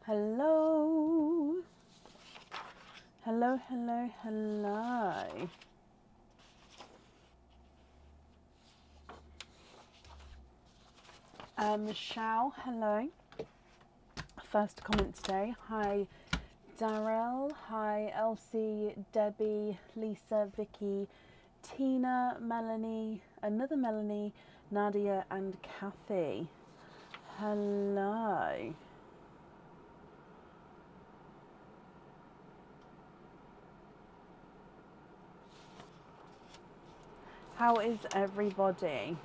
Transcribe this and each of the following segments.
Hello. Hello, hello, hello. Michelle, hello. First comment today. Hi, Darrell. Hi, Elsie, Debbie, Lisa, Vicky, Tina, Melanie, another Melanie, Nadia, and Kathy. Hello. How is everybody?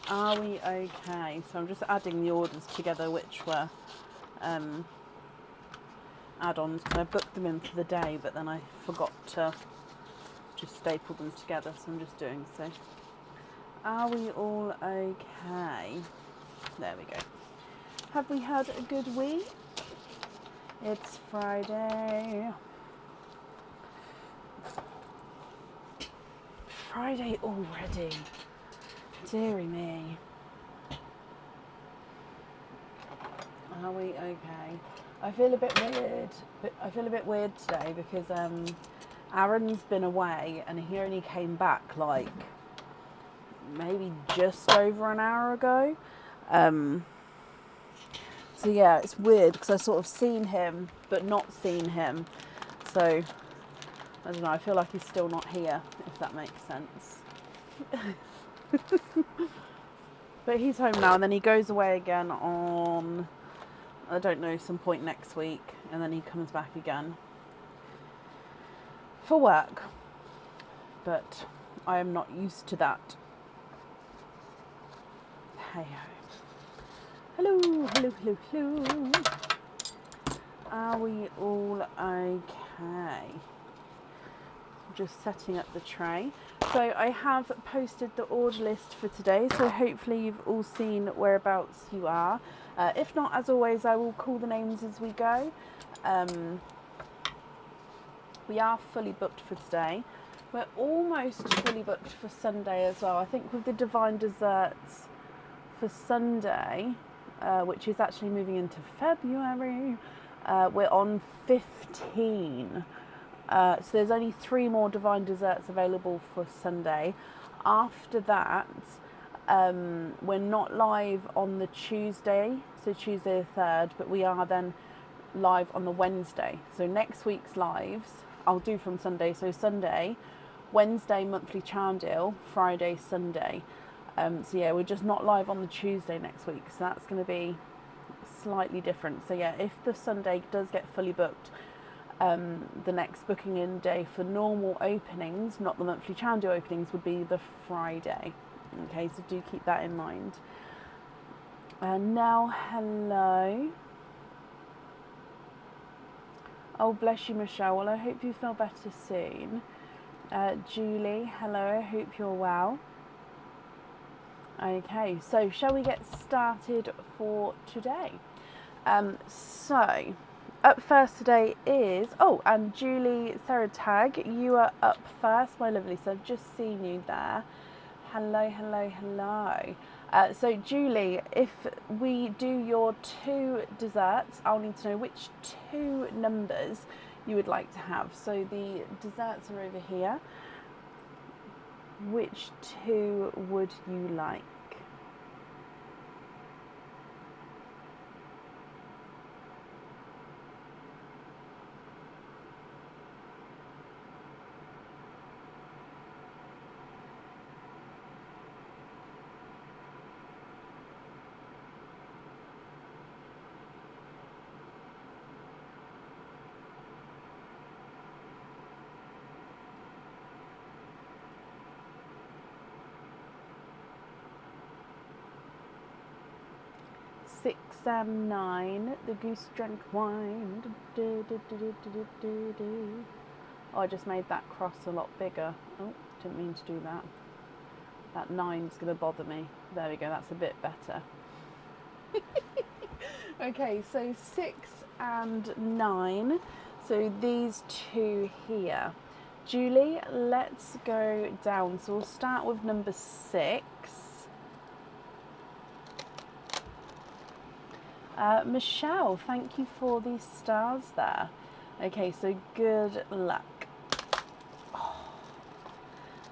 Are we okay? So I'm just adding the orders together, which were add-ons. I booked them in for the day, but then I forgot to just staple them together, so I'm just doing so. Are we all okay? There we go. Have we had a good week? It's Friday. Friday already. Deary me. Are we okay? I feel a bit weird. I feel a bit weird today because Aaron's been away and he only came back like maybe just over an hour ago. So yeah, it's weird because I sort of seen him but not seen him. So I don't know, I feel like he's still not here, if that makes sense. But he's home now, and then he goes away again on, I don't know, some point next week, and then he comes back again for work. But I am not used to that. Hey ho. Hello, hello, hello, hello. Are we all okay? Just setting up the tray. So I have posted the order list for today, so hopefully you've all seen whereabouts you are. If not, as always, I will call the names as we go. We are fully booked for today. We're almost fully booked for Sunday as well. I think with the Divine Desserts for Sunday, which is actually moving into February, we're on 15. So there's only 3 more Divine Desserts available for Sunday. After that, we're not live on the Tuesday, so Tuesday the 3rd, but we are then live on the Wednesday. So next week's lives, I'll do from Sunday. So Sunday, Wednesday, monthly charm deal, Friday, Sunday. So yeah, we're just not live on the Tuesday next week. So that's going to be slightly different. So yeah, if the Sunday does get fully booked, the next booking in day for normal openings, not the monthly charm deal openings, would be the Friday. Okay, so do keep that in mind. Now, hello. Oh, bless you, Michelle. Well, I hope you feel better soon. Julie, hello. I hope you're well. Okay, so shall we get started for today? So up first today is, and Julie Seratag, you are up first, my lovely, so I've just seen you there. Hello, hello, hello. So Julie, if we do your 2 desserts, I'll need to know which 2 numbers you would like to have. So the desserts are over here. Which 2 would you like? Six and 9. The goose drank wine. Oh, I just made that cross a lot bigger. Oh, didn't mean to do that. That 9's going to bother me. There we go, that's a bit better. Okay, so 6 and 9. So these 2 here. Julie, let's go down. So we'll start with number 6. Michelle, thank you for these stars there. Okay, so good luck. Oh.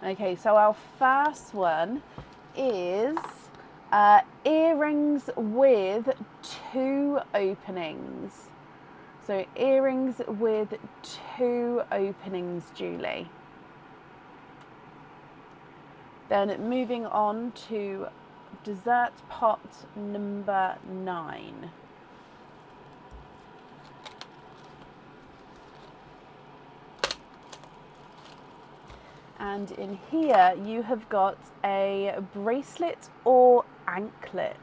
Okay, so our first one is earrings with 2 openings. So earrings with 2 openings, Julie. Then moving on to dessert pot number 9. And in here you have got a bracelet or anklet.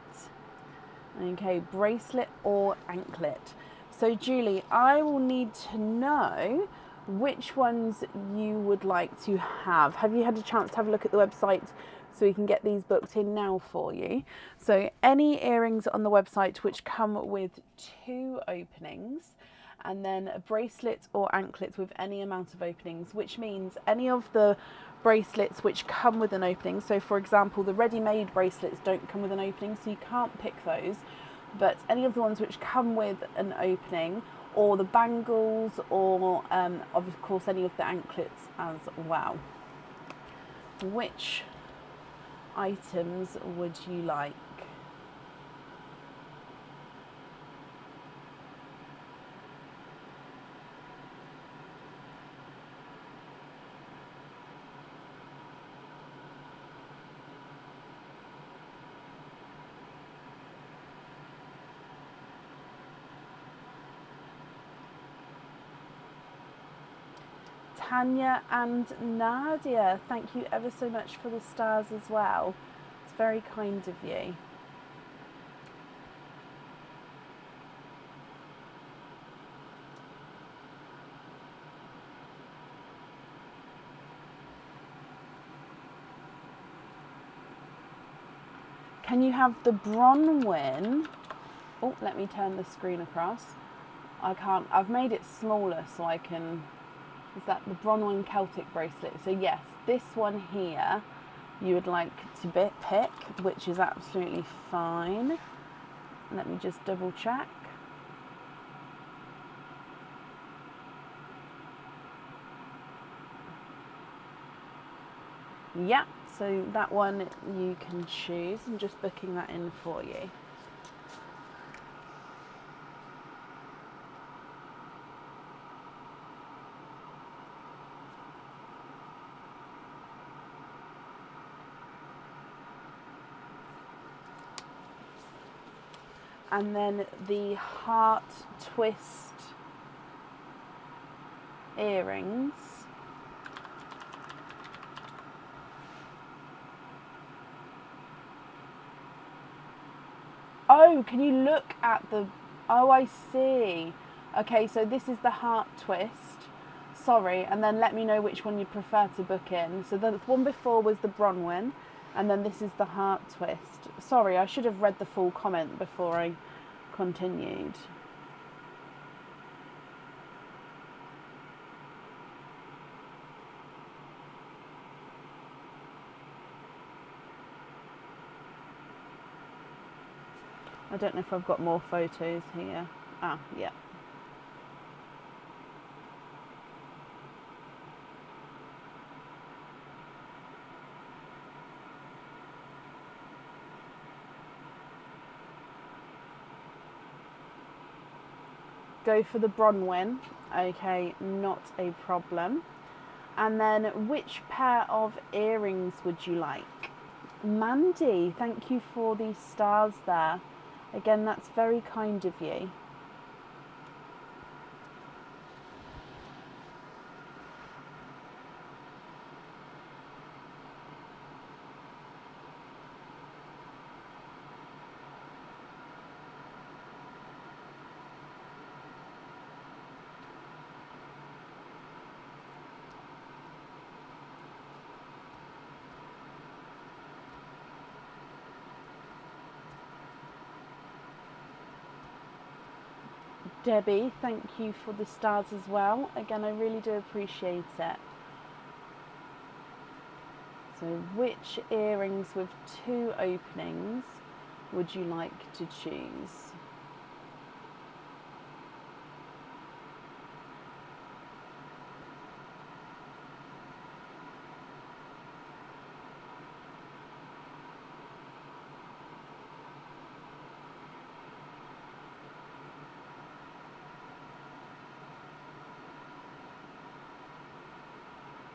Okay, bracelet or anklet. So Julie, I will need to know which ones you would like to have. Have you had a chance to have a look at the website so we can get these booked in now for you? So any earrings on the website which come with 2 openings, and then a bracelet or anklet with any amount of openings, which means any of the bracelets which come with an opening. So for example, the ready-made bracelets don't come with an opening, so you can't pick those. But any of the ones which come with an opening, or the bangles, or of course any of the anklets as well. Which items would you like? Tanya and Nadia, thank you ever so much for the stars as well. It's very kind of you. Can you have the Bronwyn? Oh, let me turn the screen across. I can't. I've made it smaller so I can. Is that the Bronwyn Celtic bracelet? So yes, this one here you would like to pick, which is absolutely fine. Let me just double check. Yeah, so that one you can choose. I'm just booking that in for you. And then the heart twist earrings. Oh, can you look at the... Oh, I see. Okay, so this is the heart twist. Sorry, and then let me know which one you prefer to book in. So the one before was the Bronwyn, and then this is the heart twist. Sorry, I should have read the full comment before I continued. I don't know if I've got more photos here. Ah, yeah. Go for the Bronwyn. Okay, not a problem. And then which pair of earrings would you like? Mandy, thank you for these stars there. Again, that's very kind of you. Debbie, thank you for the stars as well. Again, I really do appreciate it. So which earrings with 2 openings would you like to choose?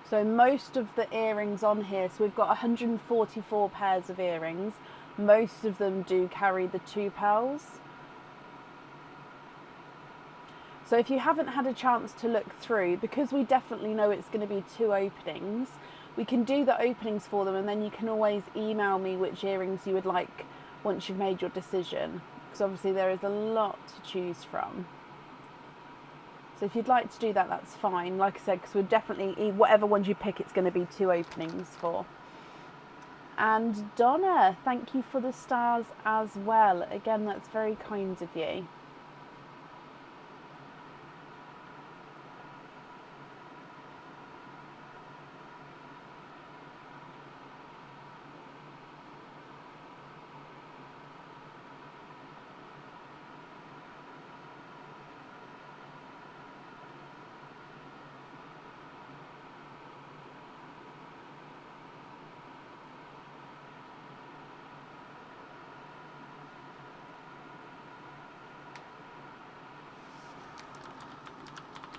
So most of the earrings on here, so we've got 144 pairs of earrings. Most of them do carry the 2 pearls. So if you haven't had a chance to look through, because we definitely know it's going to be 2 openings, we can do the openings for them, and then you can always email me which earrings you would like once you've made your decision. Because obviously there is a lot to choose from. So if you'd like to do that, that's fine. Like I said, because we're definitely, whatever ones you pick, it's going to be 2 openings for. And Donna, thank you for the stars as well. Again, that's very kind of you.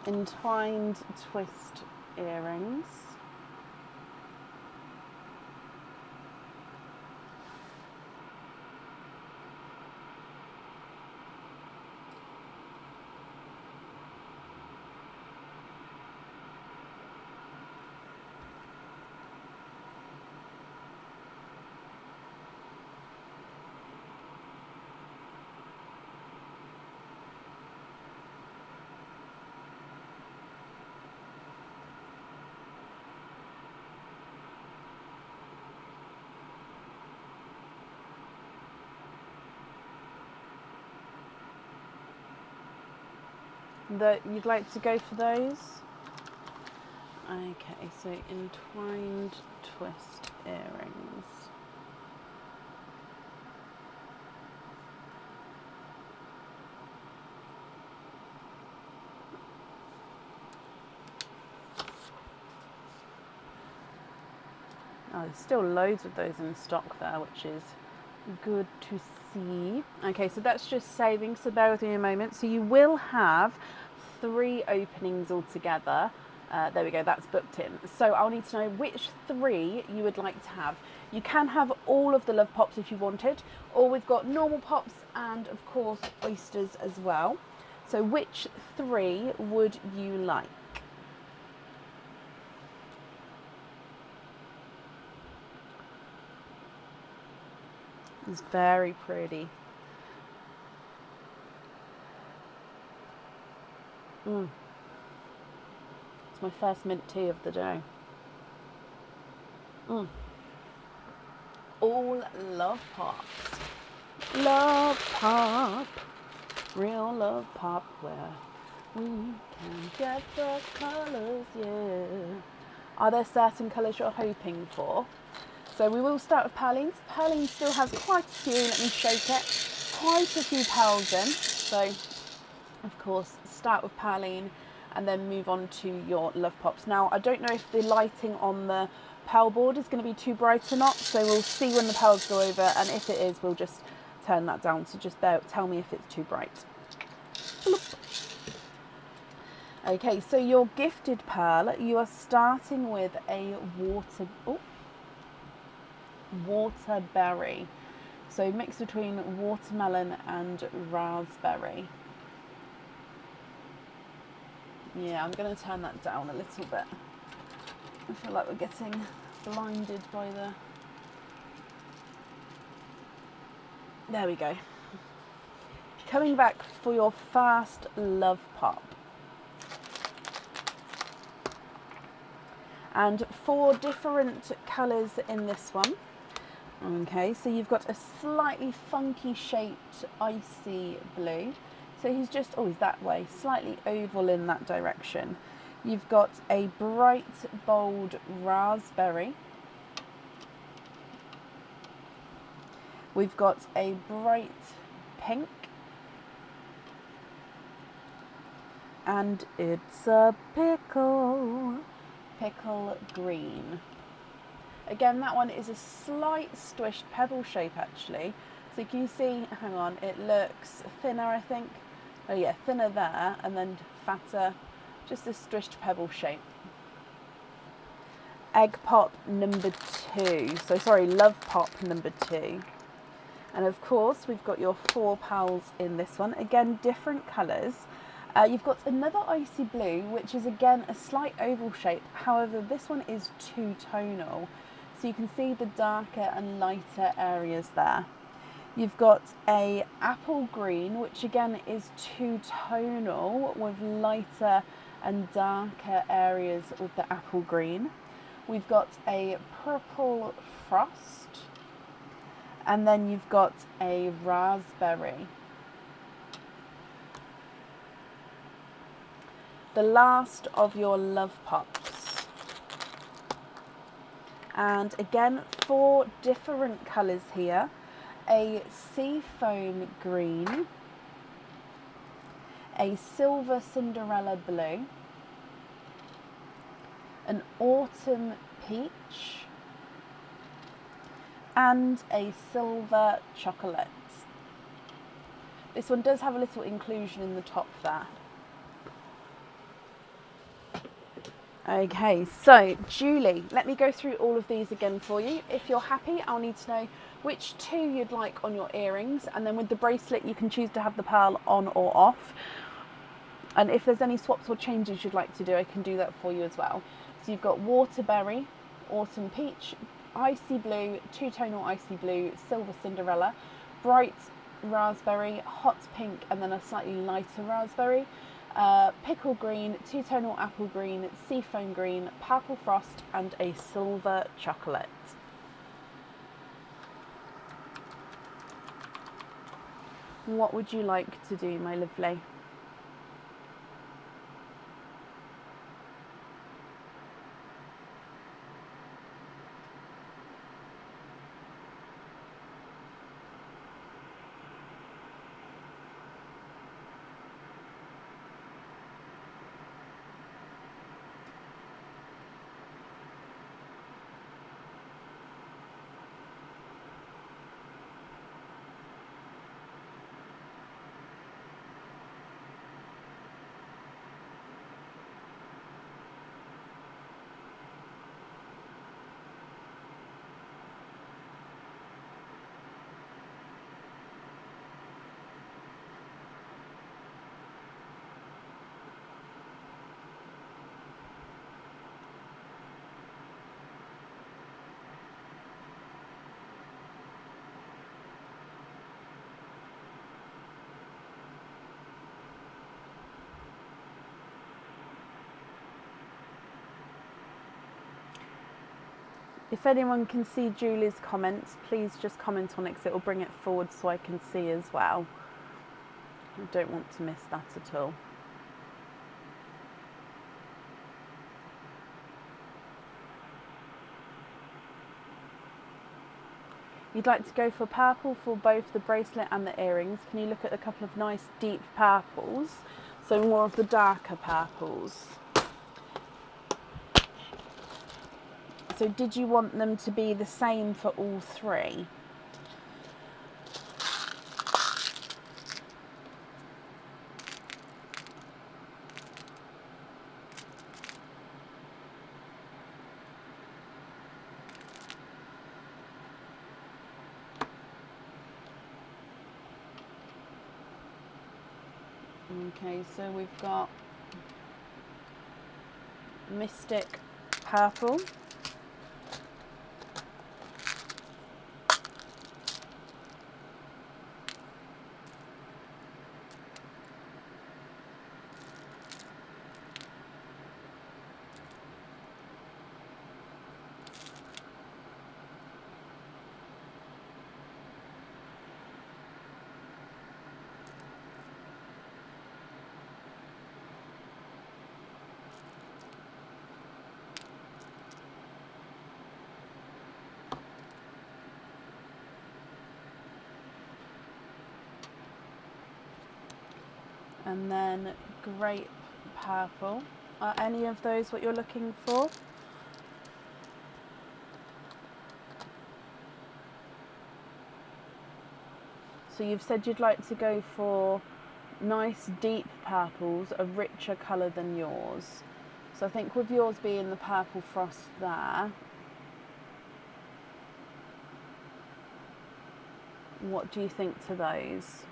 Entwined twist earrings. You'd like to go for those? Okay, so entwined twist earrings. Oh, there's still loads of those in stock there, which is good to see. Okay, so that's just saving, so bear with me a moment. So you will have 3 openings altogether. There we go, that's booked in. So I'll need to know which 3 you would like to have. You can have all of the love pops if you wanted, or we've got normal pops and of course oysters as well. So which 3 would you like? It's very pretty. It's my first mint tea of the day. All love pops. Love pop. Real love pop where we can get the colours, yeah. Are there certain colours you're hoping for? So we will start with Perlines. Perlines still has quite a few, let me shake it. Quite a few pearls in. So, of course, start with Perline and then move on to your love pops. Now, I don't know if the lighting on the pearl board is going to be too bright or not, so we'll see when the pearls go over, and if it is, we'll just turn that down. So just tell me if it's too bright. Okay, so your gifted pearl, you are starting with a waterberry. So mix between watermelon and raspberry. Yeah, I'm going to turn that down a little bit. I feel like we're getting blinded by the... There we go. Coming back for your first love pop. And 4 different colours in this one. Okay, so you've got a slightly funky shaped icy blue. So he's just, oh, he's that way, slightly oval in that direction. You've got a bright, bold raspberry. We've got a bright pink, and it's a pickle green. Again, that one is a slight squished pebble shape actually. So you can see, hang on, it looks thinner I think. Oh yeah, thinner there and then fatter, just a squished pebble shape. Egg pop number 2, so sorry, love pop number 2. And of course we've got your 4 pals in this one, again different colours. You've got another icy blue, which is again a slight oval shape, however this one is two-tonal, so you can see the darker and lighter areas there. You've got a apple green, which again is two-tonal with lighter and darker areas with the apple green. We've got a purple frost, and then you've got a raspberry. The last of your love pops. And again, 4 different colours here. A sea foam green, a silver Cinderella blue, an autumn peach, and a silver chocolate. This one does have a little inclusion in the top there. Okay, so Julie, let me go through all of these again for you. If you're happy, I'll need to know which 2 you'd like on your earrings, and then with the bracelet you can choose to have the pearl on or off. And if there's any swaps or changes you'd like to do, I can do that for you as well. So you've got waterberry, autumn peach, icy blue, two-tonal icy blue, silver Cinderella, bright raspberry, hot pink, and then a slightly lighter raspberry. Pickle green, two-tonal apple green, seafoam green, purple frost, and a silver chocolate. What would you like to do, my lovely? If anyone can see Julie's comments, please just comment on it because it will bring it forward so I can see as well. I don't want to miss that at all. You'd like to go for purple for both the bracelet and the earrings. Can you look at a couple of nice deep purples? So more of the darker purples. So did you want them to be the same for all 3? Okay, so we've got Mystic Purple, and then grape purple. Are any of those what you're looking for? So you've said you'd like to go for nice deep purples, a richer colour than yours. So I think with yours being the purple frost there, what do you think to those?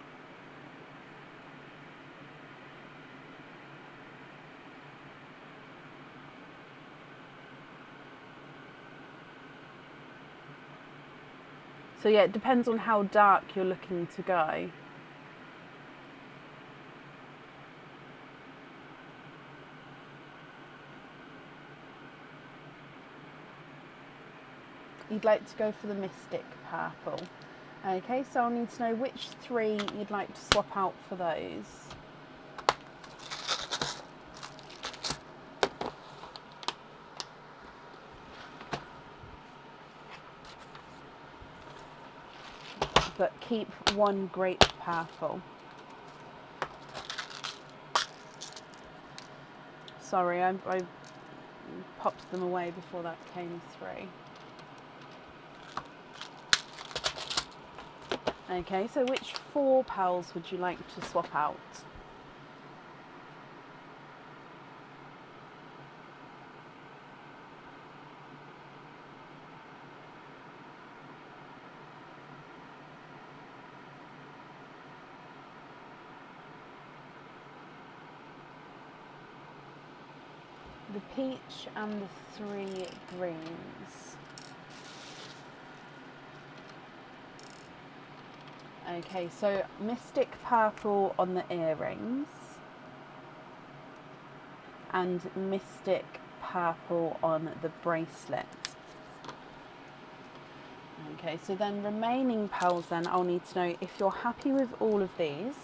So yeah, it depends on how dark you're looking to go. You'd like to go for the Mystic Purple. Okay, so I'll need to know which 3 you'd like to swap out for those. But keep 1 grape purple. Sorry, I popped them away before that came through. Okay, so which 4 pals would you like to swap out? The peach and the 3 greens. Okay, so Mystic Purple on the earrings and Mystic Purple on the bracelet. Okay, so then remaining pals then I'll need to know if you're happy with all of these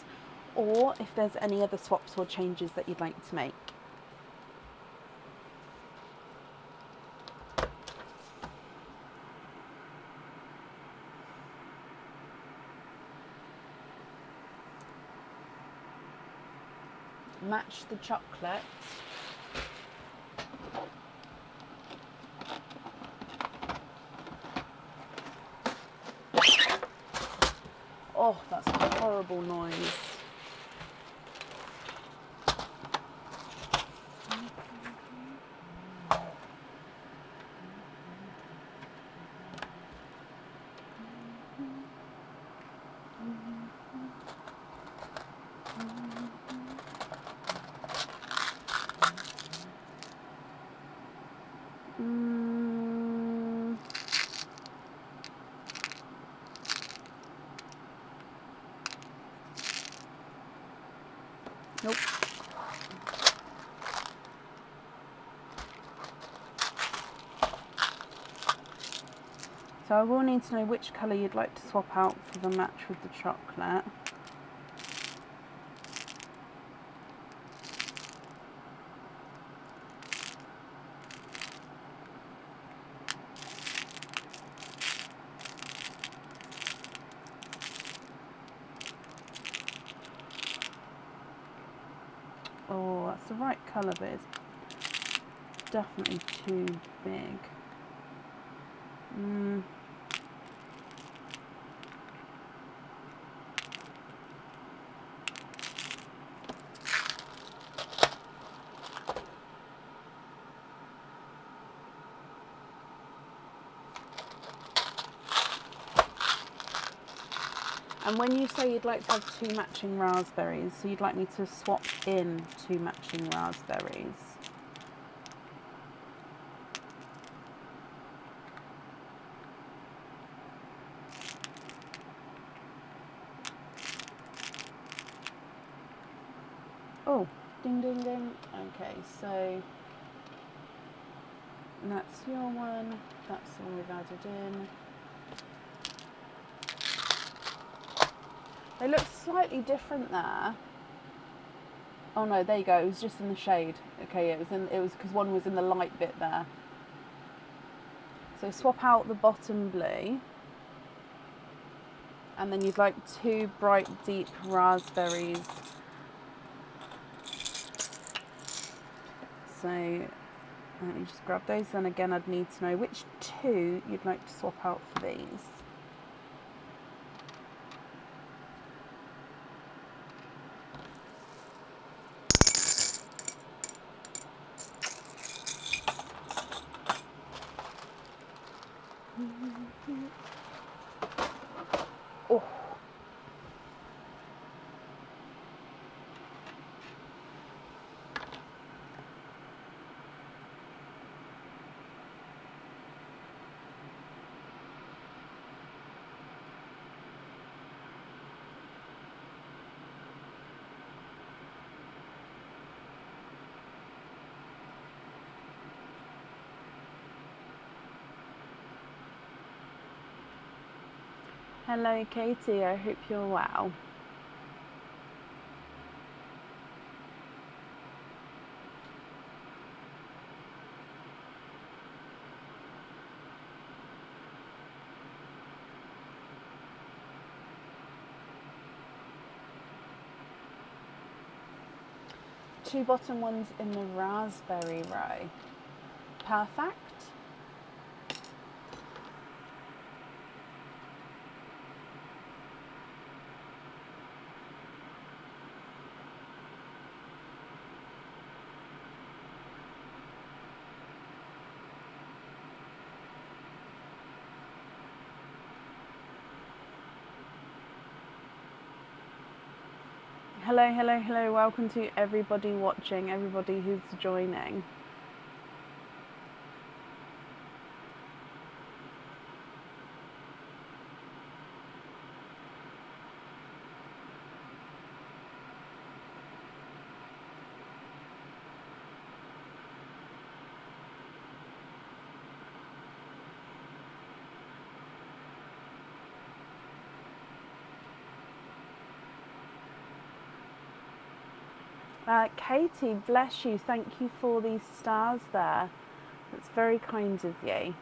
or if there's any other swaps or changes that you'd like to make. Match the chocolate. Oh, that's a horrible noise. Nope. So I will need to know which colour you'd like to swap out for the match with the chocolate. Oh, that's the right colour, but it's definitely too big. And when you say you'd like to have 2 matching raspberries, so you'd like me to swap in 2 matching raspberries. Oh, ding, ding, ding. Okay, so that's your one. That's the one we've added in. They look slightly different there. Oh no, there you go. It was just in the shade. Okay, yeah, it was because one was in the light bit there. So swap out the bottom blue. And then you'd like 2 bright deep raspberries So let me just grab those. Then again, I'd need to know which two you'd like to swap out for these. Oh. Hello Katie, I hope you're well. Two bottom ones in the raspberry row. Perfect. Hello, hello, hello. Welcome to everybody watching, everybody who's joining. Katie, bless you. Thank you for these stars there. That's very kind of you.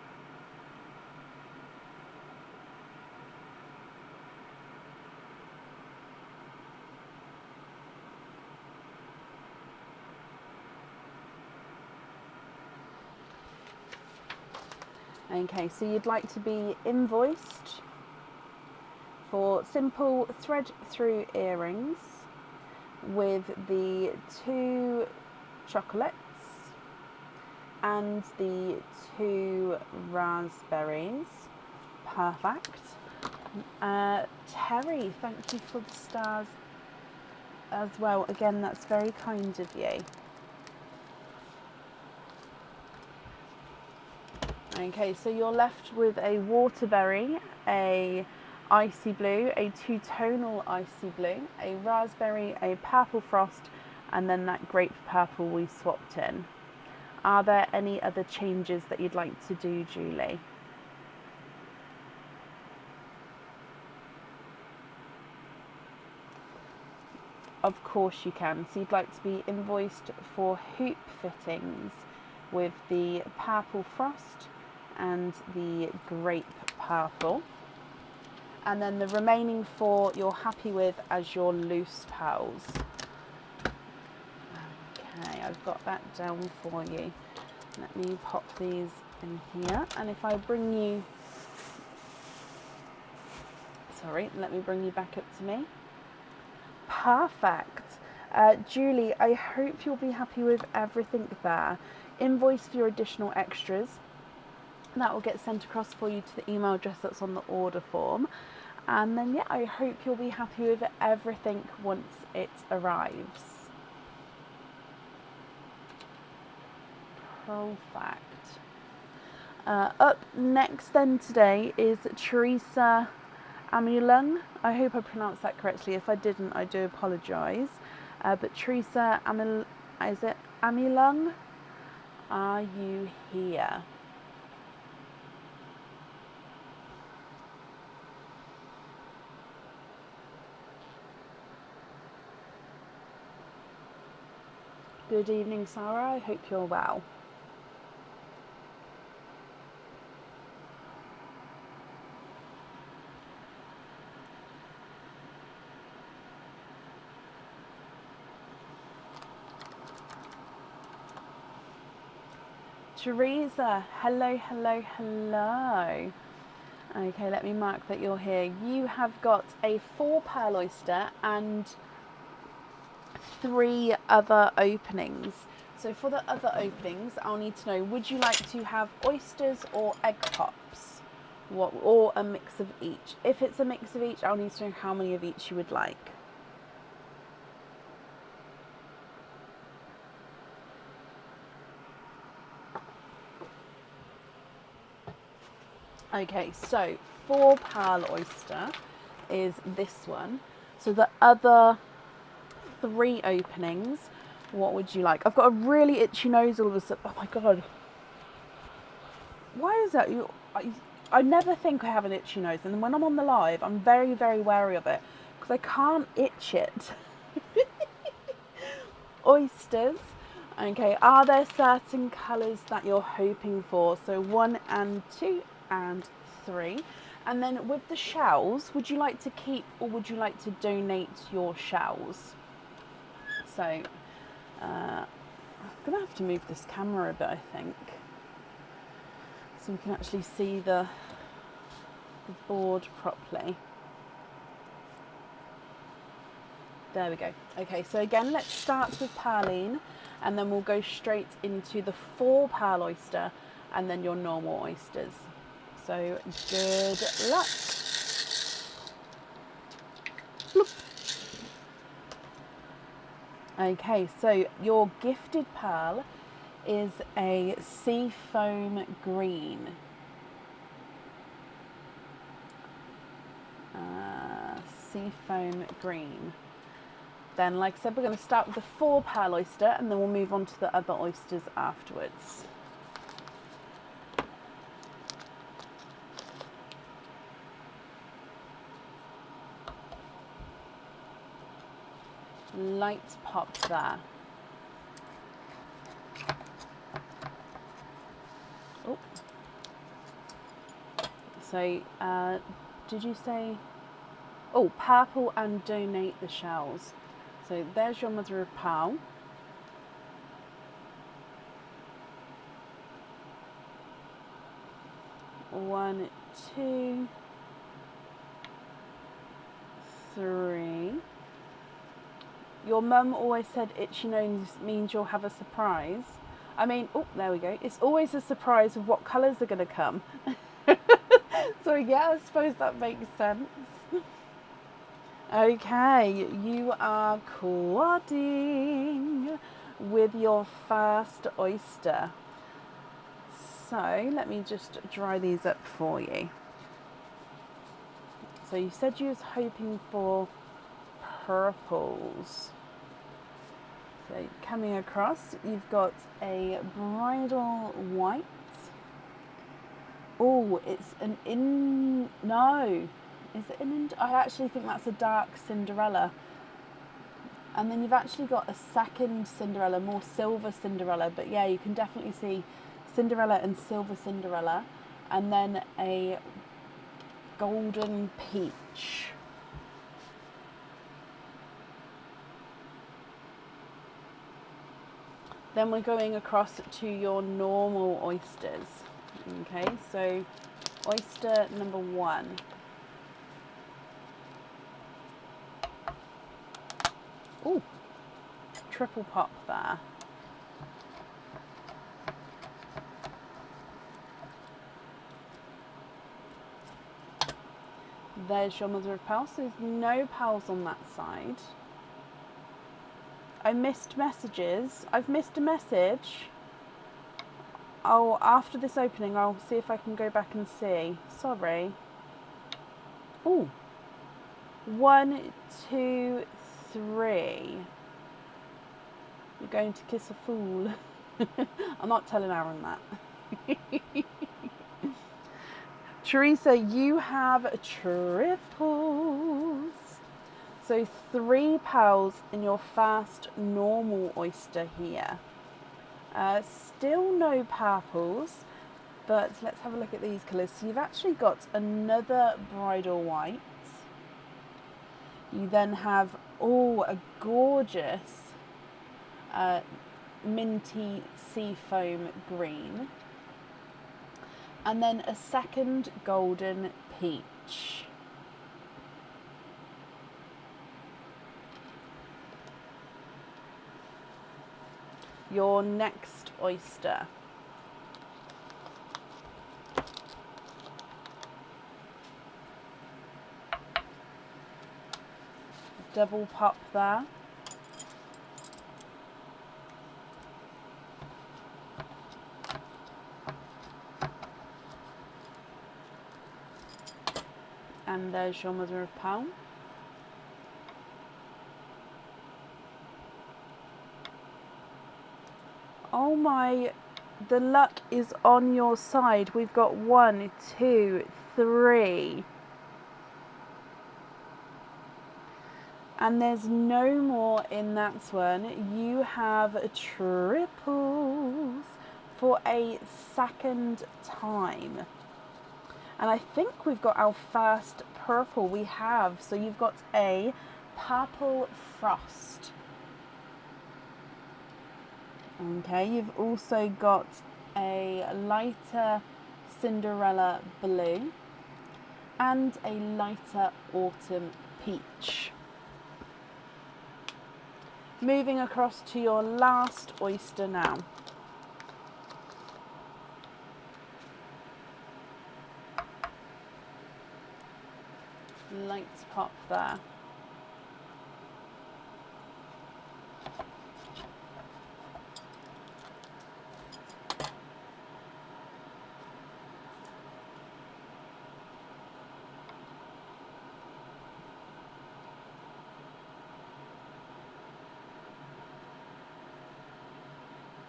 Okay, so you'd like to be invoiced for simple thread through earrings with the 2 chocolates and the 2 raspberries. Perfect. Terry, thank you for the stars as well. Again, that's very kind of you. Okay, so you're left with a waterberry, a icy blue, a 2-tonal icy blue, a raspberry, a purple frost, and then that grape purple we swapped in. Are there any other changes that you'd like to do, Julie? Of course you can. So you'd like to be invoiced for hoop fittings with the purple frost and the grape purple. And then the remaining 4 you're happy with as your loose pearls. Okay, I've got that down for you. Let me pop these in here. And if I bring you, let me bring you back up to me. Perfect. Julie, I hope you'll be happy with everything there. Invoice for your additional extras. That will get sent across for you to the email address that's on the order form. And then, yeah, I hope you'll be happy with everything once it arrives. Perfect. Up next then today is Teresa Amulung. I hope I pronounced that correctly. If I didn't, I do apologise. But Teresa Amulung? Are you here? Good evening, Sarah. I hope you're well. Teresa, hello, hello, hello. Okay, let me mark that you're here. You have got a 4 pearl oyster and 3 other openings. So for the other openings, I'll need to know, would you like to have oysters or egg pops? Or a mix of each? If it's a mix of each, I'll need to know how many of each you would like. Okay, so 4 pearl oyster is this one. So the other 3 openings, what would you like? I've got a really itchy nose all of a sudden. Oh my god. Why is that? I never think I have an itchy nose, and then when I'm on the live, I'm very, very wary of it because I can't itch it. Oysters. Okay, are there certain colours that you're hoping for? So 1 and 2 and 3. And then with the shells, would you like to keep or would you like to donate your shells? So I'm going to have to move this camera a bit, I think, so we can actually see the board properly. There we go. Okay, so again, let's start with Pearline, and then we'll go straight into the 4 pearl oyster and then your normal oysters. So good luck. Bloop. Okay, so your gifted pearl is a sea foam green. Sea foam green. Then, like I said, we're going to start with the 4 pearl oyster and then we'll move on to the other oysters afterwards. Light pop there. Oh. So, did you say, oh, purple and donate the shells. So there's your mother of pearl. One, 2, 3. Your mum always said itchy nose means you'll have a surprise. I mean, oh, there we go. It's always a surprise of what colours are going to come. So yeah, I suppose that makes sense. Okay, you are quadding with your first oyster. So let me just dry these up for you. So you said you was hoping for purples. So coming across, you've got a bridal white. Oh, it's no. Is it I actually think that's a dark Cinderella. And then you've actually got a second Cinderella, more silver Cinderella. But yeah, you can definitely see Cinderella and silver Cinderella. And then a golden peach. Then we're going across to your normal oysters. Okay, so oyster number 1. Ooh, triple pop there. There's your mother of pearl. So there's no pearls on that side. I missed messages. I've missed a message. Oh, after this opening, I'll see if I can go back and see. Sorry. Ooh. 1, 2, 3. You're going to kiss a fool. I'm not telling Aaron that. Teresa, you have triples. So 3 pearls in your first normal oyster here. Still no purples, but let's have a look at these colours. So you've actually got another bridal white. You then have, oh, a gorgeous minty seafoam green, and then a second golden peach. Your next oyster. Double pop there. And there's your mother of pearl. Oh my, the luck is on your side. We've got 1, 2, 3. And there's no more in that one. You have triples for a second time. And I think we've got our first purple. We have. So you've got a purple frost. Okay, you've also got a lighter Cinderella blue and a lighter autumn peach. Moving across to your last oyster now. Lights pop there.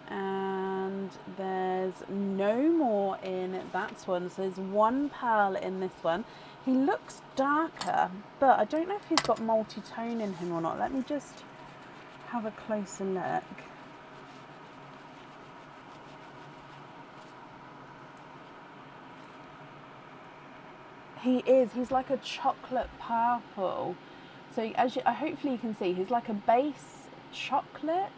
And there's no more in that one. So there's 1 pearl in this one. He looks darker, but I don't know if he's got multi-tone in him or not. Let me just have a closer look. He is. He's like a chocolate purple. So as hopefully you can see, he's like a base chocolate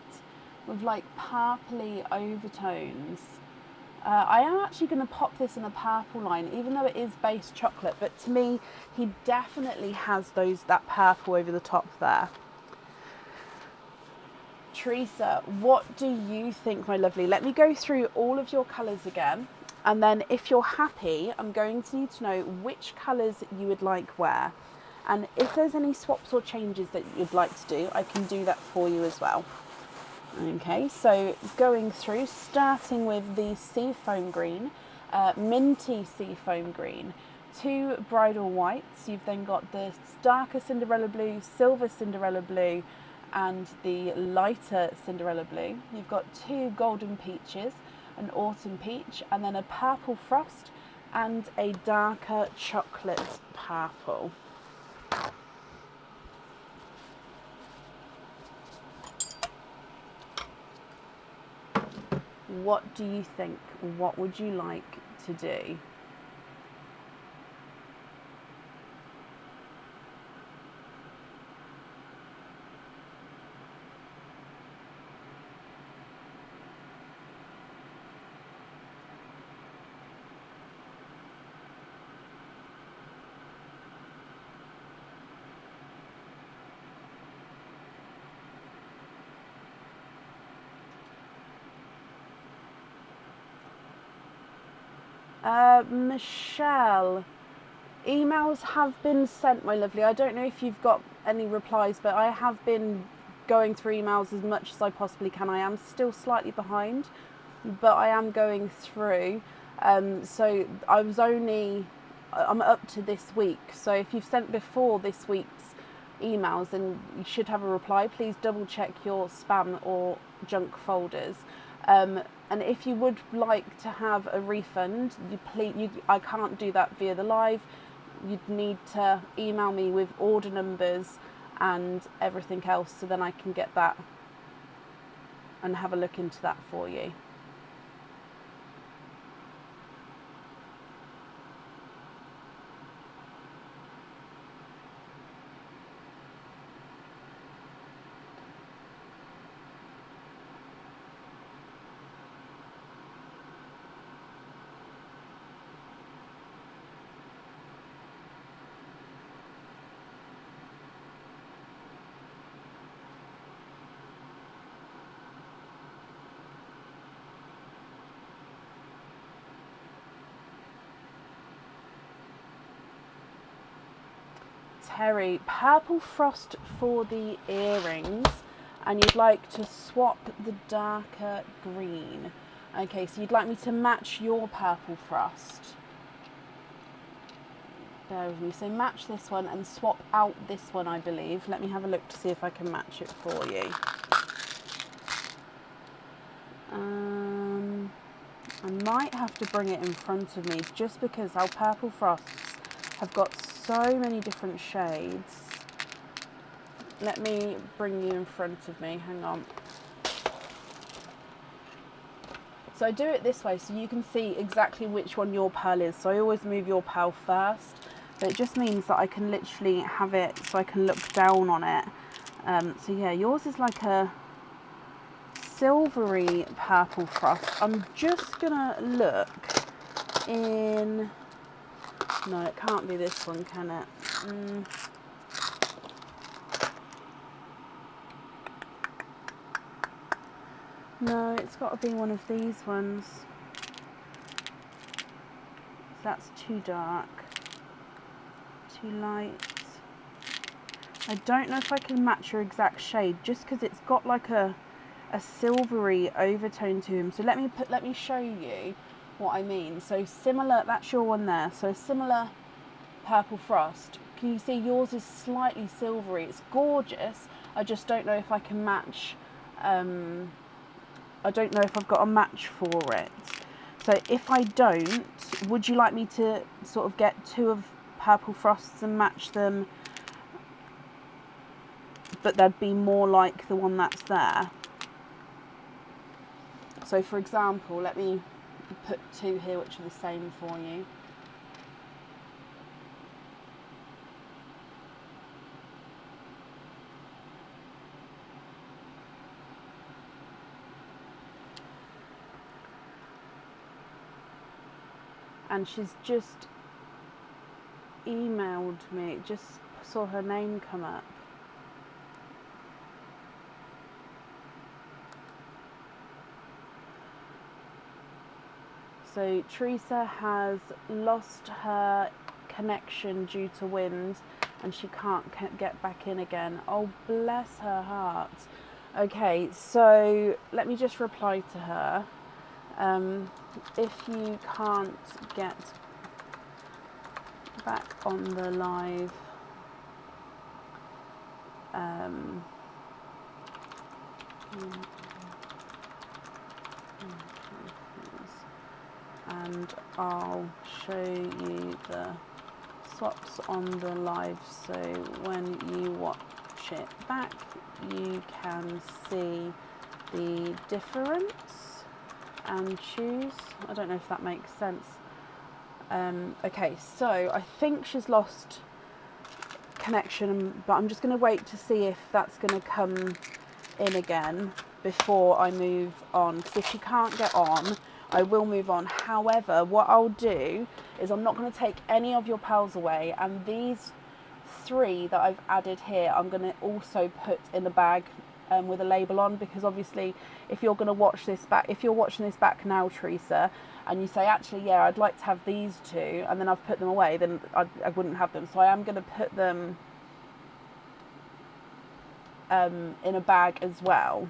with like purpley overtones. I am actually going to pop this in a purple line, even though it is base chocolate, but to me, he definitely has that purple over the top there. Teresa, what do you think, my lovely? Let me go through all of your colours again, and then if you're happy, I'm going to need to know which colours you would like where. And if there's any swaps or changes that you'd like to do, I can do that for you as well. Okay, so going through, starting with the seafoam green, minty seafoam green, 2 bridal whites. You've then got the darker Cinderella blue, silver Cinderella blue, and the lighter Cinderella blue. You've got 2 golden peaches, an autumn peach, and then a purple frost and a darker chocolate purple. What do you think? What would you like to do? Michelle, emails have been sent, my lovely. I don't know if you've got any replies, but I have been going through emails as much as I possibly can. I am still slightly behind, but I am going through. So I'm up to this week. So if you've sent before this week's emails, then you should have a reply. Please double check your spam or junk folders. And if you would like to have a refund, I can't do that via the live. You'd need to email me with order numbers and everything else, so then I can get that and have a look into that for you. Terry, purple frost for the earrings, and you'd like to swap the darker green. Okay, so you'd like me to match your purple frost. Bear with me. So match this one and swap out this one, I believe. Let me have a look to see if I can match it for you. I might have to bring it in front of me just because our purple frosts have got so many different shades. Let me bring you in front of me. Hang on. So I do it this way so you can see exactly which one your pearl is. So I always move your pearl first. But it just means that I can literally have it so I can look down on it. So yeah, yours is like a silvery purple frost. I'm just gonna look in, no, it can't be this one, can it? No, it's got to be one of these ones. So that's too dark, too light. I don't know if I can match your exact shade just because it's got like a silvery overtone to him. So let me show you what I mean. So similar, that's your one there. So a similar purple frost. Can you see yours is slightly silvery? It's gorgeous. I just don't know if I can match. I don't know if I've got a match for it. So if I don't, would you like me to sort of get two of purple frosts and match them, but they'd be more like the one that's there? So for example, let me put two here which are the same for you. And she's just emailed me, just saw her name come up. So Teresa has lost her connection due to wind and she can't get back in again. Oh, bless her heart. Okay, so let me just reply to her. If you can't get back on the live, and I'll show you the swaps on the live, so when you watch it back you can see the difference and choose. I don't know if that makes sense. Okay, so I think she's lost connection, but I'm just going to wait to see if that's going to come in again before I move on, because if she can't get on I will move on. However, what I'll do is I'm not going to take any of your pearls away, and these three that I've added here I'm going to also put in a bag with a label on, because obviously if you're going to watch this back, if you're watching this back now, Teresa, and you say actually yeah I'd like to have these two, and then I've put them away, then I wouldn't have them. So I am going to put them in a bag as well.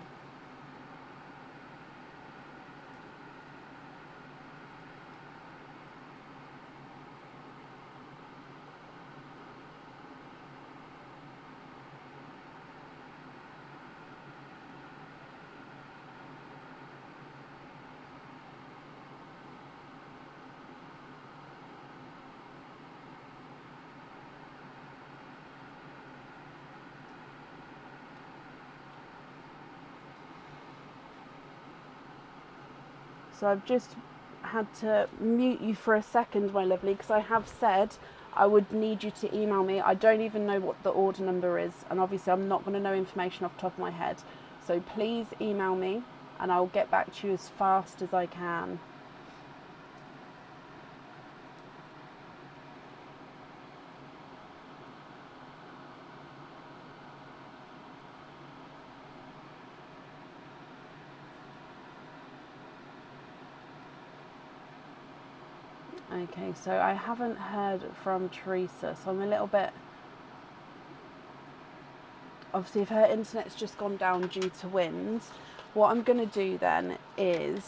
So I've just had to mute you for a second, my lovely, because I have said I would need you to email me. I don't even know what the order number is, and obviously I'm not going to know information off the top of my head. So please email me and I'll get back to you as fast as I can. Okay, so I haven't heard from Teresa, so I'm a little bit obviously if her internet's just gone down due to wind, what I'm going to do then is,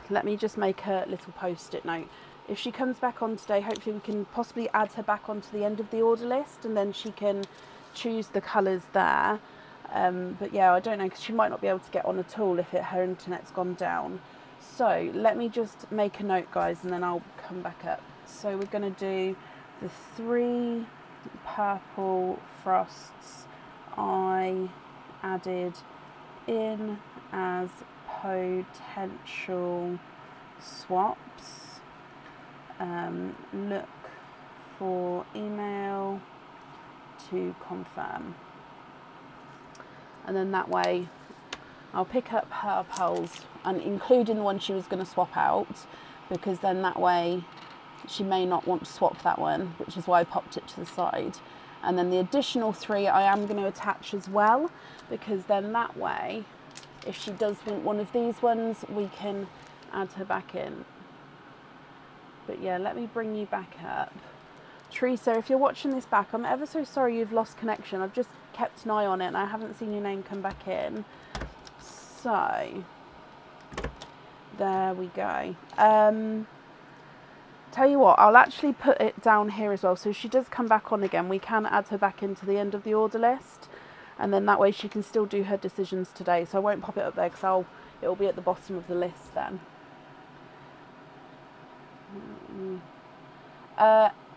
let me just make a little post-it note. If she comes back on today, hopefully we can possibly add her back onto the end of the order list, and then she can choose the colours there. But yeah, I don't know, because she might not be able to get on at all if her internet's gone down. So let me just make a note, guys, and then I'll come back up. So we're going to do the 3 purple frosts I added in as potential swaps. Look for email to confirm. And then that way I'll pick up her pearls, and including the one she was going to swap out, because then that way she may not want to swap that one, which is why I popped it to the side. And then the additional 3 I am going to attach as well, because then that way, if she does want one of these ones, we can add her back in. But yeah, let me bring you back up. Teresa, if you're watching this back, I'm ever so sorry you've lost connection. I've just kept an eye on it and I haven't seen your name come back in. So, there we go. Tell you what, I'll actually put it down here as well. So if she does come back on again, we can add her back into the end of the order list. And then that way she can still do her decisions today. So I won't pop it up there because it'll be at the bottom of the list then.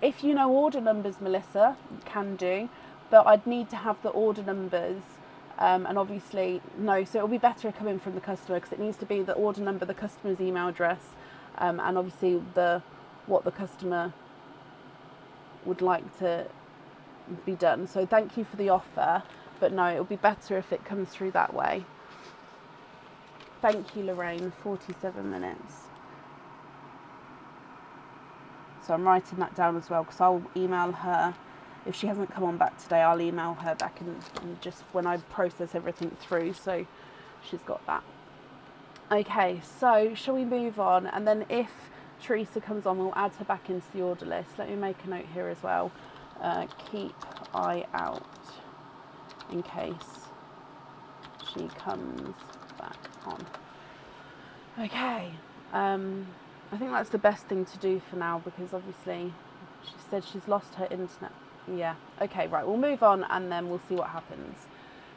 If you know order numbers, Melissa, you can do. But I'd need to have the order numbers. And obviously, no, so it'll be better coming from the customer, because it needs to be the order number, the customer's email address, and obviously what the customer would like to be done. So thank you for the offer, but no, it'll be better if it comes through that way. Thank you, Lorraine, 47 minutes. So I'm writing that down as well, because I'll email her. If she hasn't come on back today, I'll email her back and just when I process everything through, so she's got that. Okay, so shall we move on? And then if Teresa comes on, we'll add her back into the order list. Let me make a note here as well. Keep eye out in case she comes back on. Okay, I think that's the best thing to do for now, because obviously she said she's lost her internet. Yeah, okay, right, we'll move on and then we'll see what happens.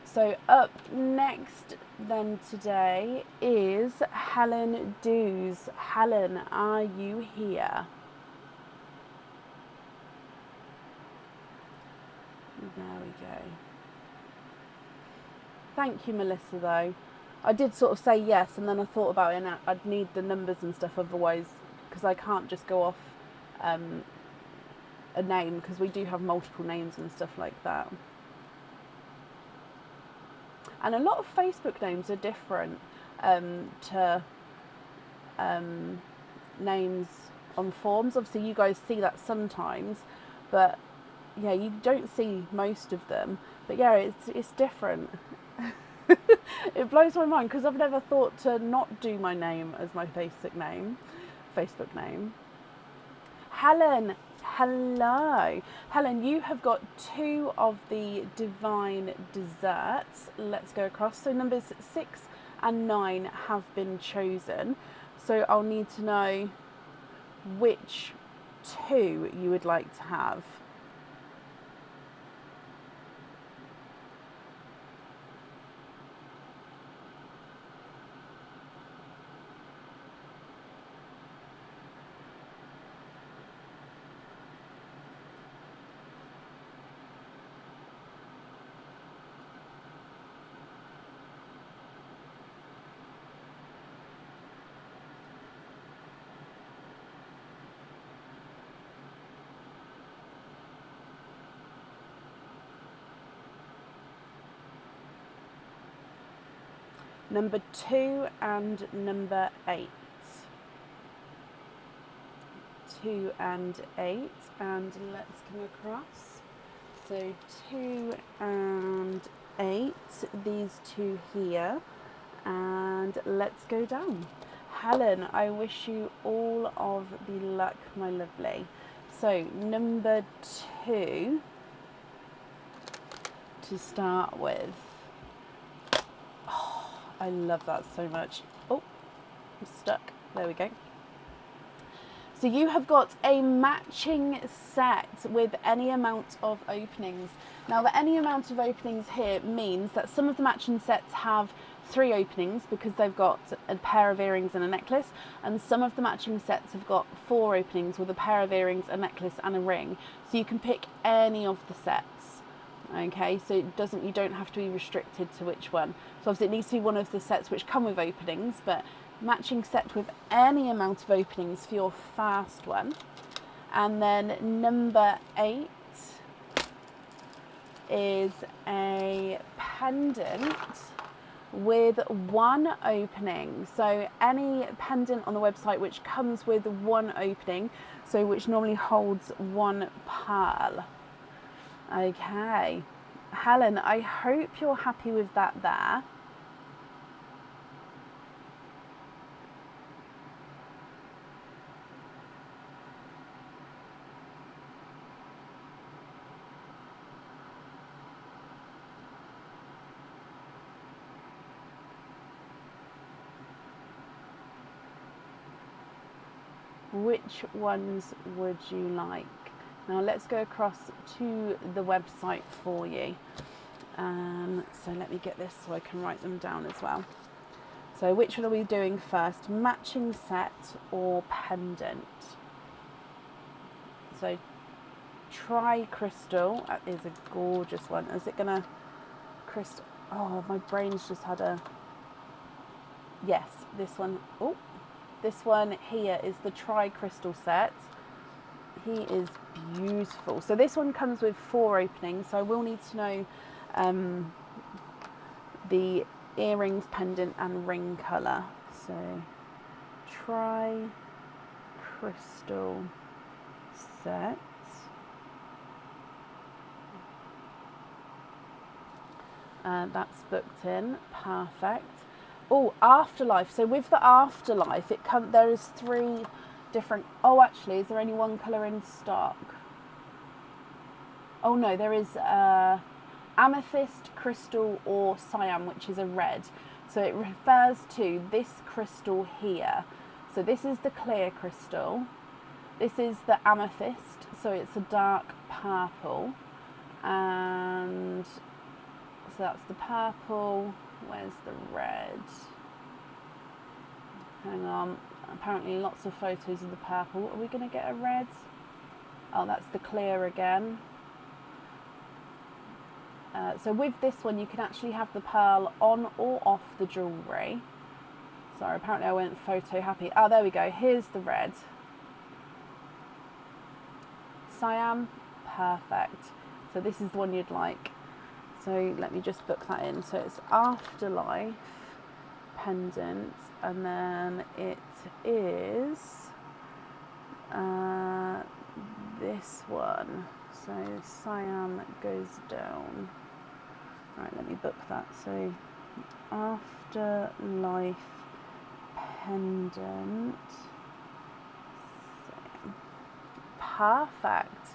So up next then today is Helen Dews. Helen, are you here? There we go. Thank you, Melissa, though. I did sort of say yes, and then I thought about it, and I'd need the numbers and stuff otherwise, because I can't just go off a name, because we do have multiple names and stuff like that. And a lot of Facebook names are different to names on forms. Obviously, you guys see that sometimes, but yeah, you don't see most of them. But yeah, it's different. It blows my mind, because I've never thought to not do my name as my Facebook name. Helen, hello. Helen, you have got 2 of the divine desserts. Let's go across. So numbers 6 and 9 have been chosen. So I'll need to know which 2 you would like to have. Number 2 and number 8. 2 and 8, and let's come across. So 2 and 8, these 2 here, and let's go down. Helen, I wish you all of the luck, my lovely. So number 2. to start with. Oh, I love that so much. Oh, I'm stuck. There we go. So you have got a matching set with any amount of openings. Now the any amount of openings here means that some of the matching sets have 3 openings because they've got a pair of earrings and a necklace, and some of the matching sets have got 4 openings with a pair of earrings, a necklace and a ring. So you can pick any of the sets. Okay, so you don't have to be restricted to which one. So obviously it needs to be one of the sets which come with openings, but matching set with any amount of openings for your first one. And then number 8 is a pendant with 1 opening. So any pendant on the website which comes with 1 opening, so which normally holds 1 pearl. Okay, Helen, I hope you're happy with that there. Which ones would you like? Now let's go across to the website for you. So let me get this so I can write them down as well. So which one are we doing first? Matching set or pendant? So try crystal. That is a gorgeous one. Is it gonna crystal? Oh, my brain's just had a... Yes, this one. Oh, this one here is the tri-crystal set. He is beautiful. So this one comes with 4 openings. So I will need to know the earrings, pendant and ring colour. So tri-crystal set. That's booked in. Perfect. Oh, afterlife. So with the afterlife, there is 3 different... Oh, actually, is there only 1 colour in stock? Oh no, there is amethyst, crystal or cyan, which is a red. So it refers to this crystal here. So this is the clear crystal. This is the amethyst, so it's a dark purple. And so that's the purple. Where's the red? Hang on. Apparently lots of photos of the purple. Are we going to get a red? Oh, that's the clear again. So with this one, you can actually have the pearl on or off the jewellery. Sorry, apparently I went photo happy. Oh, there we go. Here's the red. Cyan. Perfect. So this is the one you'd like. So let me just book that in. So it's afterlife pendant, and then it is this one. So cyan goes down. Right, let me book that. So afterlife pendant. So, perfect.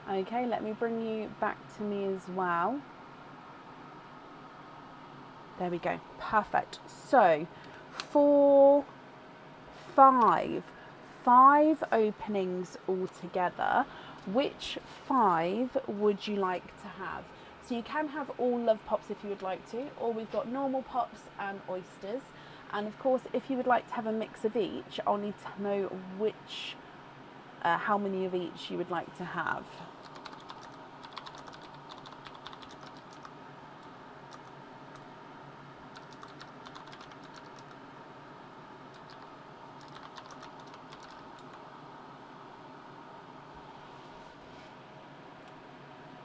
Okay, let me bring you back to me as well. There we go. Perfect. So for 5 openings altogether, which 5 would you like to have? So you can have all love pops if you would like to, or we've got normal pops and oysters. And of course, if you would like to have a mix of each, I'll need to know which, how many of each you would like to have.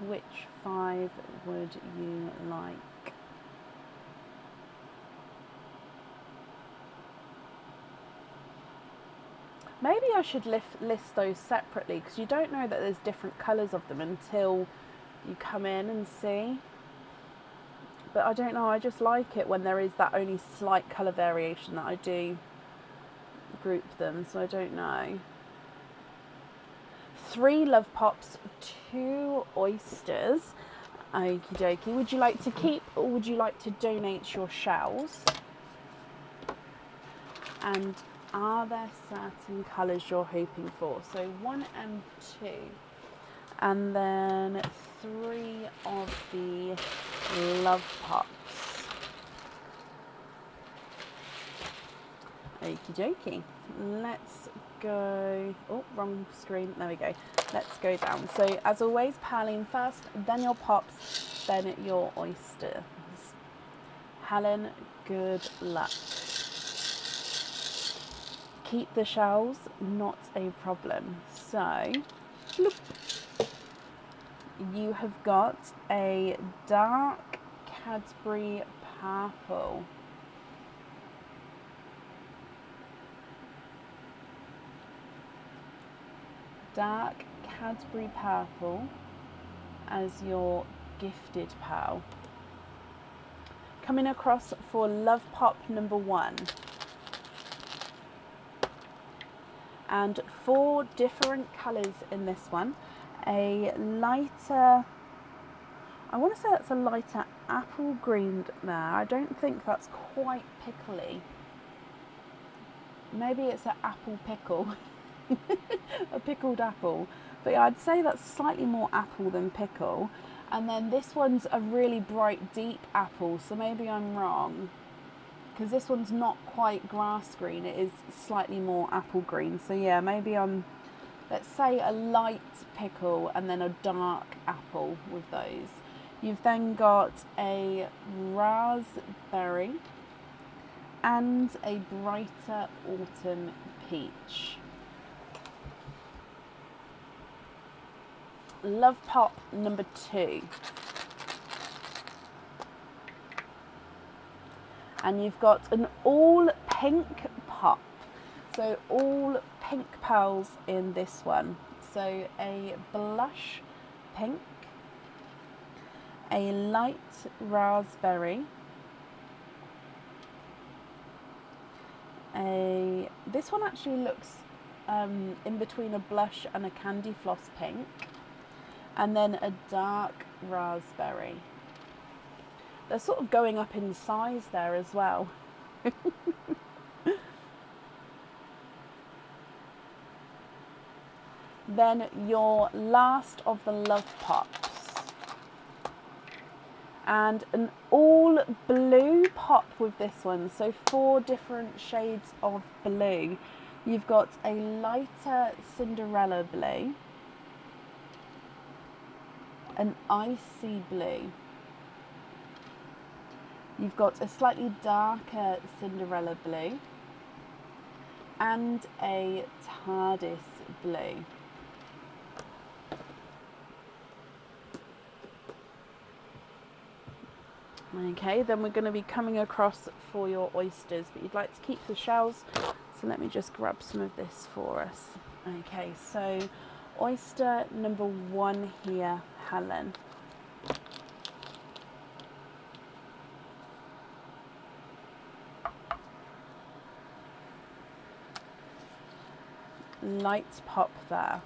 Which 5 would you like? Maybe I should list those separately, because you don't know that there's different colours of them until you come in and see. But I don't know, I just like it when there is that only slight colour variation that I do group them, so I don't know. 3 love pops, 2 oysters, Okie dokie. Would you like to keep or would you like to donate your shells? And are there certain colours you're hoping for? So 1 and 2. And then 3 of the love pops. Okie dokie. Let's go. Oh, wrong screen. There we go. Let's go down. So as always, Pauline first, then your pops, then your oysters. Helen, good luck. Keep the shells, not a problem. So, bloop. You have got a dark Cadbury purple. Dark Cadbury purple as your gifted pal. Coming across for love pop number 1. And 4 different colours in this one. A lighter, I want to say that's a lighter apple green there. I don't think that's quite pickly. Maybe it's an apple pickle. A pickled apple. But yeah, I'd say that's slightly more apple than pickle. And then this one's a really bright deep apple, so maybe I'm wrong. Because this one's not quite grass green, it is slightly more apple green. So yeah, maybe I'm, let's say a light pickle and then a dark apple with those. You've then got a raspberry and a brighter autumn peach. Love pop number 2. And you've got an all pink pop. So all pink pearls in this one. So a blush pink, a light raspberry, this one actually looks in between a blush and a candy floss pink, and then a dark raspberry. They're sort of going up in size there as well. Then your last of the love pops. And an all blue pop with this one. So 4 different shades of blue. You've got a lighter Cinderella blue, an icy blue. You've got a slightly darker Cinderella blue and a TARDIS blue. Okay, then we're going to be coming across for your oysters, but you'd like to keep the shells, so let me just grab some of this for us. Okay, so oyster number 1 here, Helen. Light pop there.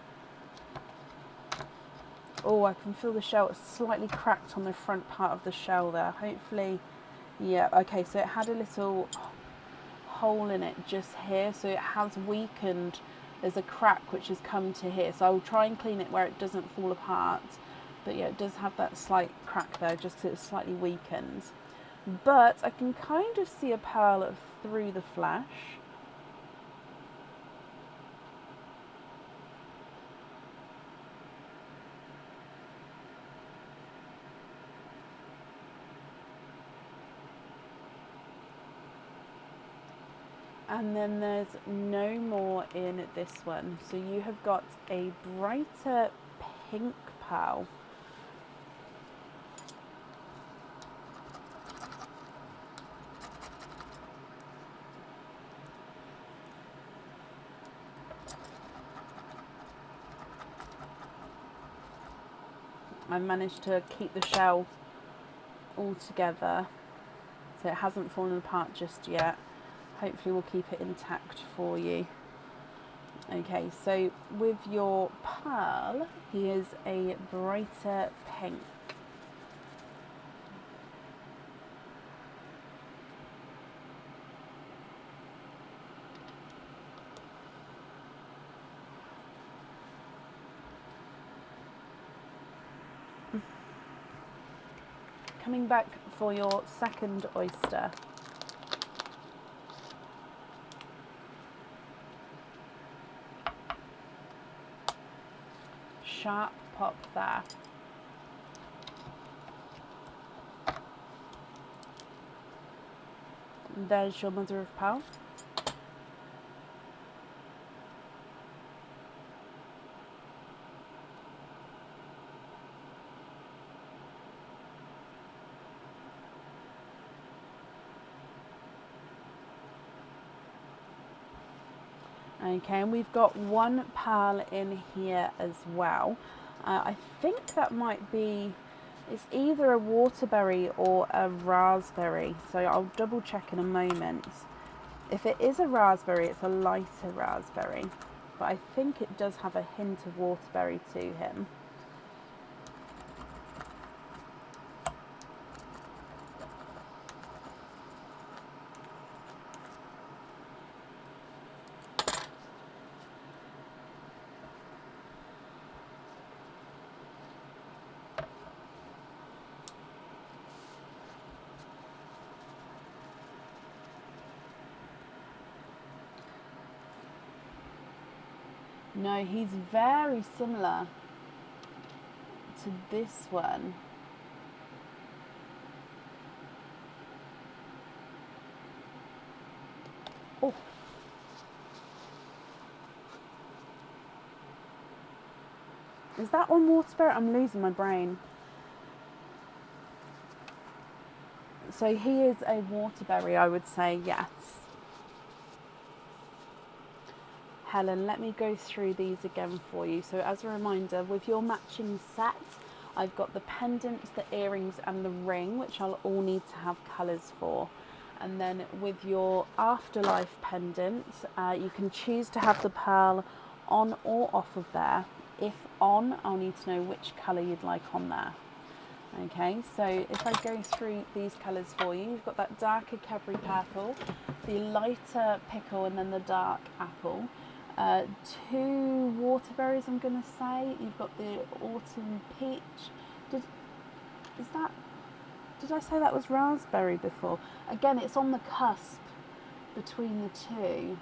Oh, I can feel the shell. It's slightly cracked on the front part of the shell there. Hopefully, yeah, okay, so it had a little hole in it just here, so it has weakened. There's a crack which has come to here, so I will try and clean it where it doesn't fall apart. But yeah, it does have that slight crack there, just because it's slightly weakened. But I can kind of see a pearl through the flesh. And then there's no more in this one. So you have got a brighter pink pearl. I managed to keep the shell all together, so it hasn't fallen apart just yet. Hopefully we'll keep it intact for you. Okay, so with your pearl, here's a brighter pink. coming back for your second oyster. Sharp pop there. And there's your mother of pearl. Okay, and we've got one pearl in here as well. I think that might be, it's either a waterberry or a raspberry, so I'll double check in a moment. If it is a raspberry, it's a lighter raspberry, but I think it does have a hint of waterberry to him. No, he's very similar to this one. Oh. Is that one waterberry? I'm losing my brain. So he is a waterberry, I would say, yes. Helen, let me go through these again for you. So as a reminder, with your matching set, I've got the pendants, the earrings and the ring, which I'll all need to have colours for. And then with your afterlife pendant, you can choose to have the pearl on or off of there. If on, I'll need to know which colour you'd like on there. Okay, so if I go through these colours for you, you've got that darker Cadbury purple, the lighter pickle and then the dark apple. Two waterberries, I'm going to say. You've got the autumn peach. Did I say that was raspberry before? Again, it's on the cusp between the two.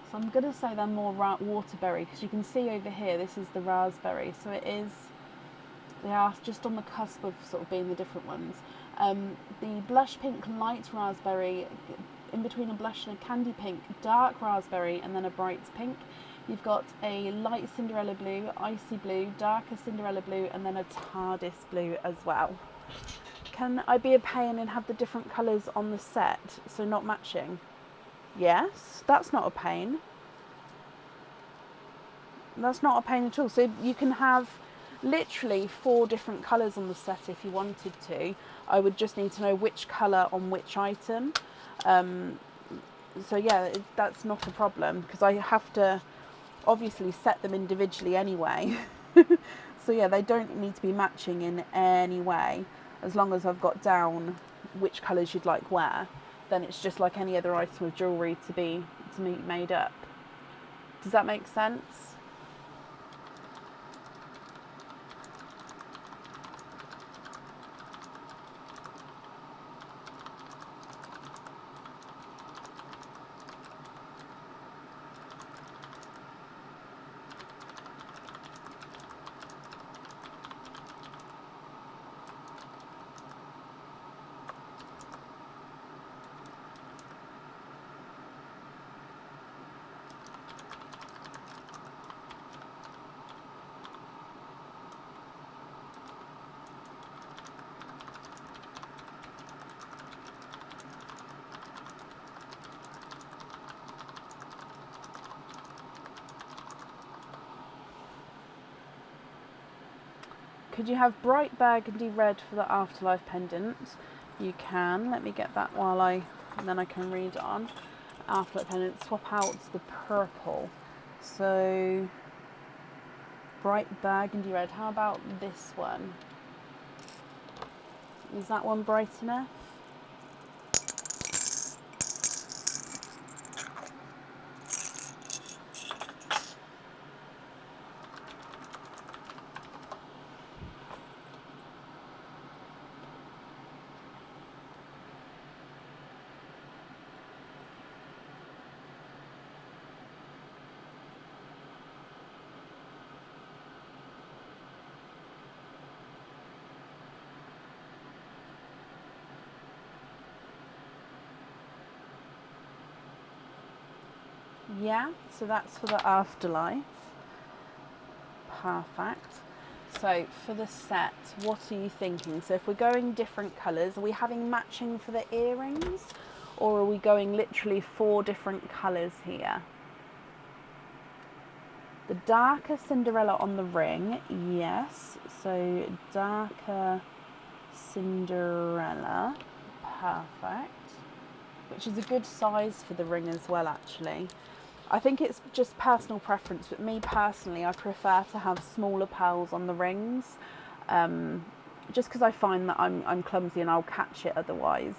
So I'm going to say they're more waterberry, because you can see over here, this is the raspberry. So it is, they are just on the cusp of sort of being the different ones. The blush pink light raspberry, in between a blush and a candy pink, dark raspberry and then a bright pink. You've got a light Cinderella blue, icy blue, darker Cinderella blue and then a TARDIS blue as well. Can I be a pain and have the different colours on the set, so not matching? Yes, that's not a pain. That's not a pain at all. So you can have literally 4 different colours on the set if you wanted to. I would just need to know which colour on which item. So yeah, that's not a problem, because I have to obviously set them individually anyway. So yeah, they don't need to be matching in any way, as long as I've got down which colours you'd like where. Then it's just like any other item of jewellery to be made up. Does that make sense? Could you have bright burgundy red for the afterlife pendant? You can. Let me get that and then I can read on. Afterlife pendant, swap out the purple. So, bright burgundy red. How about this one? Is that one bright enough? Yeah, so that's for the afterlife. Perfect. So for the set, what are you thinking? So if we're going different colours, are we having matching for the earrings, or are we going literally 4 different colours here? The darker Cinderella on the ring, yes. So darker Cinderella, perfect. Which is a good size for the ring as well, actually. I think it's just personal preference, but me personally, I prefer to have smaller pearls on the rings, just because I find that I'm clumsy and I'll catch it otherwise.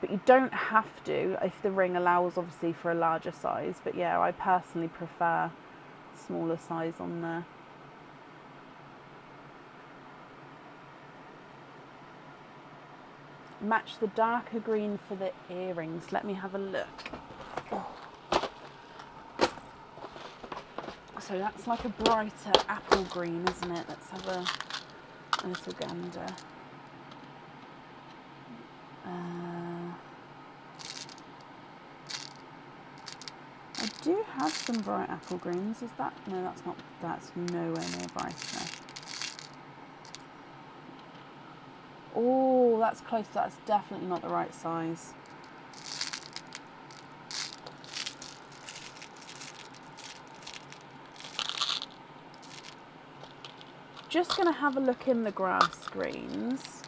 But you don't have to if the ring allows, obviously, for a larger size. But yeah, I personally prefer smaller size on there. Match the darker green for the earrings. Let me have a look. Oh. So that's like a brighter apple green, isn't it? Let's have a little gander. I do have some bright apple greens. Is that? No, that's not. That's nowhere near brighter. Oh, that's close. That's definitely not the right size. Just going to have a look in the grass greens.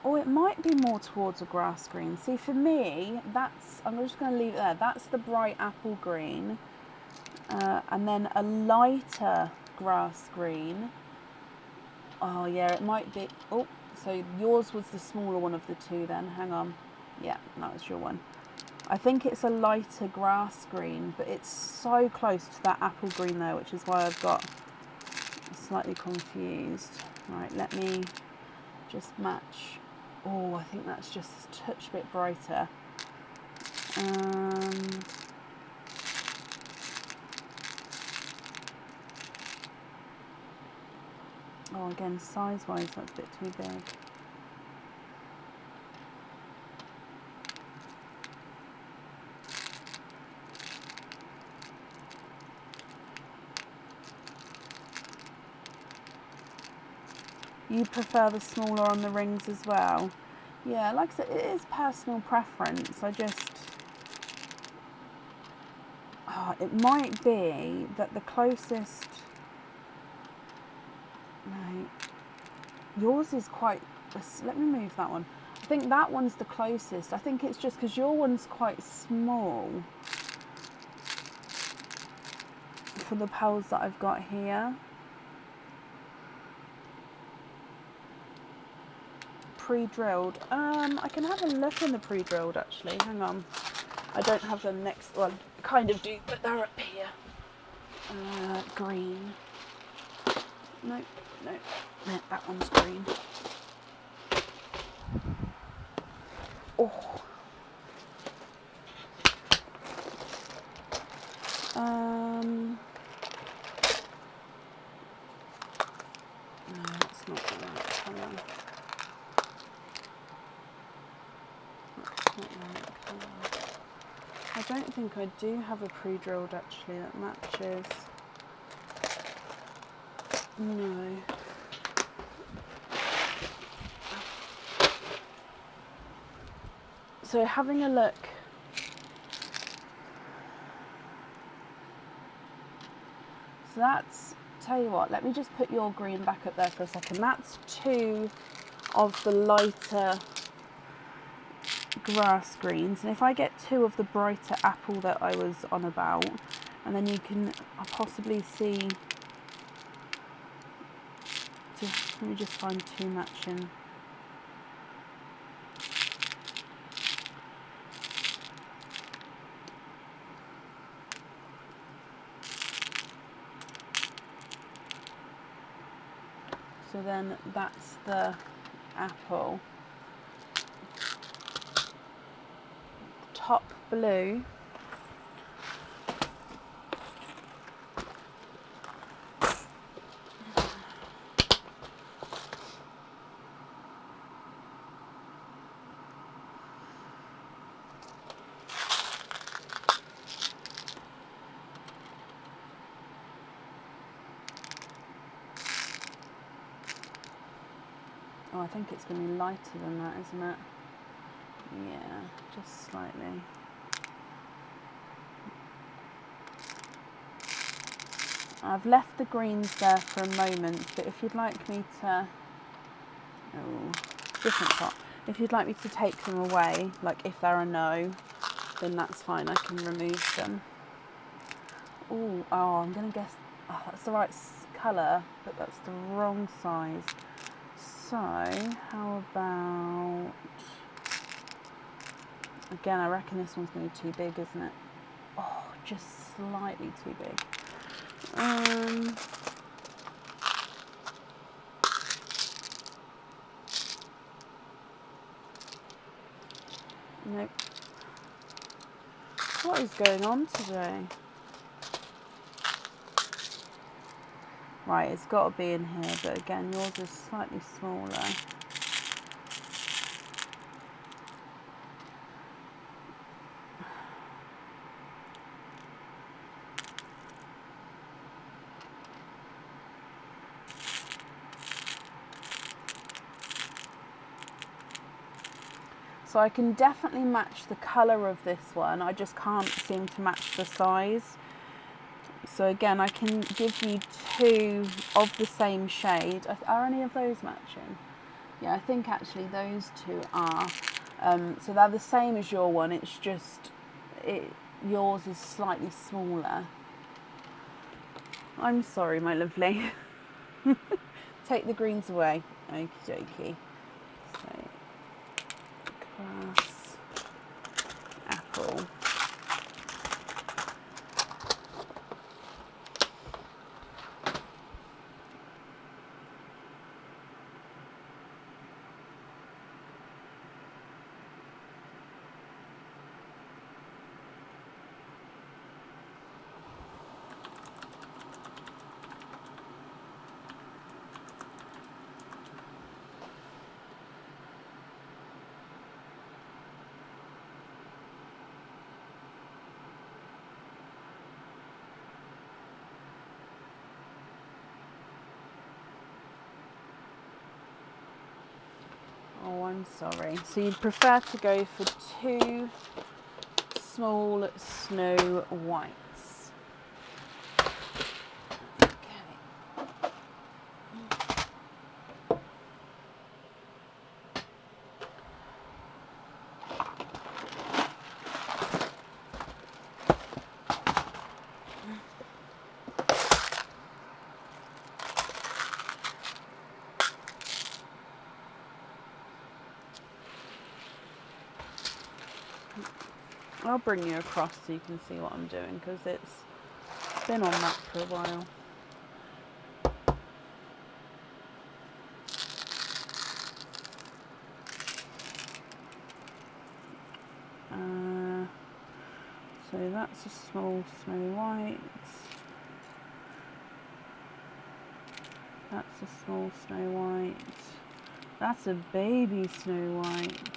Oh, it might be more towards a grass green. See, for me, that's, I'm just going to leave it there. That's the bright apple green. And then a lighter grass green. Oh, yeah, it might be. Oh, so yours was the smaller one of the two then. Hang on. Yeah, that was your one. I think it's a lighter grass green, but it's so close to that apple green there, which is why I've got slightly confused. Right, let me just match. Oh, I think that's just a touch bit brighter. Oh, again, size-wise, that's a bit too big. You prefer the smaller on the rings as well? Yeah, like I said, it is personal preference. I just... Oh, it might be that the closest... No. Yours is quite... Let me move that one. I think that one's the closest. I think it's just because your one's quite small for the pearls that I've got here. Pre-drilled. I can have a look in the pre-drilled actually. Hang on. I don't have them next one. I kind of do, but they're up here. Green. No, that one's green. Oh. No, it's not the right colour. That's not the right colour. I don't think I do have a pre-drilled actually that matches. No. So having a look. So that's, tell you what, let me just put your green back up there for a second. That's 2 of the lighter grass greens. And if I get 2 of the brighter apple that I was on about, and then you can possibly see, let me just find 2 matching. So then that's the apple. Top blue. Oh, I think it's going to be lighter than that, isn't it? Yeah, just slightly. I've left the greens there for a moment, but if you'd like me to... Oh, different pot. If you'd like me to take them away, like if they're a no, then that's fine, I can remove them. Ooh, oh, I'm going to guess... Oh, that's the right colour, but that's the wrong size. So, how about... Again, I reckon this one's going to be too big, isn't it? Oh, just slightly too big. Nope. What is going on today? Right, it's got to be in here, but again, yours is slightly smaller. So I can definitely match the colour of this one, I just can't seem to match the size. So again, I can give you two of the same shade. Are any of those matching? Yeah, I think actually those two are. So they're the same as your one, it's just yours is slightly smaller. I'm sorry, my lovely. Take the greens away. Okie dokie. So, grass, apple. Oh, I'm sorry. So you'd prefer to go for two small Snow Whites. Okay. I'll bring you across so you can see what I'm doing, because it's been on that for a while. So that's a small Snow White. That's a small Snow White. That's a baby Snow White.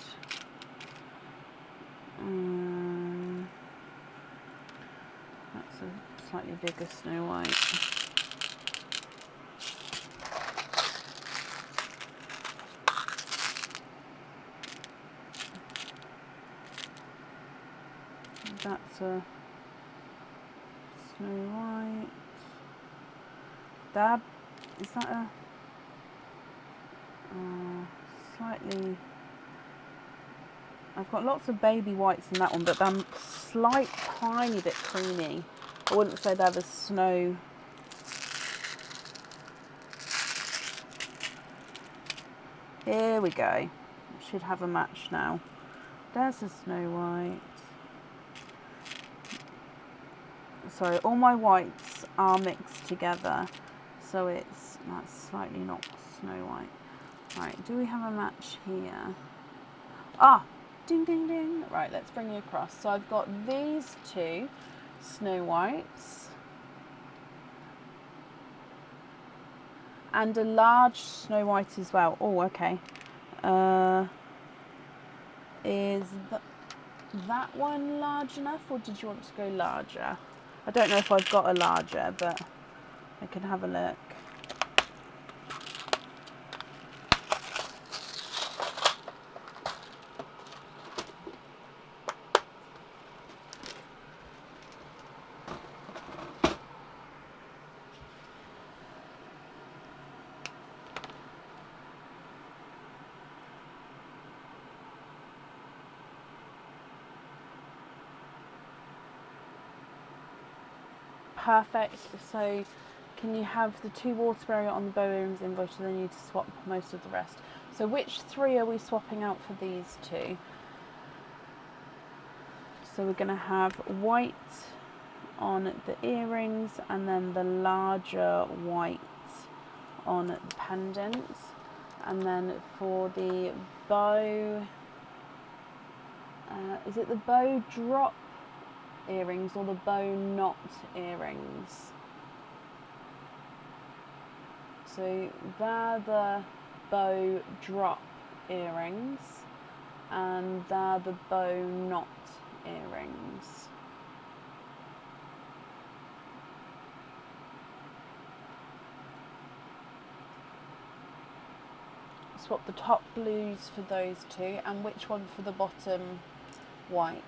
That's a slightly bigger Snow White. That's a Snow White. Dab, is that a slightly... I've got lots of baby whites in that one, but they're slight, tiny bit creamy. I wouldn't say they're the snow. Here we go. Should have a match now. There's a Snow White. Sorry, all my whites are mixed together, so that's slightly not Snow White. Right, do we have a match here? Ah, ding ding ding. Right, let's bring you across. So I've got these two Snow Whites and a large Snow White as well. Oh, okay. Is that one large enough, or did you want to go larger? I don't know if I've got a larger, but I can have a look. Perfect. So can you have the 2 Waterbury on the bow earrings invoice, and then you need to swap most of the rest. So which 3 are we swapping out for these 2? So we're going to have white on the earrings and then the larger white on the pendants. And then for the bow, is it the bow drop earrings or the bow knot earrings? So they're the bow drop earrings and they're the bow knot earrings. Swap the top blues for those 2, and which one for the bottom white?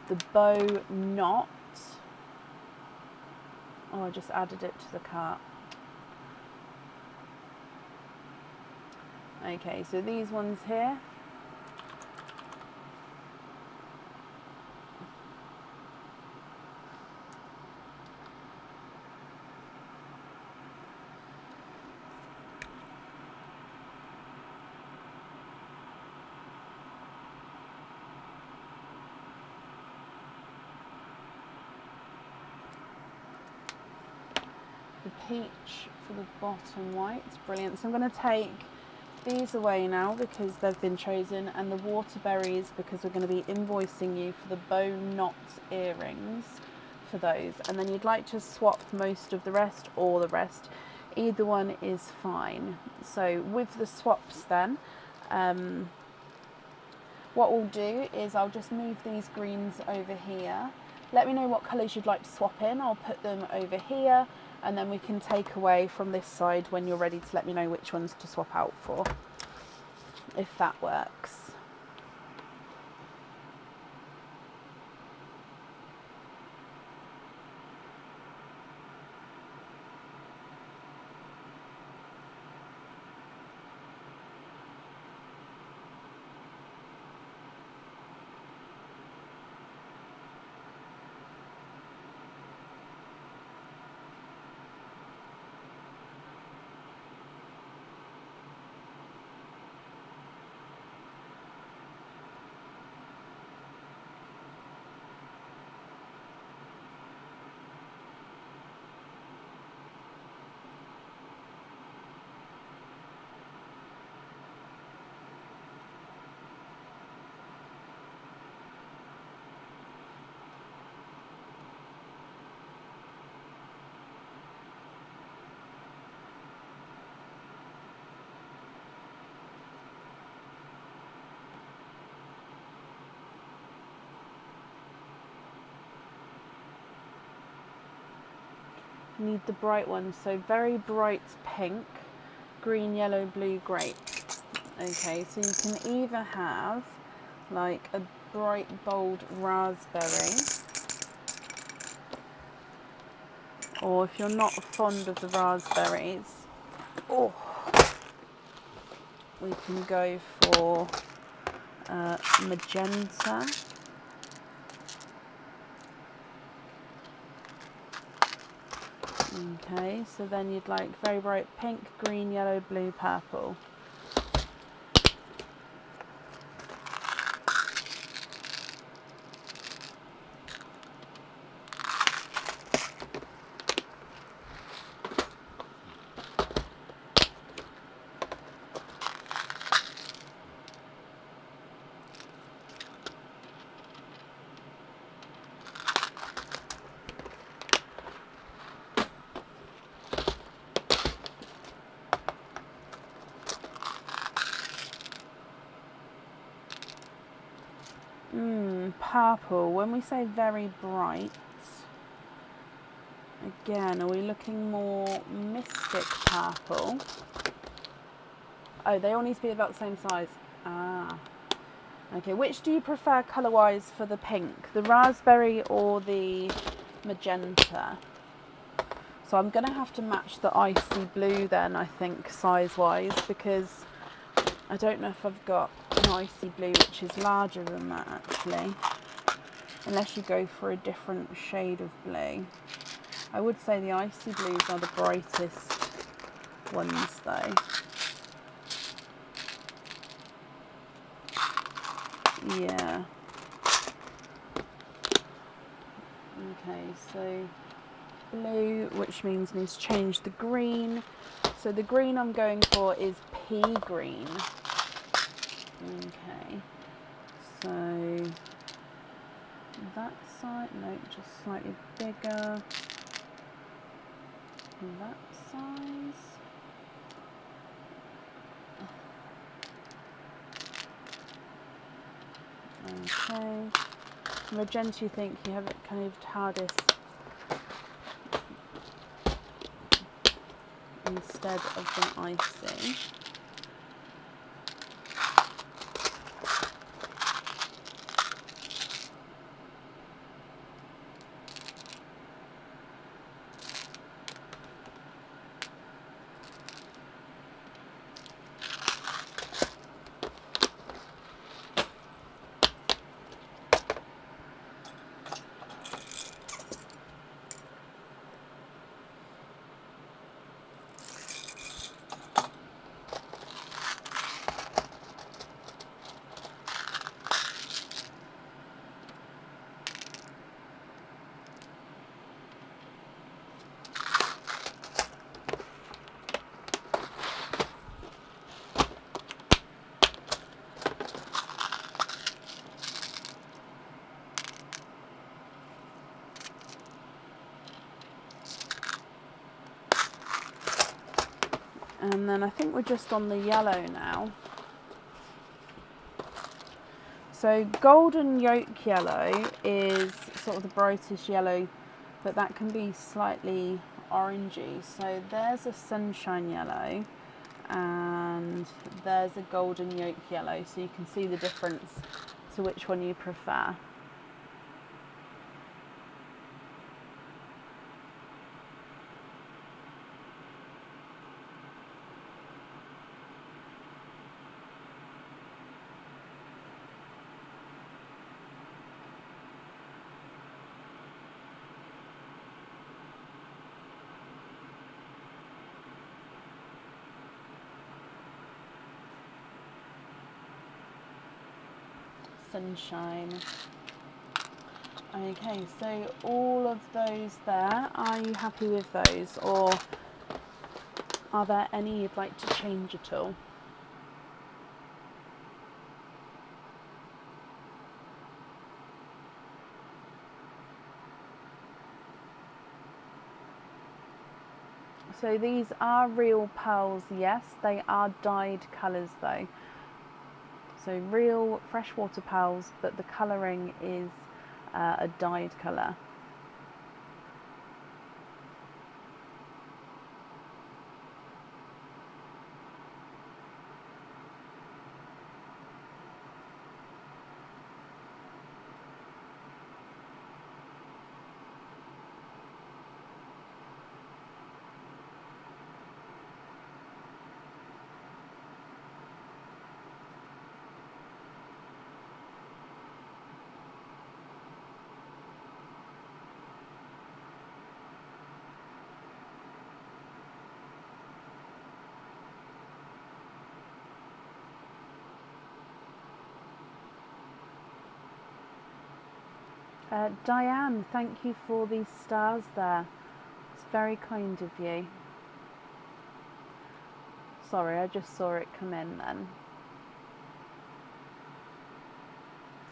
The bow knot. Oh, I just added it to the cart. Okay, so these ones here. The peach for the bottom white. Brilliant. So I'm going to take these away now because they've been chosen, and the Waterberries because we're going to be invoicing you for the bow knot earrings for those. And then you'd like to swap most of the rest or the rest. Either one is fine. So with the swaps then, what we'll do is I'll just move these greens over here. Let me know what colours you'd like to swap in. I'll put them over here, and then we can take away from this side when you're ready to let me know which ones to swap out for, if that works. Need the bright ones, so very bright pink, green, yellow, blue, grape. Okay, so you can either have like a bright bold raspberry, or if you're not fond of the raspberries, we can go for magenta. Okay, so then you'd like very bright pink, green, yellow, blue, purple. Purple, when we say very bright, again, are we looking more mystic purple? Oh, they all need to be about the same size. Okay, which do you prefer colour-wise for the pink? The raspberry or the magenta. So I'm going to have to match the icy blue then, I think, size-wise, because I don't know if I've got an icy blue which is larger than that, actually. Unless you go for a different shade of blue. I would say the icy blues are the brightest ones, though. Yeah. Okay, so blue, which means I need to change the green. So the green I'm going for is pea green. Okay, so that side, no, just slightly bigger. That size. Okay. Magenta, you think you have it kind of hardest instead of an icy. And then I think we're just on the yellow now. So golden yolk yellow is sort of the brightest yellow, but that can be slightly orangey. So there's a sunshine yellow and there's a golden yolk yellow, so you can see the difference to which one you prefer. Sunshine. Okay, so all of those there, are you happy with those, or are there any you'd like to change at all? So these are real pearls, yes, they are dyed colours though. So real freshwater pearls, but the colouring is a dyed colour. Diane, thank you for these stars there. It's very kind of you. Sorry, I just saw it come in then.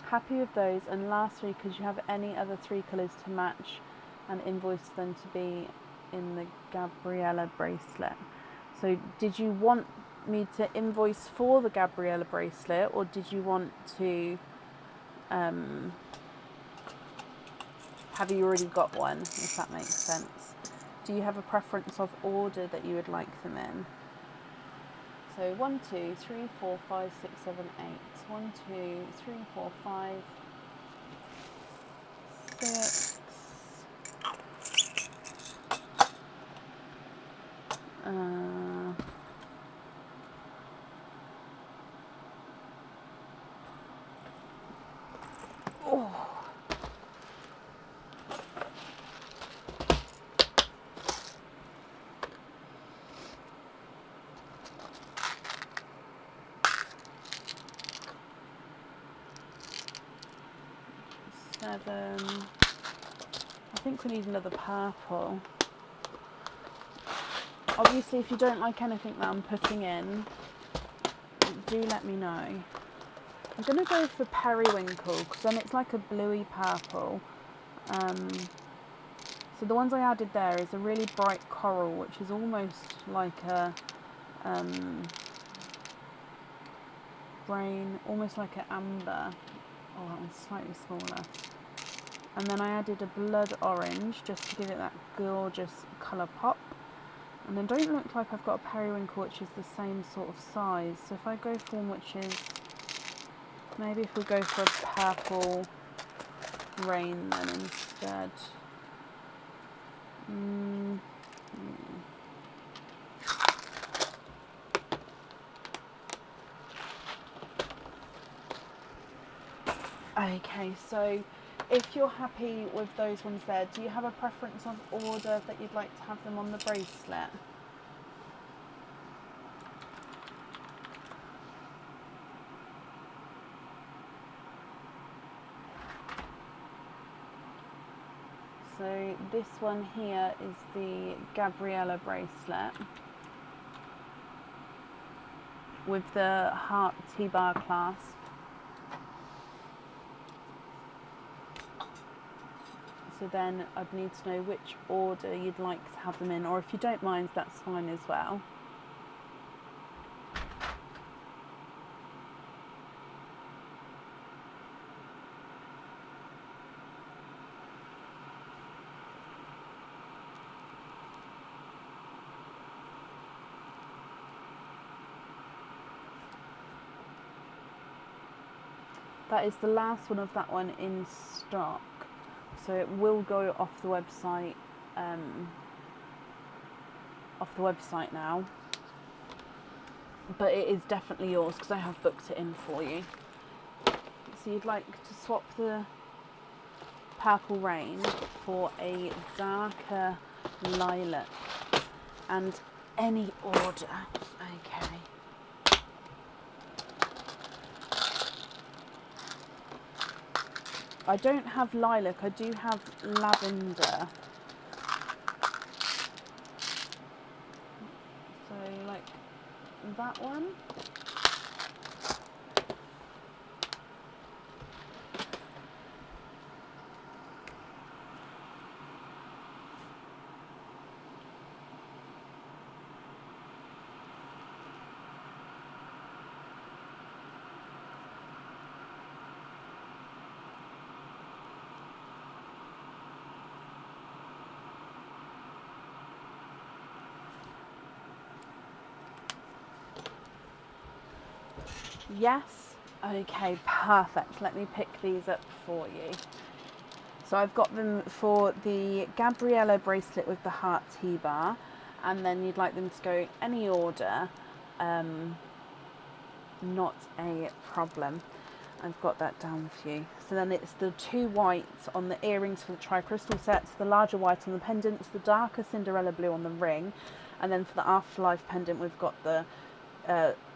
Happy with those. And lastly, could you have any other 3 colours to match and invoice them to be in the Gabriella bracelet? So did you want me to invoice for the Gabriella bracelet, or did you want to have you already got one, if that makes sense? Do you have a preference of order that you would like them in? So 1, 2, 3, 4, 5, 6, 7, 8. 1, 2, 3, 4, 5, 6, 7. I think we need another purple. Obviously, if you don't like anything that I'm putting in, do let me know. I'm going to go for periwinkle because then it's like a bluey purple. So the ones I added there is a really bright coral, which is almost like a brain, almost like an amber. Oh, that one's slightly smaller. And then I added a blood orange just to give it that gorgeous colour pop. And then don't look like I've got a periwinkle which is the same sort of size. So if I go for one which is, maybe if we go for a purple rain then instead. Okay, so if you're happy with those ones there, do you have a preference on order that you'd like to have them on the bracelet? So this one here is the Gabriella bracelet with the heart T-bar clasp. So then I'd need to know which order you'd like to have them in, or if you don't mind, that's fine as well. That is the last one of that one in stock. So it will go off the website now. But it is definitely yours because I have booked it in for you. So you'd like to swap the purple rain for a darker lilac and any order. Okay. I don't have lilac, I do have lavender. So like that one. Yes? Okay, perfect. Let me pick these up for you. So I've got them for the Gabriella bracelet with the heart T-bar, and then you'd like them to go any order. Not a problem. I've got that down for you. So then it's the 2 whites on the earrings for the tri-crystal sets, the larger white on the pendants, the darker Cinderella blue on the ring, and then for the afterlife pendant we've got the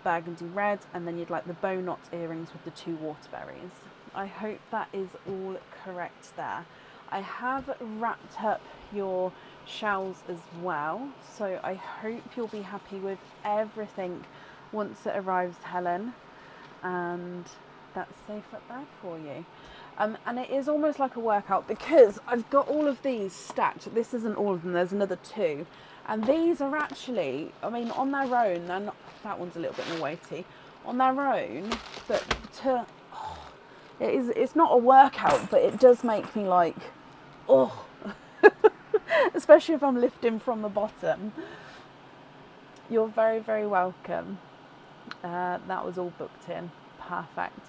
burgundy red, and then you'd like the bow knot earrings with the 2 waterberries. I hope that is all correct there. I have wrapped up your shells as well, so I hope you'll be happy with everything once it arrives, Helen, and that's safe up there for you. And it is almost like a workout because I've got all of these stacked. This isn't all of them, there's another 2. And these are actually, I mean, on their own, they're not, that one's a little bit more weighty. On their own, but it's not a workout, but it does make me like, oh, especially if I'm lifting from the bottom. You're very, very welcome. That was all booked in. Perfect.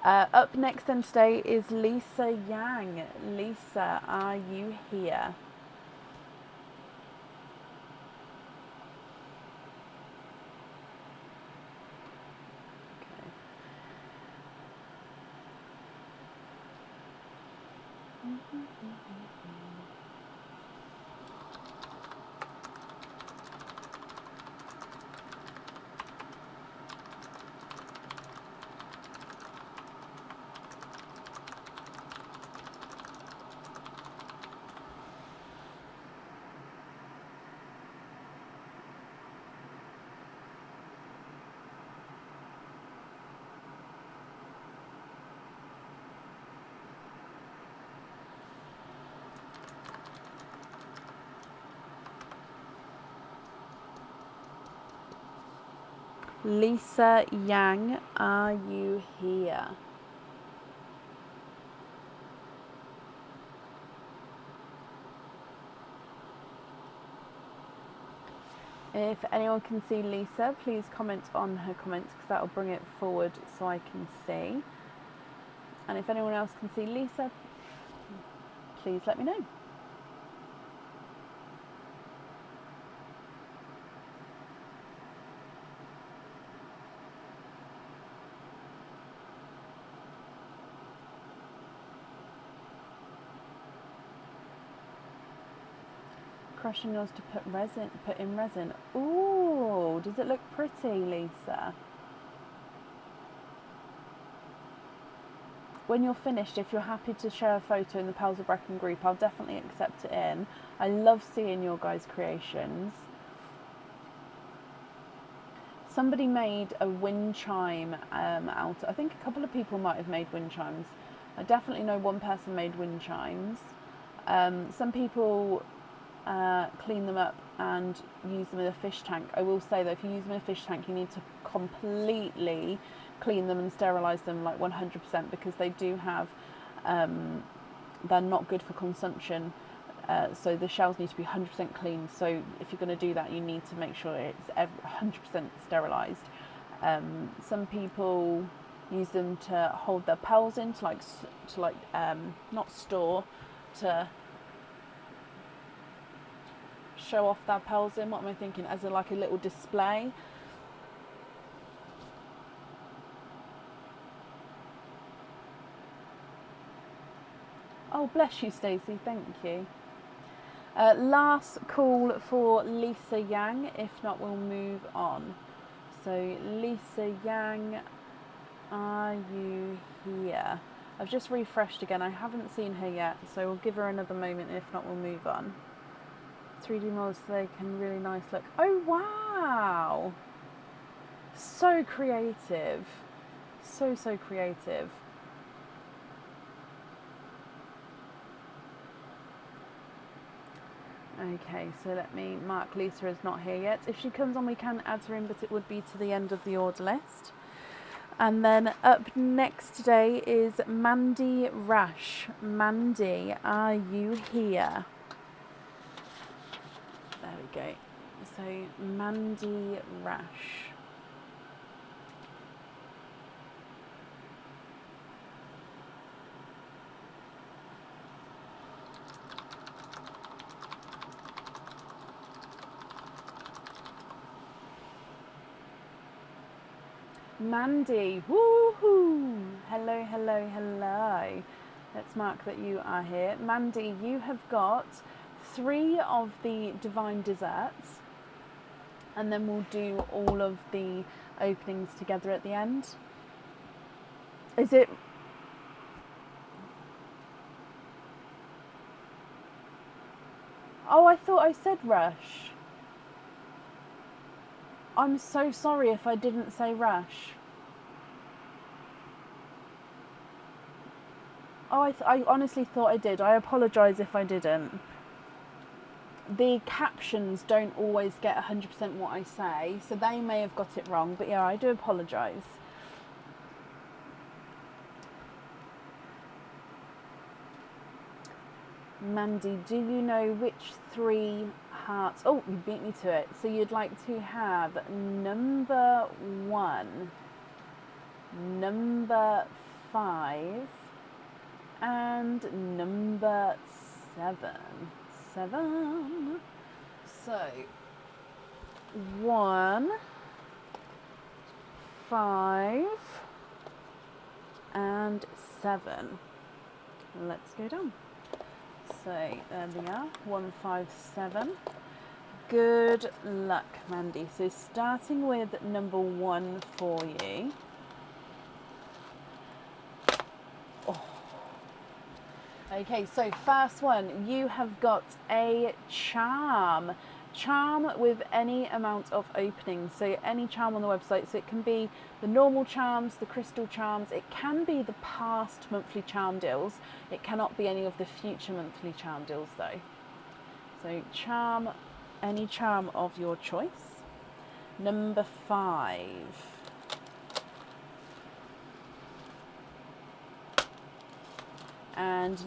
Up next then today is Lisa Yang. Lisa, are you here? Lisa Yang, are you here? If anyone can see Lisa, please comment on her comments because that will bring it forward so I can see. And if anyone else can see Lisa, please let me know. Crushing yours to put in resin. Ooh, does it look pretty, Lisa? When you're finished, if you're happy to share a photo in the Pals of Brecon group, I'll definitely accept it in. I love seeing your guys' creations. Somebody made a wind chime out. I think a couple of people might have made wind chimes. I definitely know one person made wind chimes. Some people clean them up and use them in a fish tank. I will say though, if you use them in a fish tank, you need to completely clean them and sterilize them like 100% because they do have, they're not good for consumption. So the shells need to be 100% clean. So if you're going to do that, you need to make sure it's 100% sterilized. Some people use them to hold their pearls in, to not store, to show off their pearls in. What am I thinking? As a little display. Oh, bless you, Stacey. Thank you. Last call for Lisa Yang. If not, we'll move on. So, Lisa Yang, are you here? I've just refreshed again. I haven't seen her yet, so we'll give her another moment. If not, we'll move on. 3D models today can really nice look. Oh, wow. So creative. So creative. Okay, so let me mark Lisa is not here yet. If she comes on, we can add her in, but it would be to the end of the order list. And then up next today is Mandy Rash. Mandy, are you here? There we go. So Mandy Rash. Mandy, woohoo! Hello, hello, hello. Let's mark that you are here. Mandy, you have got 3 of the divine desserts, and then we'll do all of the openings together at the end. Is it? Oh, I thought I said Rush. I'm so sorry if I didn't say Rush. Oh, I honestly thought I did. I apologise if I didn't. The captions don't always get 100% what I say, so they may have got it wrong, but yeah, I do apologise. Mandy, do you know which 3 hearts? Oh, you beat me to it. So you'd like to have number 1, number 5, and number 7. 7. So 1, 5, and 7. Let's go down. So there we are, 1, 5, 7. Good luck, Mandy. So starting with number 1 for you. Oh. Okay, so first one, you have got a charm. Charm with any amount of openings, so any charm on the website. So it can be the normal charms, the crystal charms, it can be the past monthly charm deals, it cannot be any of the future monthly charm deals though. So charm, any charm of your choice. Number 5. And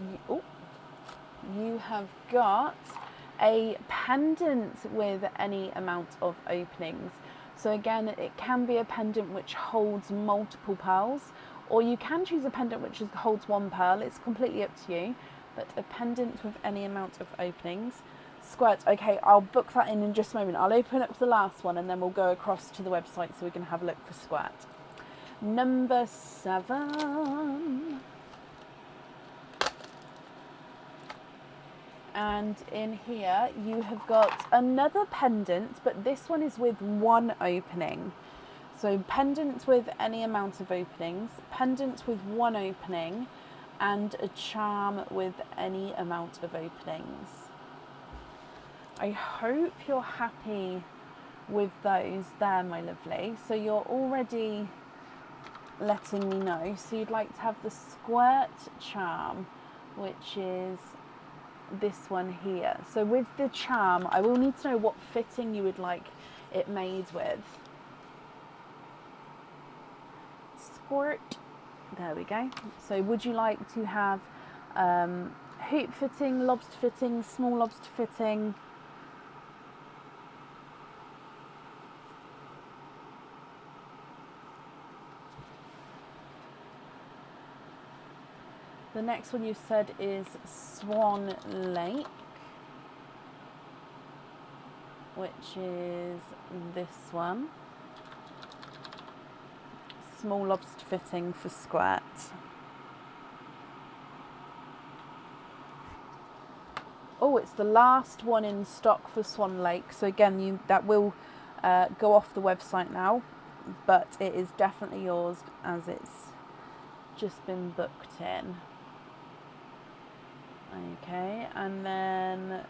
you have got a pendant with any amount of openings. So again, it can be a pendant which holds multiple pearls, or you can choose a pendant which holds one pearl. It's completely up to you, but a pendant with any amount of openings. Squirt, okay, I'll book that in just a moment. I'll open up the last one and then we'll go across to the website so we can have a look for Squirt. Number 7. And in here you have got another pendant, but this one is with one opening. So pendant with any amount of openings, pendant with one opening, and a charm with any amount of openings. I hope you're happy with those there, my lovely. So you're already letting me know. So you'd like to have the Squirt charm, which is this one here. So with the charm, I will need to know what fitting you would like it made with. Squirt. There we go. So would you like to have hoop fitting, lobster fitting, small lobster fitting? The next one you said is Swan Lake, which is this one. Small lobster fitting for Squirt. Oh, it's the last one in stock for Swan Lake. So again, that will go off the website now, but it is definitely yours as it's just been booked in. Okay, and then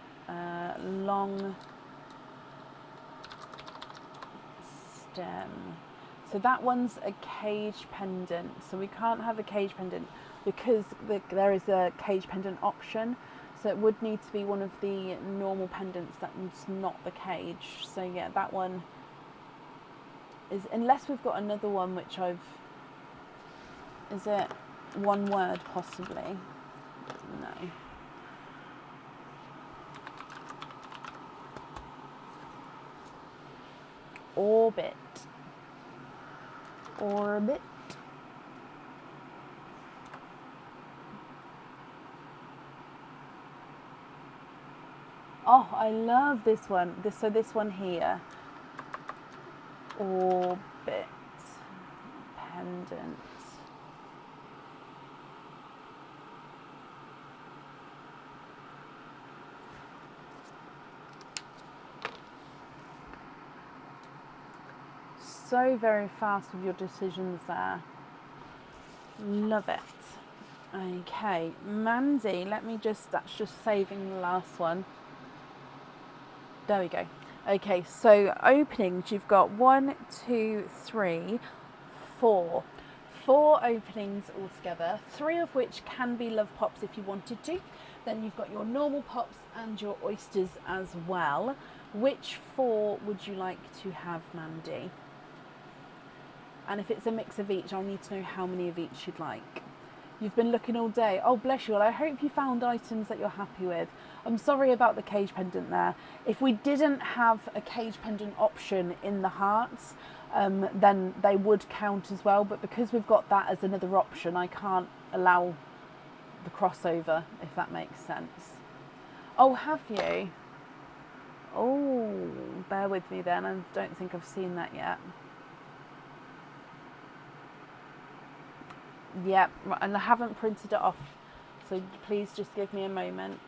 long stem. So that one's a cage pendant. So we can't have a cage pendant because there is a cage pendant option. So it would need to be one of the normal pendants that's not the cage. So yeah, that one is, unless we've got another one which is it one word possibly? No. Orbit. Oh, I love this one. This one here. Orbit pendant. So very fast with your decisions there. Love it. Okay, Mandy, that's just saving the last one. There we go. Okay, so openings, you've got 1, 2, 3, 4. 4 openings altogether, 3 of which can be love pops if you wanted to. Then you've got your normal pops and your oysters as well. Which 4 would you like to have, Mandy? And if it's a mix of each, I'll need to know how many of each you'd like. You've been looking all day. Oh, bless you. Well, I hope you found items that you're happy with. I'm sorry about the cage pendant there. If we didn't have a cage pendant option in the hearts, then they would count as well. But because we've got that as another option, I can't allow the crossover, if that makes sense. Oh, have you? Oh, bear with me then. I don't think I've seen that yet. Yep, and I haven't printed it off, so please just give me a moment.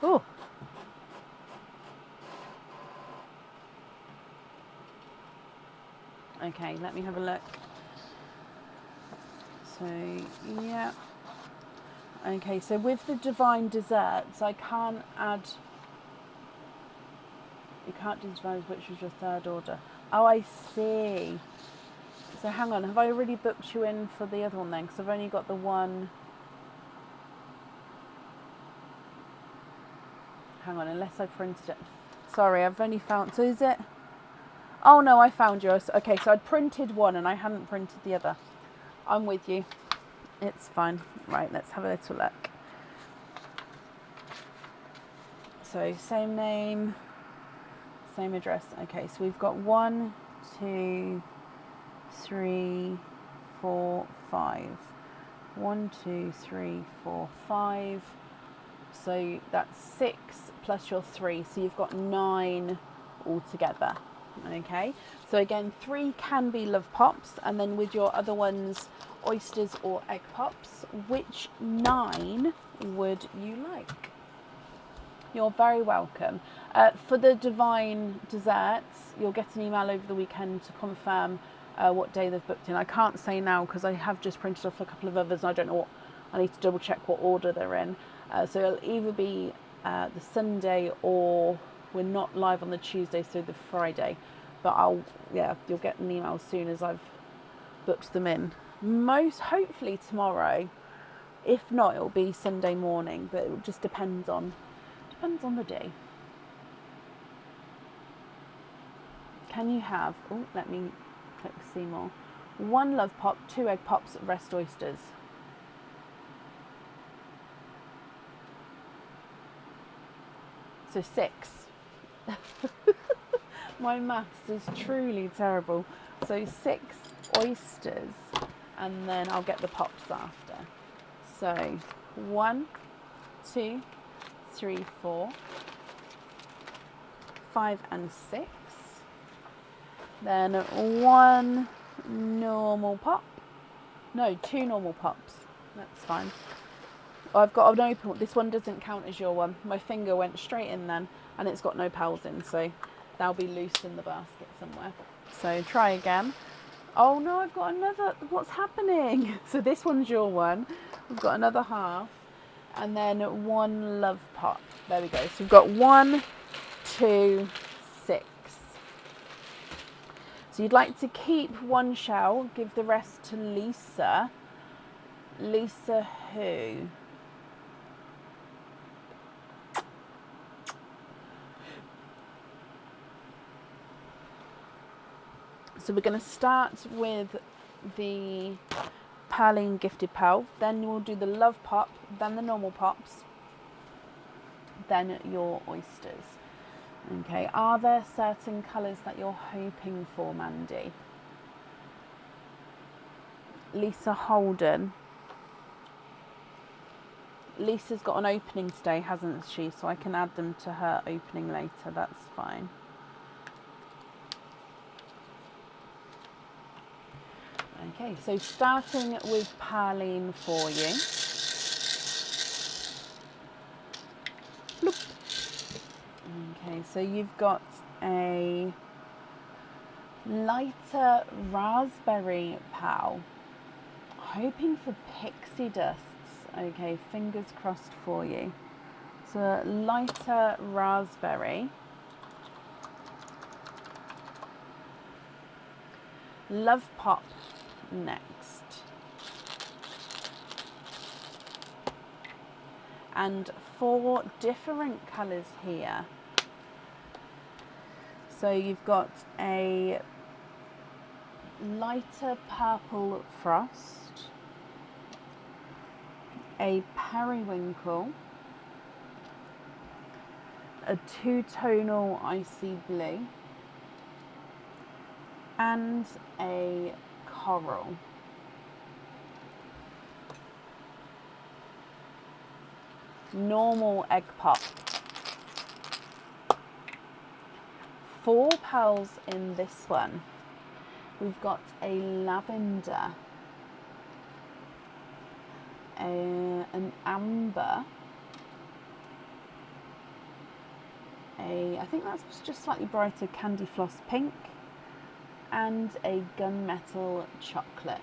Oh, Okay, let me have a look. So, yeah. Okay, so with the divine desserts, I can't add... You can't do divine, which was your third order. Oh, I see. So hang on, have I already booked you in for the other one then? Because I've only got the one... Hang on, unless I printed it. Sorry, I've only found... So is it... Oh no, I found yours. Okay, so I'd printed one and I hadn't printed the other. I'm with you. It's fine. Right, let's have a little look. So same name, same address. Okay, so we've got 1, 2, 3, 4, 5. 1, 2, 3, 4, 5. So that's 6 plus your 3. So you've got 9 altogether. Okay, so again, 3 can be love pops, and then with your other ones, oysters or egg pops. Which 9 would you like? You're very welcome. For the divine desserts, you'll get an email over the weekend to confirm what day they've booked in. I can't say now because I have just printed off a couple of others and I don't know what, I need to double check what order they're in. So it'll either be the Sunday, or we're not live on the Tuesday, so the Friday. But you'll get an email as soon as I've booked them in. Hopefully tomorrow. If not, it'll be Sunday morning, but it just depends on the day. Can you have, let me click see more. 1 love pop, 2 egg pops, rest oysters. So 6. My maths is truly terrible. So 6 oysters, and then I'll get the pops after. So 1, 2, 3, 4, 5 and 6. Then 1 normal pop. No, 2 normal pops. That's fine. I've got an open one. This one doesn't count as your one. My finger went straight in then, and it's got no pals in, so they'll be loose in the basket somewhere. So try again. Oh no, I've got another. What's happening? So this one's your one. We've got another half, and then 1 love pop. There we go. So we've got 1, 2, 6. So you'd like to keep 1 shell, give the rest to Lisa. Lisa who? So we're going to start with the Perline Gifted Pearl, then we'll do the love pop, then the normal pops, then your oysters. Okay, are there certain colours that you're hoping for, Mandy? Lisa Holden. Lisa's got an opening today, hasn't she? So I can add them to her opening later, that's fine. Okay, so starting with Perline for you. Bloop. Okay, so you've got a lighter raspberry pal. Hoping for pixie dusts. Okay, fingers crossed for you. So a lighter raspberry. Love pop next. And 4 different colours here. So you've got a lighter purple frost, a periwinkle, a 2-tonal icy blue, and a coral. Normal egg pop. 4 pearls in this one. We've got a lavender, an amber, I think that's just slightly brighter candy floss pink, and a gunmetal chocolate.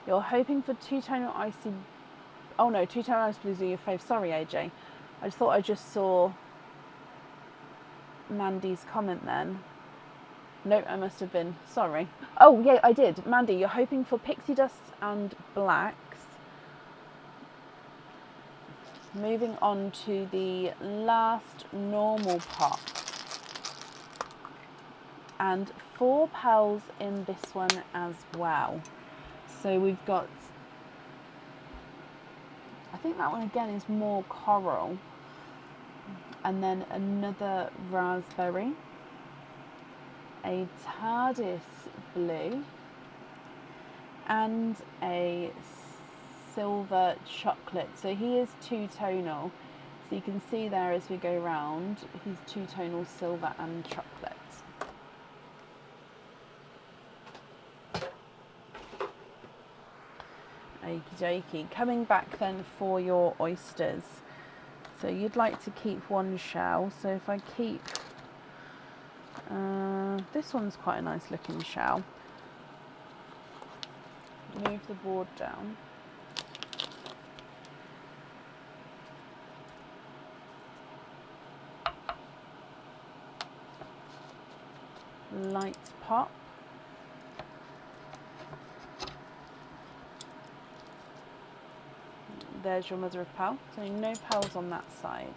You're hoping for two-tonal icy... Oh no, two-tonal ice blues are your fave. Sorry, AJ. I just thought I just saw Mandy's comment then. Nope, I must have been. Sorry. Oh, yeah, I did. Mandy, you're hoping for pixie dusts and blacks. Moving on to the last normal pop. And 4 pearls in this one as well. So we've got... I think that one again is more coral. And then another raspberry. A TARDIS blue. And a silver chocolate. So he is two-tonal. So you can see there as we go round, he's two-tonal silver and chocolate. Okie dokie. Coming back then for your oysters. So you'd like to keep one shell. So if I keep... this one's quite a nice looking shell. Move the board down. Light pop. There's your mother of pearl. So no pearls on that side.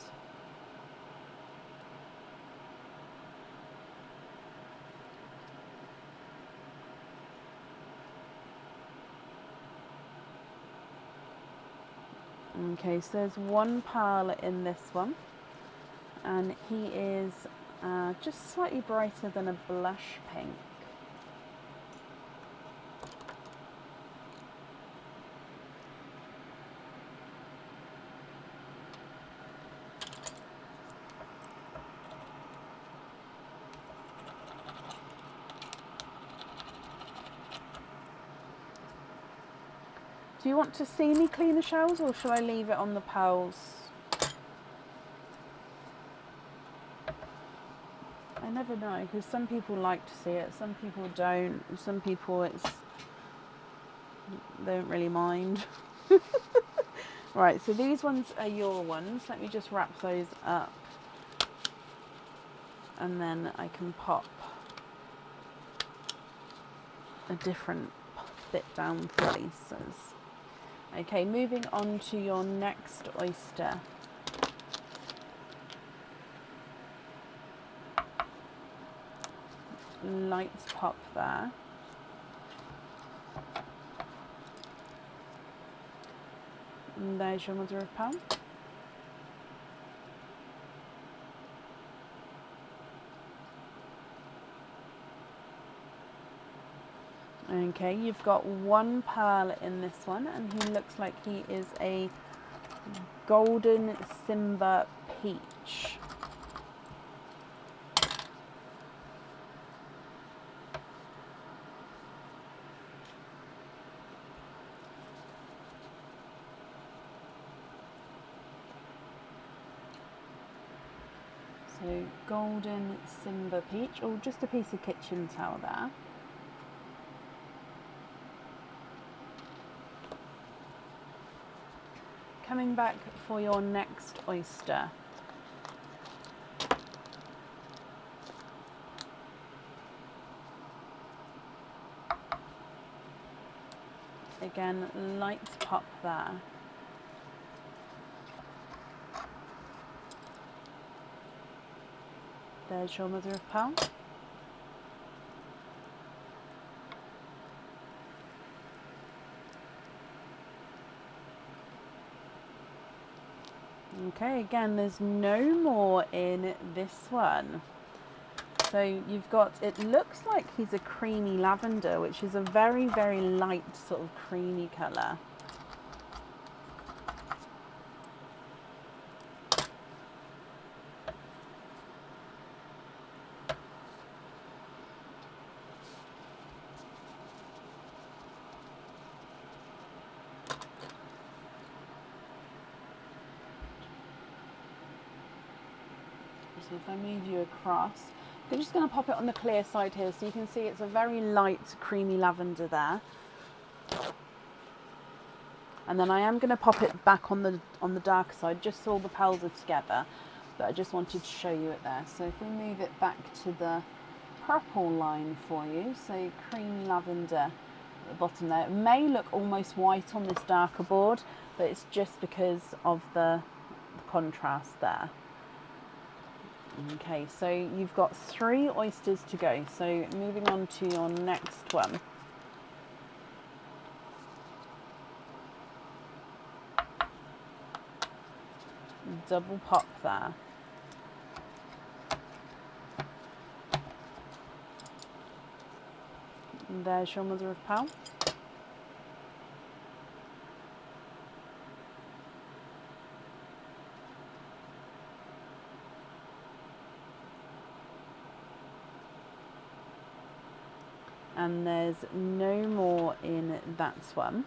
Okay, so there's 1 pearl in this one, and he is just slightly brighter than a blush pink. Do you want to see me clean the shells, or shall I leave it on the pearls? I never know, because some people like to see it, some people don't, some people they don't really mind. Right, so these ones are your ones. Let me just wrap those up, and then I can pop a different bit down for Lisa's. Okay, moving on to your next oyster. Light pop there. And there's your mother of pearl. Okay, you've got 1 pearl in this one, and he looks like he is a golden Simba peach. So golden Simba peach, or just a piece of kitchen towel there. Coming back for your next oyster. Again, light pop there. There's your mother of pearl. Okay, again, there's no more in this one. So you've got, it looks like he's a creamy lavender, which is a very, very light sort of creamy colour. So if I move you across, We're just going to pop it on the clear side here, so you can see it's a very light creamy lavender there. And then I am going to pop it back on the darker side, just so all the petals are together. But I just wanted to show you it there. So if we move it back to the purple line for you, so creamy lavender at the bottom there. It may look almost white on this darker board, but it's just because of the contrast there. Okay, so you've got 3 oysters to go. So moving on to your next one. Double pop there. And there's your mother of pearl. And there's no more in that one.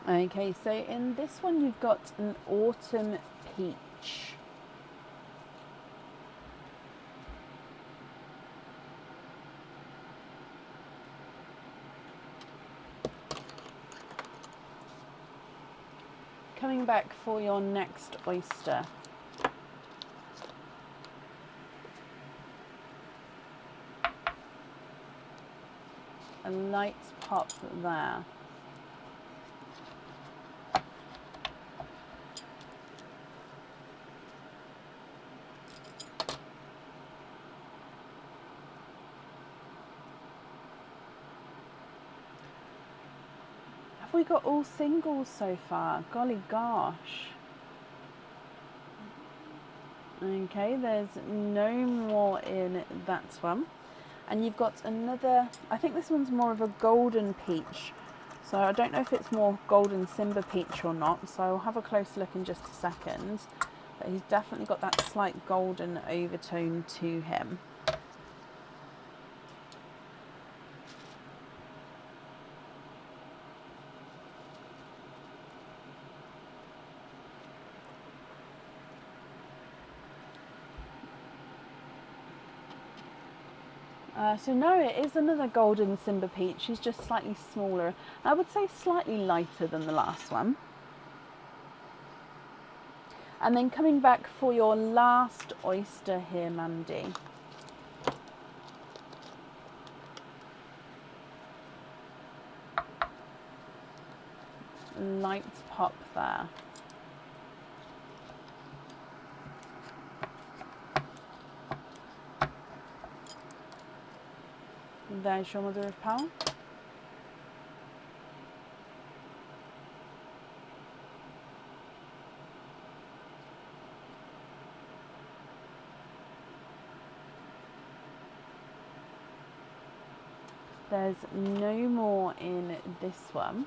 Okay, so in this one you've got an autumn peach. Coming back for your next oyster. A light pop there. We got all singles so far. Golly gosh. Okay, there's no more in that one. And you've got another, I think this one's more of a golden peach. So I don't know if it's more golden Simba peach or not. So I'll have a close look in just a second. But he's definitely got that slight golden overtone to him. So no, it is another golden Simba peach. He's just slightly smaller. I would say slightly lighter than the last one. And then coming back for your last oyster here, Mandy. Light pop there. There's your mother of pearl. There's no more in this one.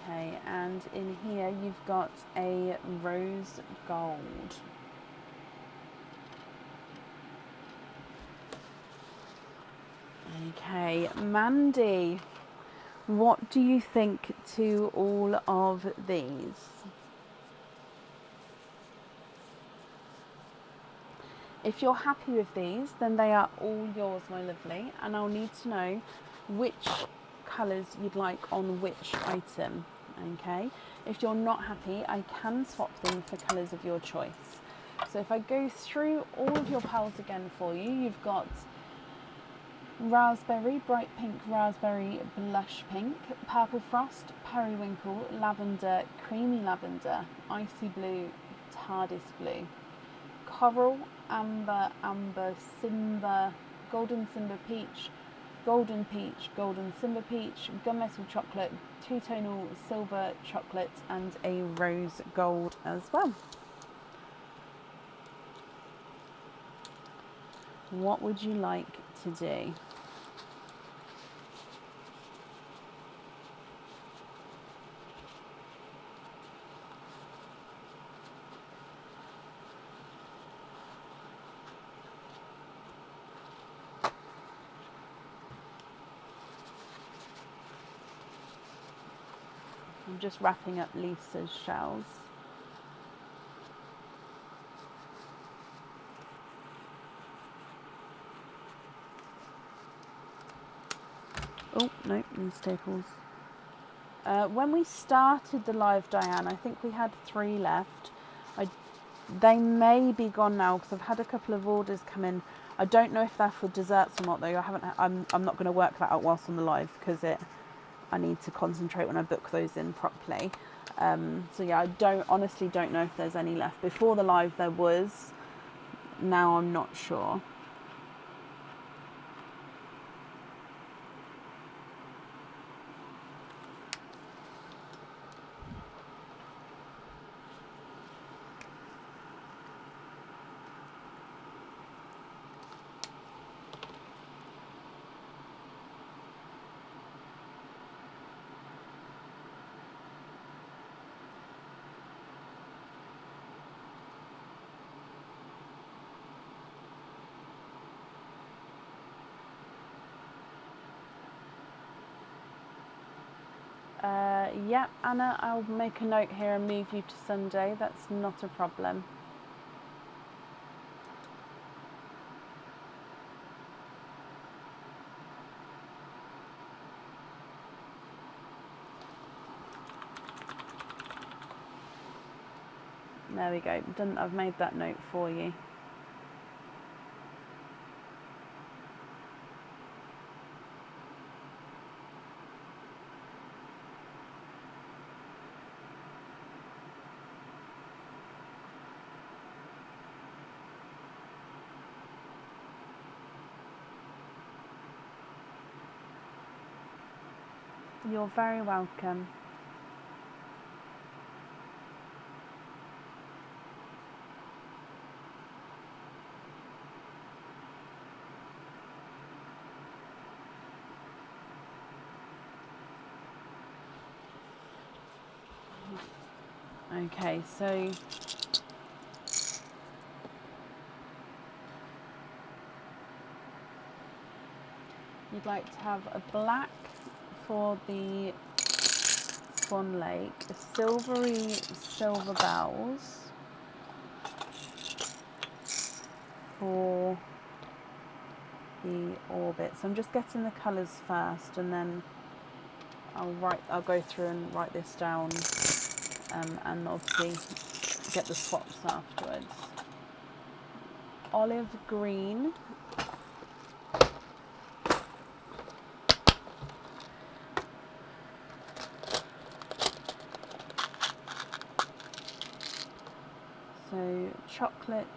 Okay, and in here you've got a rose gold. Okay, Mandy, what do you think to all of these? If you're happy with these, then they are all yours, my lovely, and I'll need to know which colours you'd like on which item. Okay, if you're not happy, I can swap them for colours of your choice. So if I go through all of your pals again for you, you've got raspberry, bright pink raspberry, blush pink, purple frost, periwinkle, lavender, creamy lavender, icy blue, TARDIS blue, coral, amber, amber, Simba, golden Simba peach, golden peach, golden Simba peach, gunmetal chocolate, two-tonal silver chocolate, and a rose gold as well. What would you like to do? I'm just wrapping up Lisa's shells. Oh, no, and staples. When we started the live, Diane, I think we had 3 left. They may be gone now because I've had a couple of orders come in. I don't know if they're for desserts or not though. I'm not going to work that out whilst on the live because I need to concentrate when I book those in properly. So yeah, I honestly don't know if there's any left. Before the live there was. Now I'm not sure. Yeah, Anna, I'll make a note here and move you to Sunday. That's not a problem. There we go. I've made that note for you. You're very welcome. Okay, so you'd like to have a black for the Swan Lake, a silvery silver bells for the orbit. So I'm just getting the colours first, and then I'll go through and write this down, and obviously get the swaps afterwards. Olive green. So chocolate,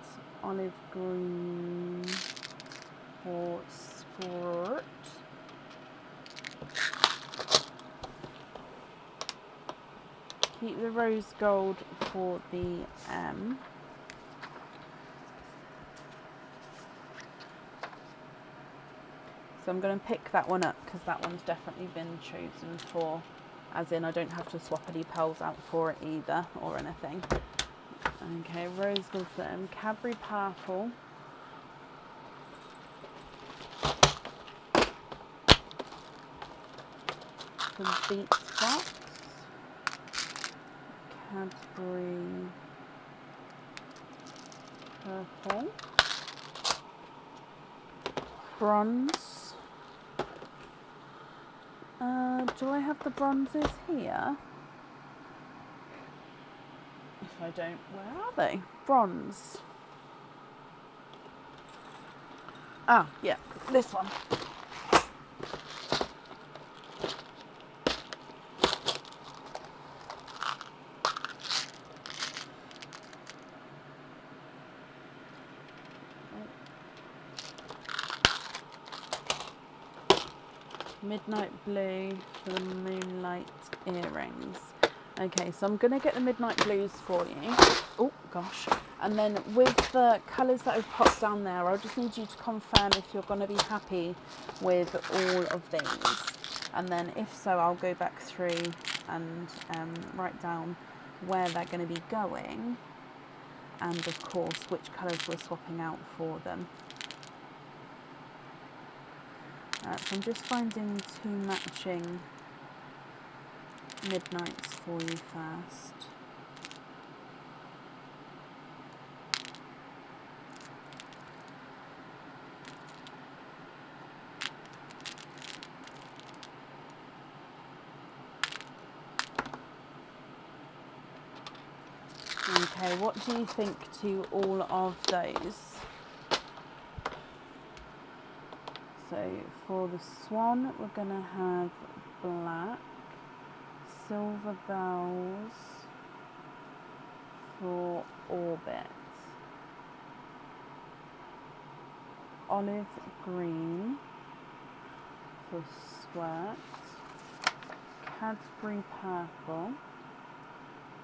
olive green for skirt. Keep the rose gold for the M. So I'm going to pick that one up because that one's definitely been chosen for, as in I don't have to swap any pearls out for it either or anything. Okay, rose gold for M. Cadbury purple. Some beets box. Cadbury purple. Bronze. Do I have the bronzes here? If I don't, where are they? Bronze. Ah, yeah, this one. midnight blue for the moonlight earrings. Okay, so I'm going to get the midnight blues for you. Oh, gosh. And then with the colours that I've popped down there, I'll just need you to confirm if you're going to be happy with all of these. And then if so, I'll go back through and write down where they're going to be going. And of course, which colours we're swapping out for them. So I'm just finding 2 matching midnights for you first. Okay, what do you think to all of those? So for the swan, we're going to have black, silver bells for orbit, olive green for squirt, Cadbury purple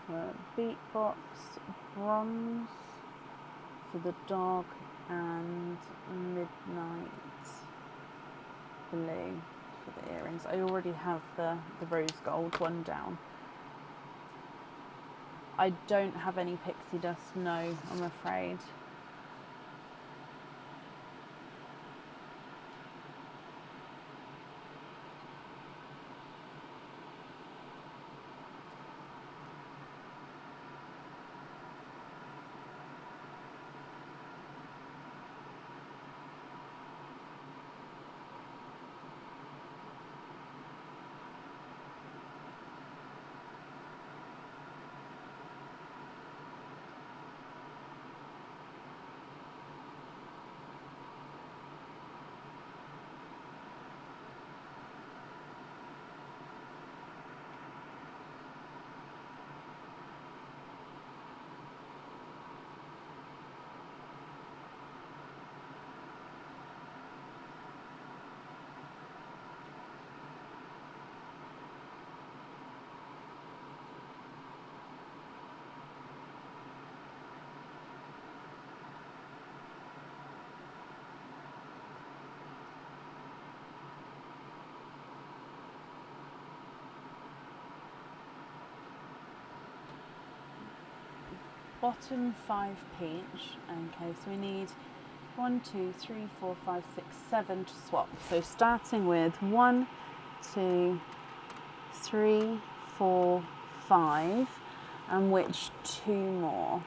for beatbox, bronze for the dog, and midnight blue for the earrings. I already have the rose gold one down. I don't have any pixie dust, no, I'm afraid. Bottom 5 peach. Okay, so we need 1, 2, 3, 4, 5, 6, 7 to swap. So starting with 1, 2, 3, 4, 5, and which 2 more?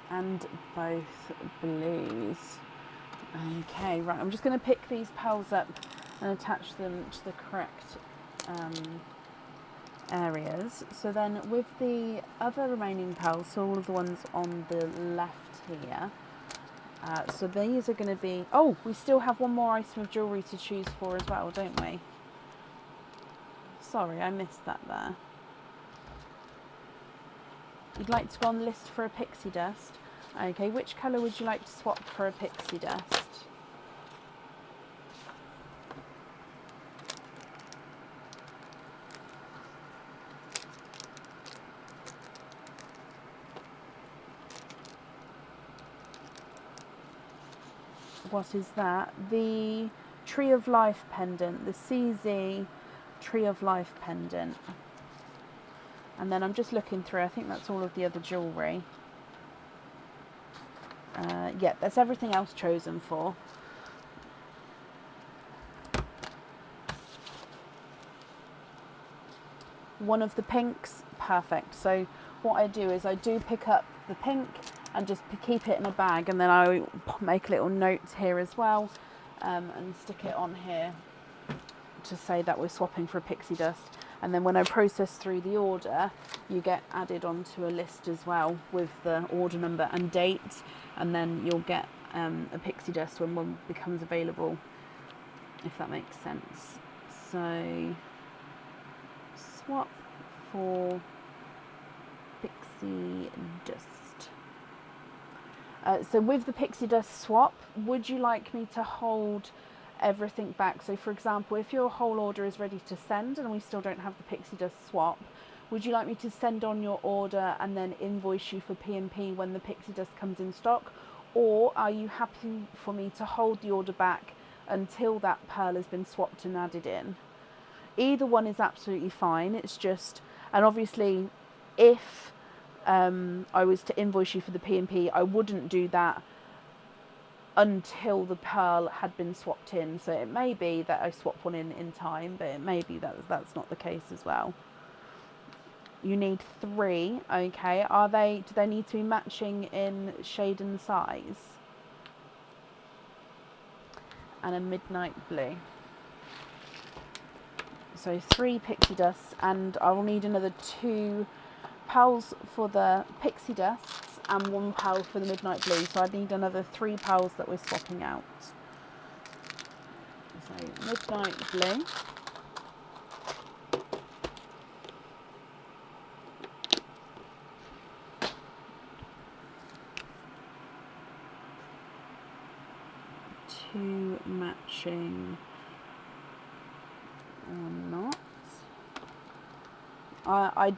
And both blues. Okay, right, I'm just going to pick these pearls up and attach them to the correct areas. So then with the other remaining pearls, so all of the ones on the left here, so these are going to be, oh, we still have one more item of jewellery to choose for as well, don't we? Sorry, I missed that there. You'd like to go on the list for a pixie dust? Okay, which colour would you like to swap for a pixie dust? What is that? The Tree of Life pendant, the CZ Tree of Life pendant. And then I'm just looking through, I think that's all of the other jewellery. Yeah, that's everything else chosen for. One of the pinks, perfect. So what I do is I do pick up the pink and just keep it in a bag, and then I make a little note here as well, and stick it on here to say that we're swapping for a pixie dust. And then when I process through the order, you get added onto a list as well with the order number and date, and then you'll get a pixie dust when one becomes available, if that makes sense. So swap for pixie dust. So with the pixie dust swap, would you like me to hold everything back? So for example, if your whole order is ready to send and we still don't have the pixie dust swap, would you like me to send on your order and then invoice you for P&P when the pixie dust comes in stock? Or are you happy for me to hold the order back until that pearl has been swapped and added in? Either one is absolutely fine. It's just, and obviously if I was to invoice you for the P&P, I wouldn't do that until the pearl had been swapped in. So it may be that I swap one in time, but it may be that that's not the case as well. You need 3, okay. Do they need to be matching in shade and size? And a midnight blue. So 3 pixie dusts, and I will need another 2 pearls for the pixie dusts and 1 pearl for the midnight blue. So I need another 3 pearls that we're swapping out. So midnight blue. Two matching or not. I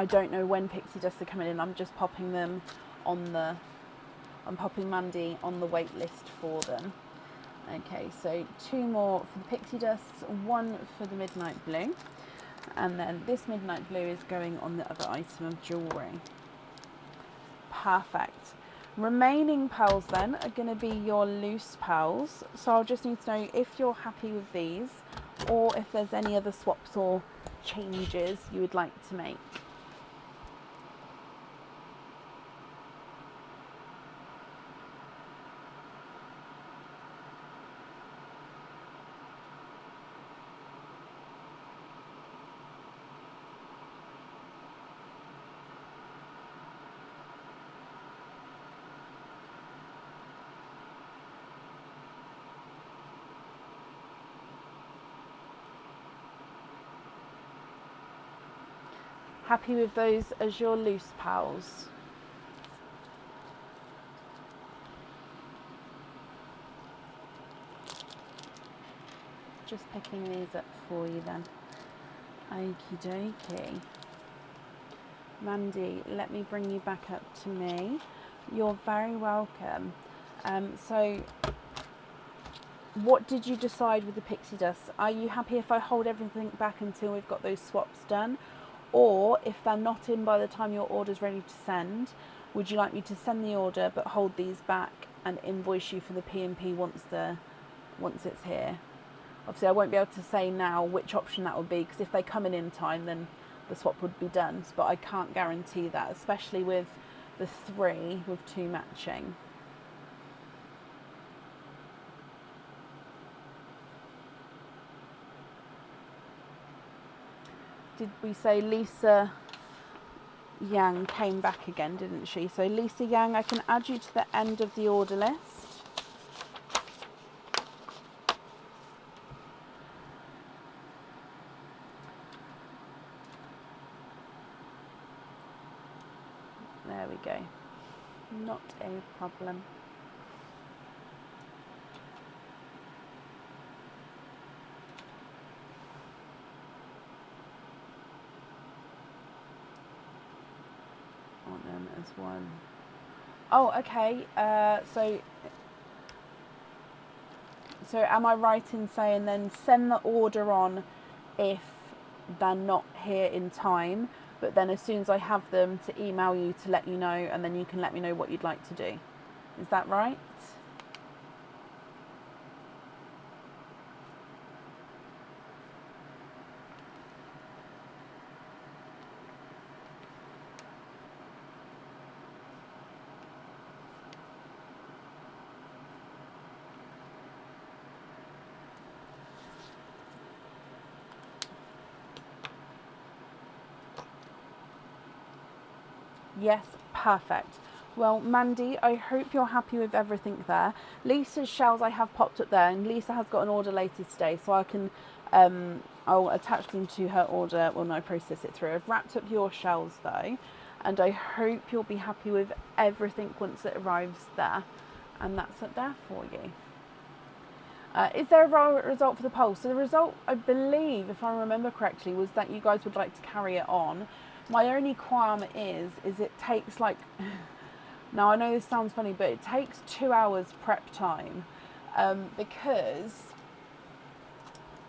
don't know when pixie dusts are coming in. I'm just popping them on I'm popping Mandy on the wait list for them. Okay, so 2 more for the pixie dusts, 1 for the midnight blue, and then this midnight blue is going on the other item of jewellery. Perfect. Remaining pearls then are going to be your loose pearls, so I'll just need to know if you're happy with these or if there's any other swaps or changes you would like to make. Happy with those as your loose pearls? Just picking these up for you then. Okie dokie. Mandy, let me bring you back up to me. You're very welcome. So what did you decide with the pixie dust? Are you happy if I hold everything back until we've got those swaps done? Or if they're not in by the time your order's ready to send, would you like me to send the order but hold these back and invoice you for the P&P once it's here? Obviously I won't be able to say now which option that would be, because if they come in time then the swap would be done, but I can't guarantee that, especially with the 3 with 2 matching. Did we say Lisa Yang came back again, didn't she? So Lisa Yang, I can add you to the end of the order list. There we go. Not a problem. Want them as one. Oh, okay. So am I right in saying then send the order on if they're not here in time, but then as soon as I have them to email you to let you know, and then you can let me know what you'd like to do. Is that right? Yes, perfect. Well, Mandy, I hope you're happy with everything there. Lisa's shells I have popped up there, and Lisa has got an order later today, so I can, I'll attach them to her order when I process it through. I've wrapped up your shells though, and I hope you'll be happy with everything once it arrives there, and that's it there for you. Is there a result for the poll? So the result, I believe, if I remember correctly, was that you guys would like to carry it on. My only qualm is it takes like, now I know this sounds funny, but it takes 2 hours prep time, because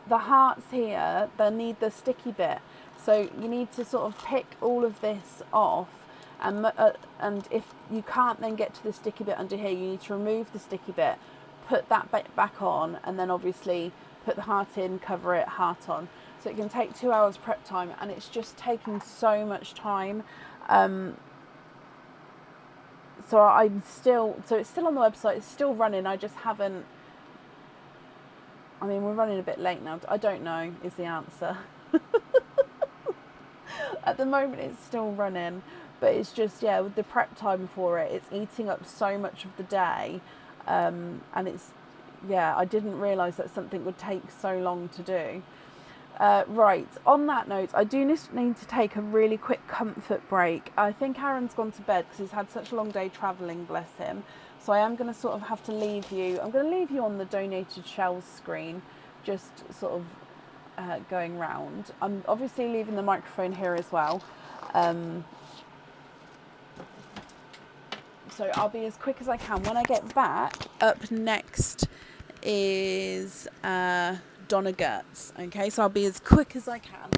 the hearts here, they need the sticky bit. So you need to sort of pick all of this off, and if you can't then get to the sticky bit under here, you need to remove the sticky bit, put that bit back on, and then obviously put the heart in, cover it, heart on. So it can take 2 hours prep time, and it's just taking so much time. So it's still on the website, it's still running. I just haven't, I mean, we're running a bit late now. I don't know is the answer. At the moment it's still running, but it's just, yeah, with the prep time for it, it's eating up so much of the day. And it's, yeah, I didn't realise that something would take so long to do. Right, on that note, I do need to take a really quick comfort break. I think Aaron's gone to bed because he's had such a long day travelling, bless him. So I am going to sort of have to leave you. I'm going to leave you on the donated shells screen, just sort of going round. I'm obviously leaving the microphone here as well. So I'll be as quick as I can. When I get back, up next is Donna Gertz. Okay, so I'll be as quick as I can.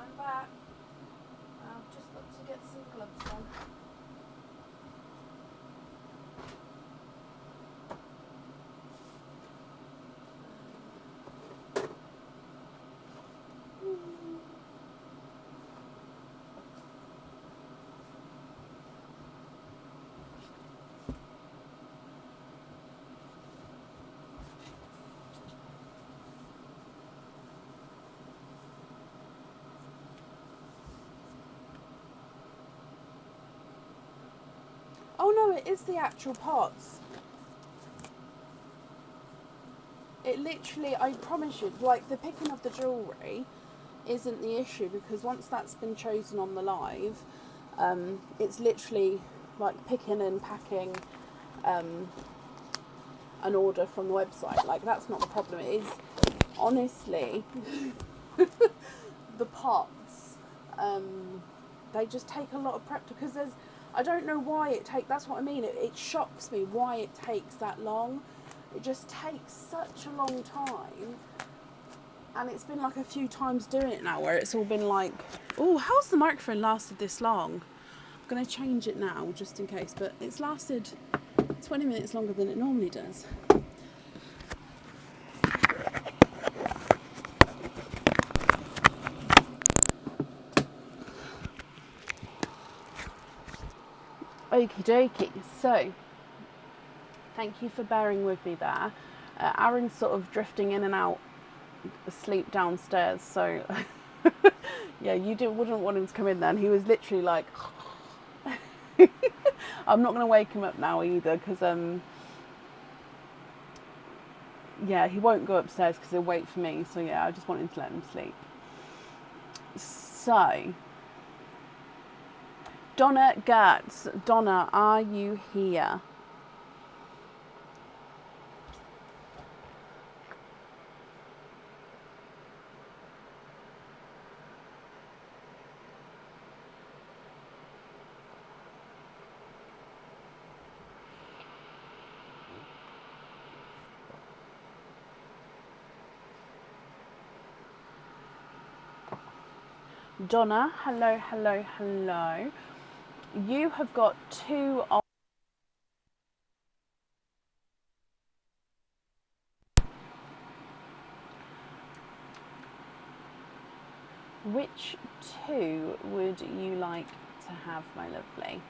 I'm back. I've just got to get some gloves on. Oh no, it is the actual pots. It literally, I promise you, like the picking of the jewellery isn't the issue, because once that's been chosen on the live, it's literally like picking and packing an order from the website. Like, that's not the problem. It is honestly the pots. They just take a lot of prep, because I don't know why that's what I mean. It shocks me why it takes that long. It just takes such a long time. And it's been like a few times doing it now where it's all been like, oh, how's the microphone lasted this long? I'm going to change it now just in case, but it's lasted 20 minutes longer than it normally does. Okie dokie. So, thank you for bearing with me there. Aaron's sort of drifting in and out asleep downstairs, so yeah, you wouldn't want him to come in then. He was literally like I'm not going to wake him up now either, because yeah, he won't go upstairs because he'll wait for me, so yeah, I just wanted to let him sleep. So, Donna Gertz. Donna, are you here? Donna, hello, hello, hello. You have got two of... Which two would you like to have, my lovely?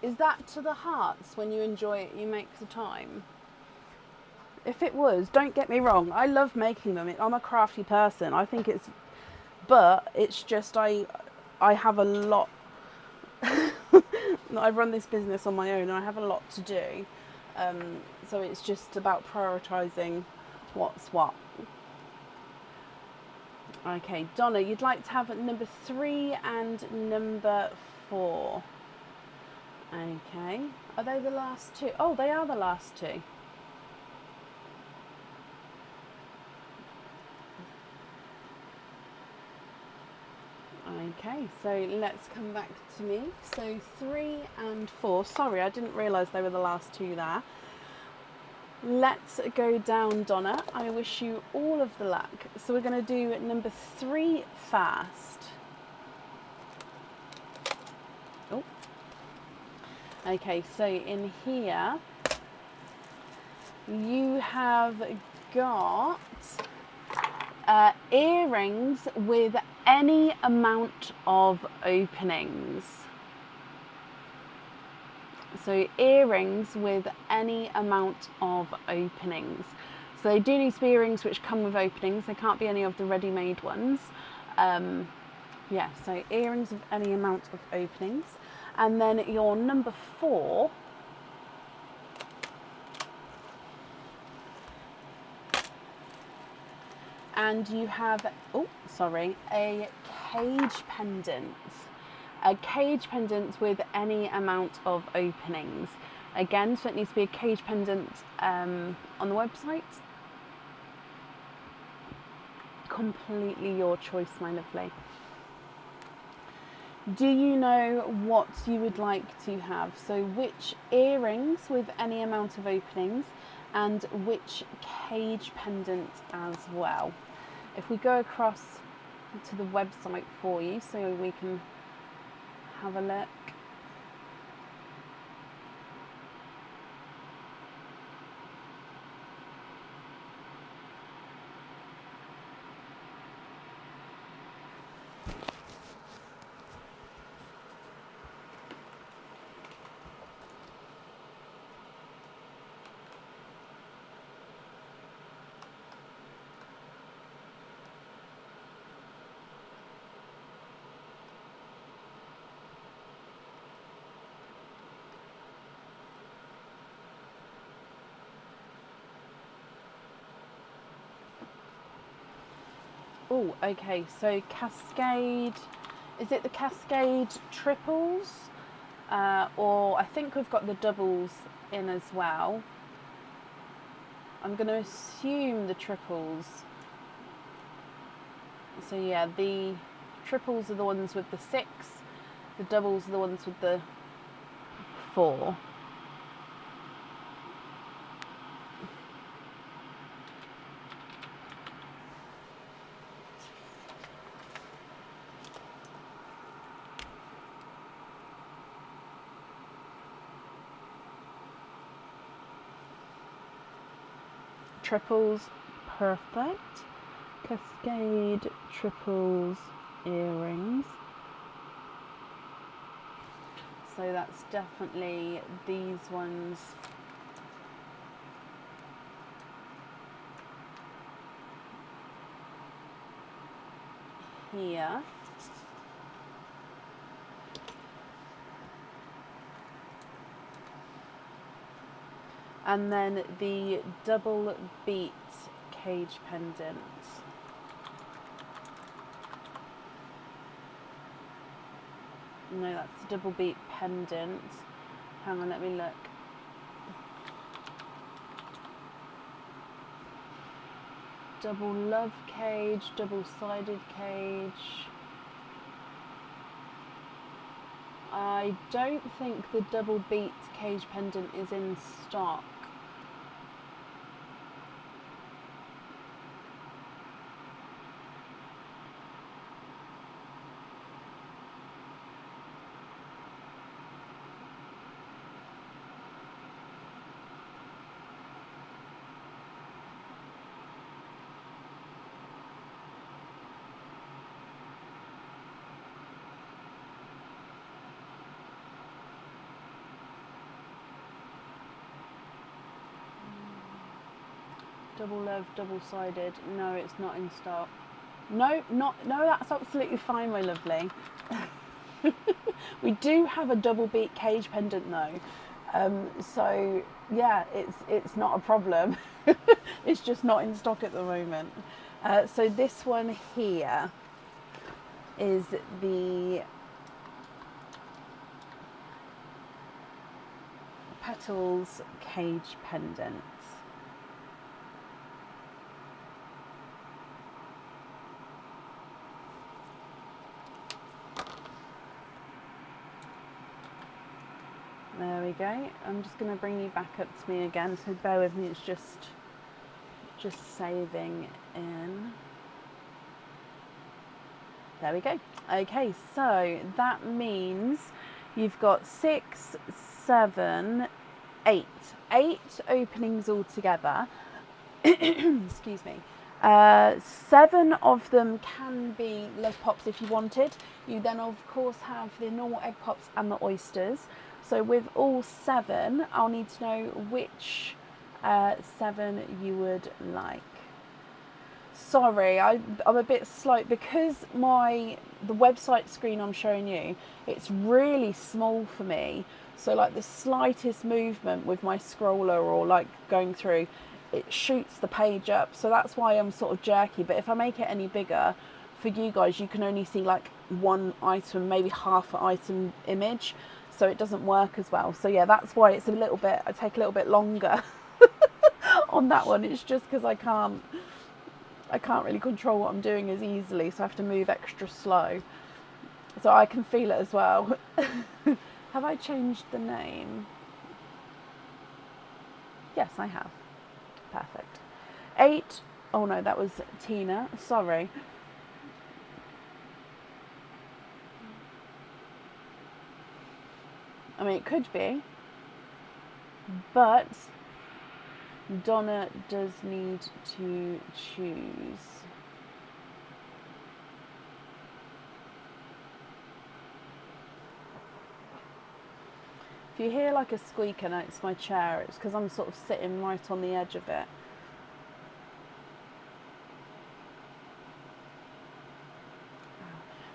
Is that to the hearts? When you enjoy it, you make the time? If it was, don't get me wrong, I love making them. I'm a crafty person. I think it's... But it's just I have a lot... I run this business on my own and I have a lot to do. So it's just about prioritising what's what. Okay, Donna, you'd like to have number 3 and number 4. Okay. Are they the last two? Oh, they are the last two. Okay, so let's come back to me. So 3 and 4. Sorry, I didn't realise they were the last two there. Let's go down, Donna. I wish you all of the luck. So we're going to do number 3 first. Oh. Okay, so in here you have got earrings with any amount of openings. So earrings with any amount of openings. So they do need to be earrings which come with openings. They can't be any of the ready-made ones. Yeah, so earrings of any amount of openings. And then your number 4 and you have, oh, sorry, a cage pendant. A cage pendant with any amount of openings. Again, so it needs to be a cage pendant on the website. Completely your choice, my lovely. Do you know what you would like to have? So which earrings with any amount of openings and which cage pendant as well? If we go across to the website for you so we can have a look. Oh, okay, so Cascade, is it the Cascade triples? Or I think we've got the doubles in as well. I'm going to assume the triples. So yeah, the triples are the ones with the 6, the doubles are the ones with the 4. Triples, perfect. Cascade triples earrings. So that's definitely these ones. Here. And then the double beat cage pendant. No, that's the double beat pendant. Hang on, let me look. Double love cage, double-sided cage. I don't think the double beat cage pendant is in stock. Double love, double-sided. No, it's not in stock. No, that's absolutely fine, my lovely. We do have a double beat cage pendant though. So yeah, it's not a problem. It's just not in stock at the moment. So this one here is the petals cage pendant. There we go. I'm just going to bring you back up to me again, so bear with me, it's just saving in. There we go. Okay, so that means you've got 6, 7, 8. 8 openings altogether. Excuse me. 7 of them can be love pops if you wanted. You then of course have the normal egg pops and the oysters. So with all 7, I'll need to know which 7 you would like. Sorry, I'm a bit slow because the website screen I'm showing you, it's really small for me. So like the slightest movement with my scroller or like going through, it shoots the page up. So that's why I'm sort of jerky. But if I make it any bigger for you guys, you can only see like one item, maybe half an item image. So it doesn't work as well. So yeah, that's why it's I take a little bit longer on that one. It's just because I can't really control what I'm doing as easily, so I have to move extra slow. So I can feel it as well. Have I changed the name? Yes, I have. Perfect. 8. Oh no, that was Tina. Sorry. I mean, it could be, but Donna does need to choose. If you hear like a squeaker, no, it's my chair. It's because I'm sort of sitting right on the edge of it.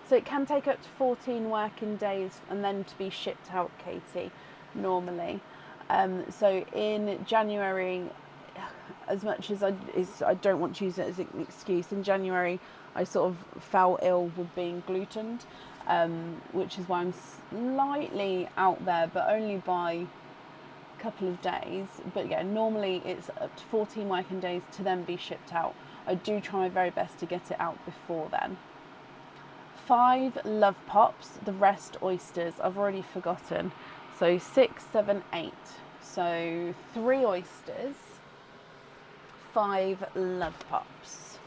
So it can take up to 14 working days and then to be shipped out, Katie, normally. So in January, as much as I don't want to use it as an excuse, in January I sort of fell ill with being glutened, which is why I'm slightly out there, but only by a couple of days. But yeah, normally it's up to 14 working days to then be shipped out. I do try my very best to get it out before then. 5 love pops, the rest oysters. I've already forgotten. So 6, 7, 8. So 3 oysters, 5 love pops.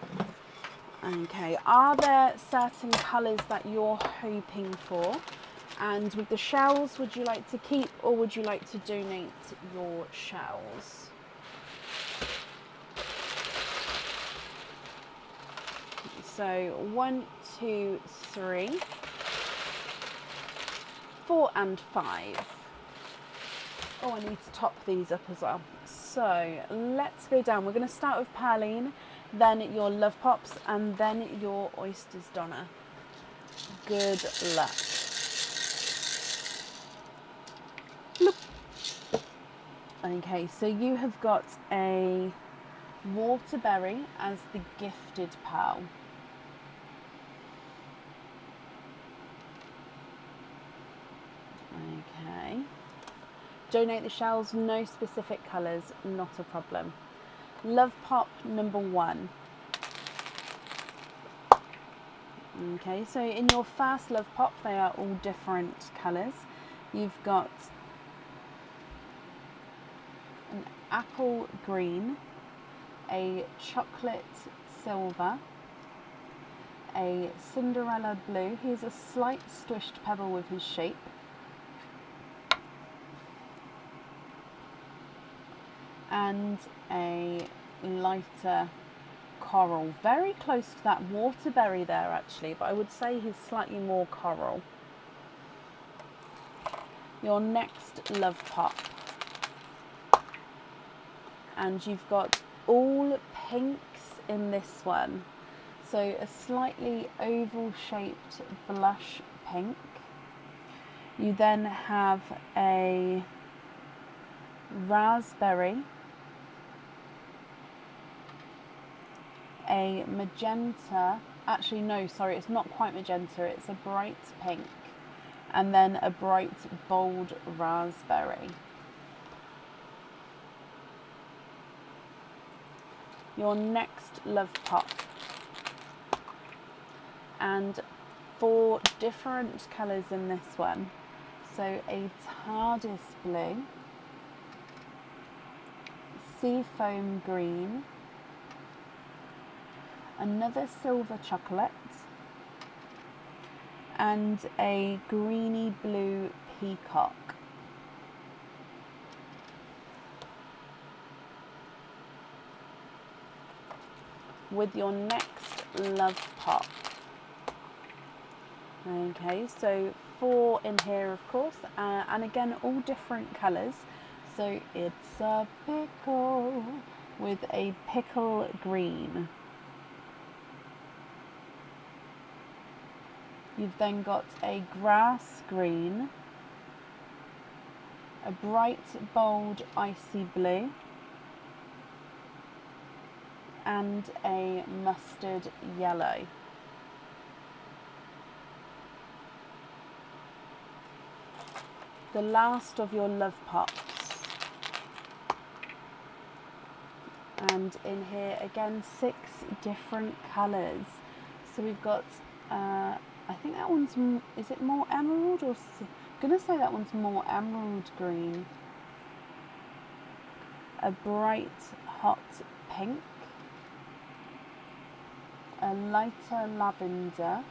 Okay, are there certain colours that you're hoping for? And with the shells, would you like to keep or would you like to donate your shells? So 1, 2, 3, 4 and 5. Oh, I need to top these up as well. So let's go down. We're going to start with Perline, then your love pops, and then your oysters, Donna. Good luck. Look. Okay, so you have got a waterberry as the gifted pearl. Okay. Donate the shells, no specific colours, not a problem. Love pop number 1. Okay, so in your first love pop, they are all different colours. You've got an apple green, a chocolate silver, a Cinderella blue. Here's a slight squished pebble with his shape. And a lighter coral, very close to that waterberry there actually, but I would say he's slightly more coral. Your next love pop, and you've got all pinks in this one, so a slightly oval shaped blush pink. You then have a raspberry, a magenta, actually no, sorry, it's not quite magenta, it's a bright pink, and then a bright bold raspberry. Your next love pop, and 4 different colours in this one, so a TARDIS blue, seafoam green, another silver chocolate, and a greeny blue peacock. With your next love pop. Okay, so 4 in here of course, and again all different colours. So it's a pickle with a pickle green. You've then got a grass green, a bright bold icy blue, and a mustard yellow. The last of your love pops. And in here again 6 different colours. So we've got I think that one's, is it more emerald or, I'm going to say that one's more emerald green. A bright hot pink, a lighter lavender.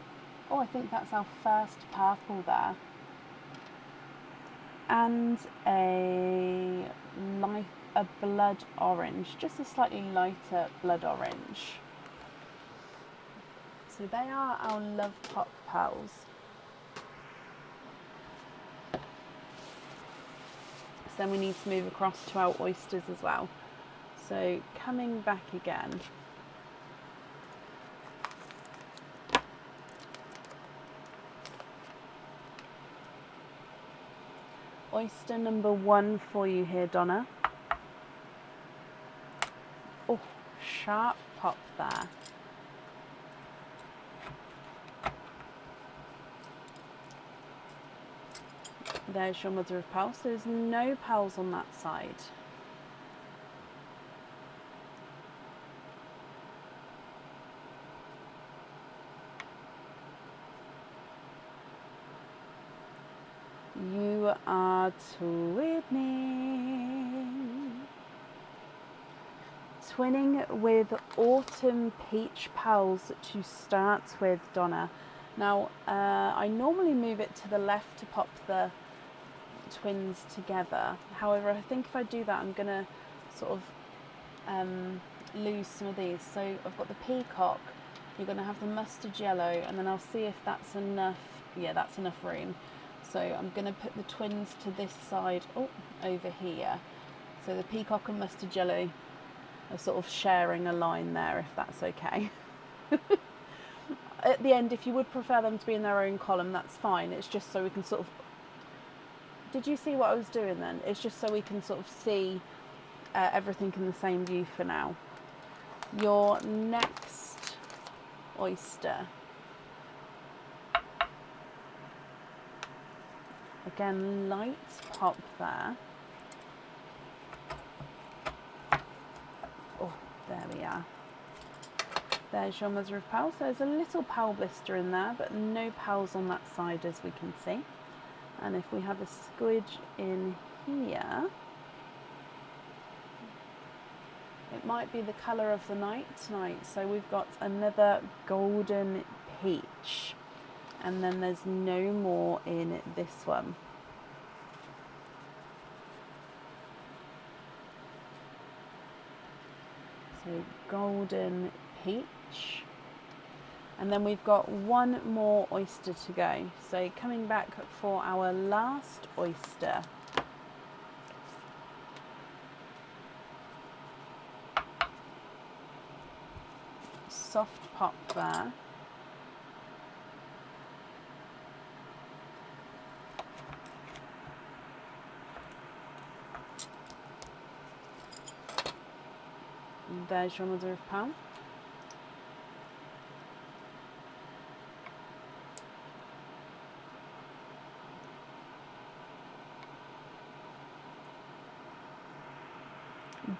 Oh, I think that's our first purple there. And a blood orange, just a slightly lighter blood orange. So they are our love pop pearls. So then we need to move across to our oysters as well. So coming back again. Oyster number 1 for you here, Donna. sharp pop there. There's your mother of pearl. So there's no pearls on that side. You are twinning. Twinning with autumn peach pearls to start with, Donna. Now, I normally move it to the left to pop the twins together. However, I think if I do that, I'm going to sort of lose some of these. So I've got the peacock, you're going to have the mustard yellow, and then I'll see if that's enough. Yeah, that's enough room. So I'm going to put the twins to this side, over here. So the peacock and mustard yellow are sort of sharing a line there, if that's okay. At the end, if you would prefer them to be in their own column, that's fine. It's just so we can sort of... Did you see what I was doing then? It's just so we can sort of see everything in the same view for now. Your next oyster. Again, light pop there. Oh, there we are. There's your mother of pearl. So there's a little pearl blister in there, but no pearls on that side as we can see. And if we have a squidge in here, it might be the colour of the night tonight. So we've got another golden peach. And then there's no more in this one. So golden peach. And then we've got one more oyster to go. So coming back for our last oyster. Soft pop there. There's your mother of pearl.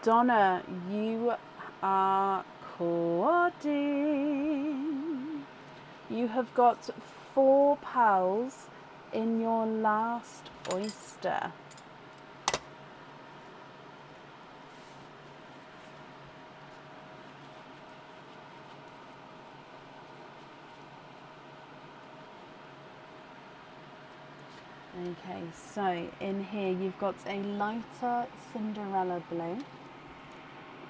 Donna, you are quadding. You have got 4 pearls in your last oyster. Okay, so in here you've got a lighter Cinderella blue,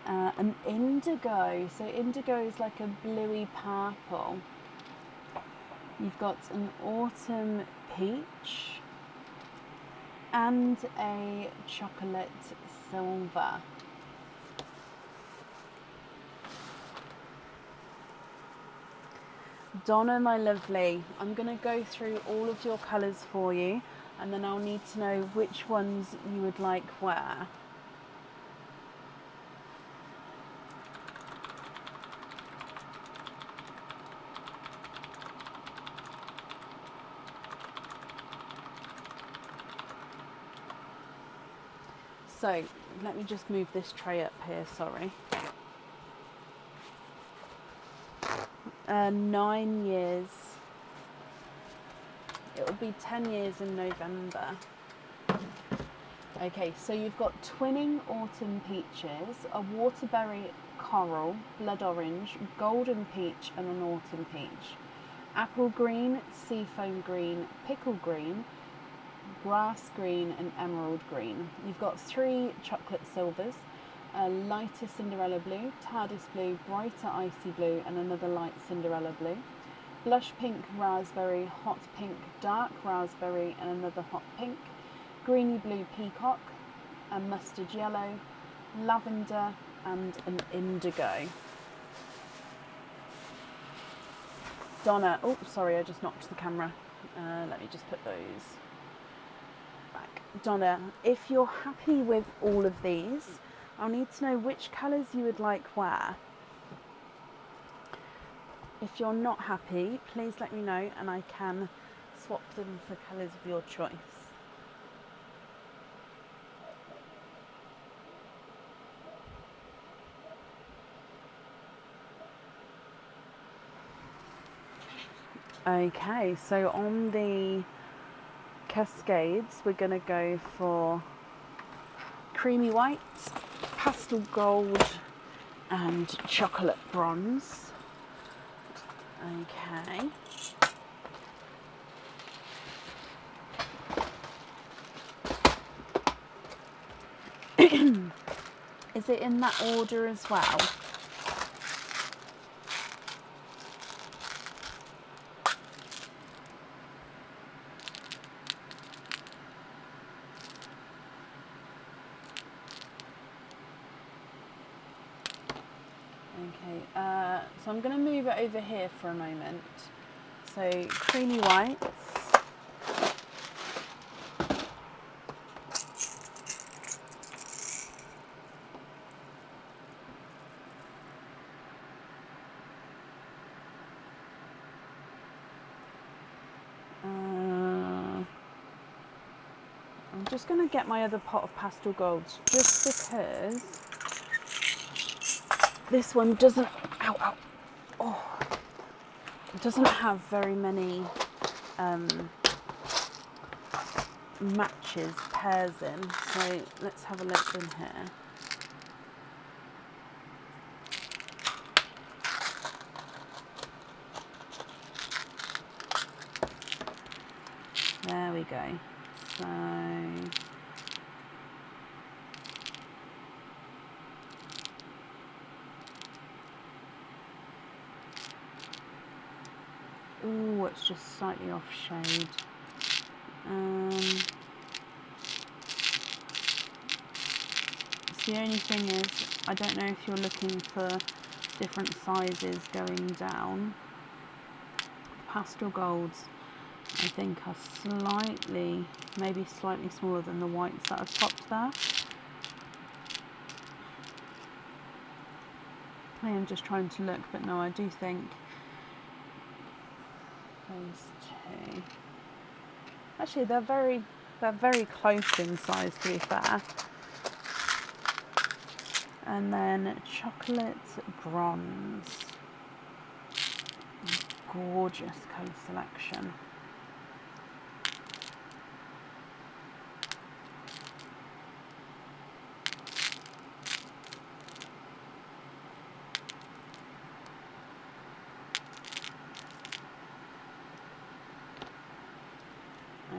an indigo, so indigo is like a bluey purple. You've got an autumn peach and a chocolate silver. Donna, my lovely, I'm going to go through all of your colours for you, and then I'll need to know which ones you would like where. So, let me just move this tray up here, sorry. 9 years. It will be 10 years in November. Okay, so you've got twinning autumn peaches, a waterberry coral, blood orange, golden peach and an autumn peach. Apple green, seafoam green, pickle green, grass green and emerald green. You've got 3 chocolate silvers, a lighter Cinderella blue, TARDIS blue, brighter icy blue and another light Cinderella blue. Blush pink, raspberry, hot pink, dark raspberry and another hot pink. Greeny blue peacock, a mustard yellow, lavender and an indigo. Donna, oh sorry, I just knocked the camera. Let me just put those back. Donna, if you're happy with all of these, I'll need to know which colours you would like where. If you're not happy, please let me know and I can swap them for colours of your choice. Okay, so on the cascades, we're going to go for creamy white, pastel gold, and chocolate bronze. Okay. Is it in that order as well? Okay, so I'm going to move it over here for a moment. So creamy whites. I'm just going to get my other pot of pastel golds just because this one doesn't, doesn't have very many matches, pairs in. So let's have a look in here. There we go. So ooh, it's just slightly off shade. The only thing is, I don't know if you're looking for different sizes going down. Pastel golds, I think, are slightly, maybe slightly smaller than the whites that I've popped there. I am just trying to look, but no, I do think those two. Actually, they're very close in size, to be fair. And then chocolate bronze. Gorgeous colour selection.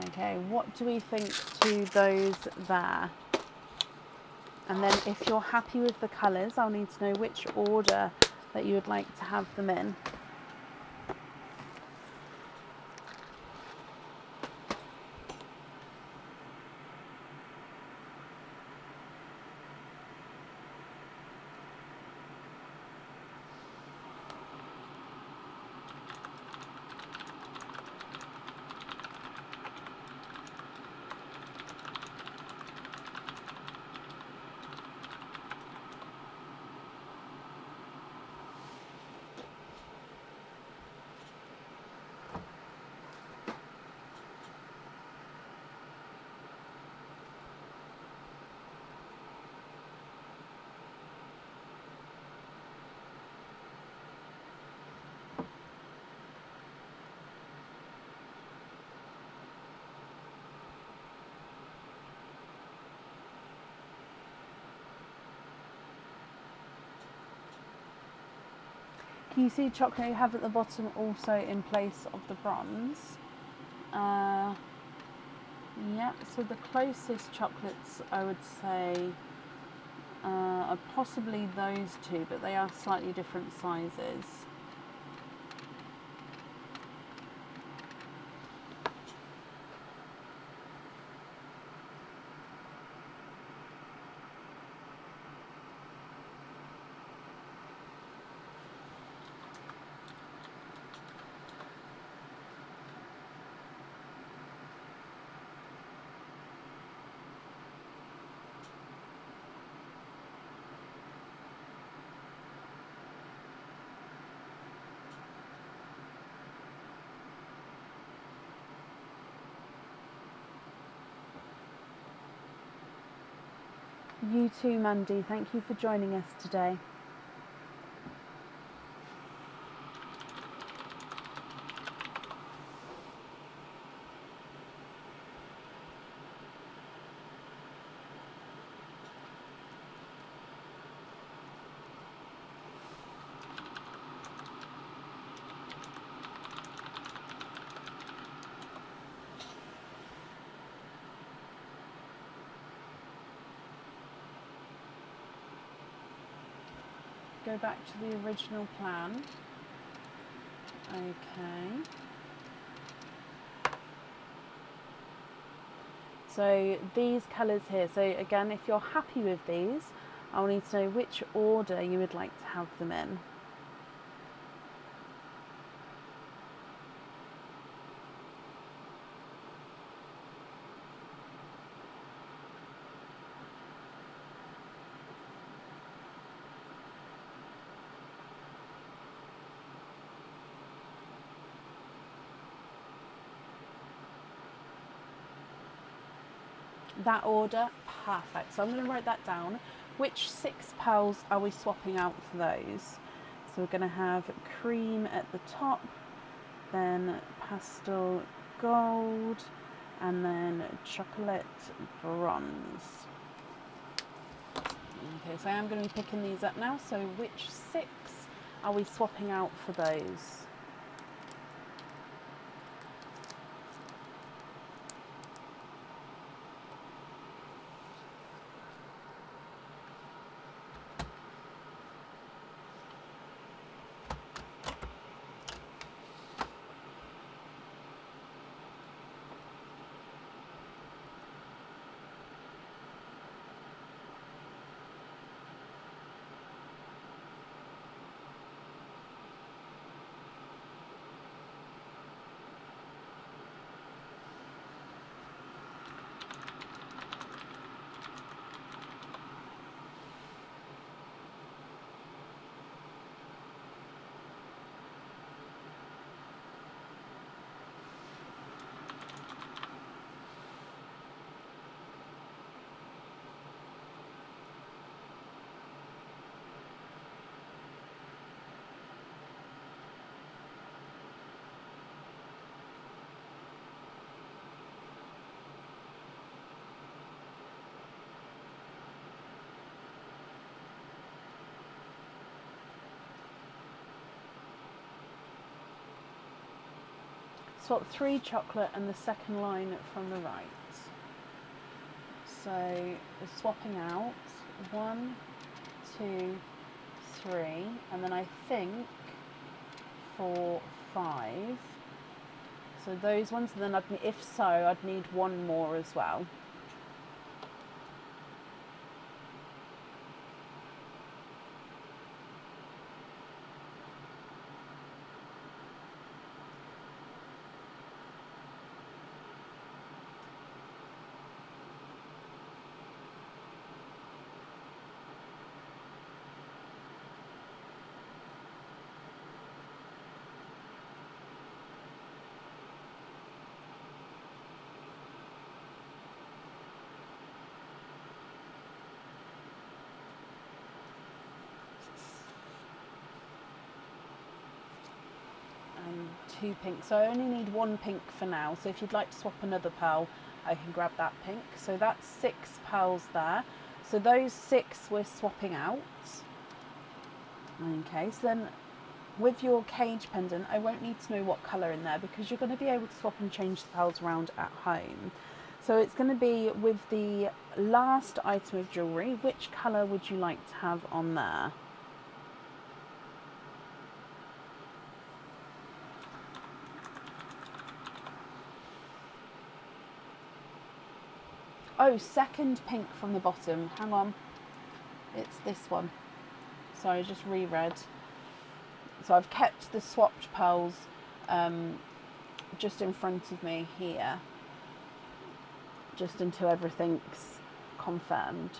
Okay, what do we think to those there? And then if you're happy with the colours, I'll need to know which order that you would like to have them in. Can you see chocolate you have at the bottom also in place of the bronze? Yeah, so the closest chocolates I would say are possibly those two, but they are slightly different sizes. You too, Mandy. Thank you for joining us today. Go back to the original plan. Okay. So these colours here, so again, if you're happy with these, I'll need to know which order you would like to have them in. That order, perfect. So I'm going to write that down. Which 6 pearls are we swapping out for those? So we're going to have cream at the top, then pastel gold, and then chocolate bronze. Okay, so I am going to be picking these up now. So which 6 are we swapping out for those? Swap 3 chocolate and the second line from the right. So swapping out 1, 2, 3, and then I think 4, 5. So those ones, and then if so, I'd need 1 more as well. And 2 pink. So I only need 1 pink for now. So if you'd like to swap another pearl, I can grab that pink. So that's 6 pearls there. So those 6 we're swapping out. Okay, so then with your cage pendant, I won't need to know what colour in there because you're going to be able to swap and change the pearls around at home. So it's going to be with the last item of jewellery. Which colour would you like to have on there? Oh, second pink from the bottom. Hang on. It's this one. So I just reread. So I've kept the swapped pearls just in front of me here, just until everything's confirmed.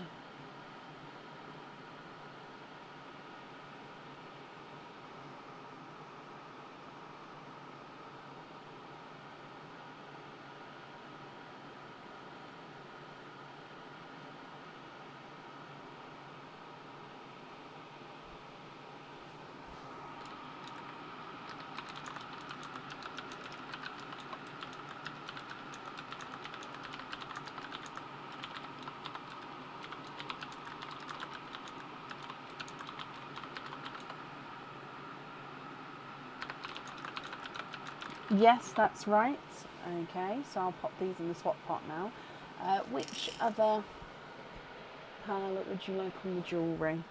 Yes, that's right. Okay, so I'll pop these in the swap pot now. Which other palette would you like on the jewellery?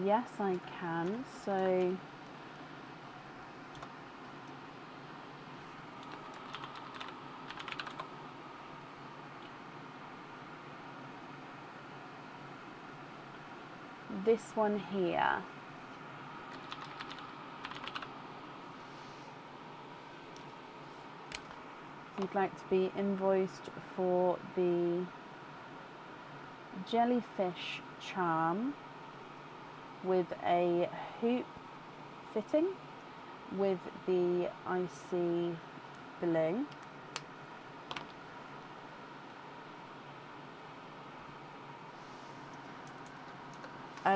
Yes, I can. So this one here. You'd like to be invoiced for the jellyfish charm with a hoop fitting with the icy blue.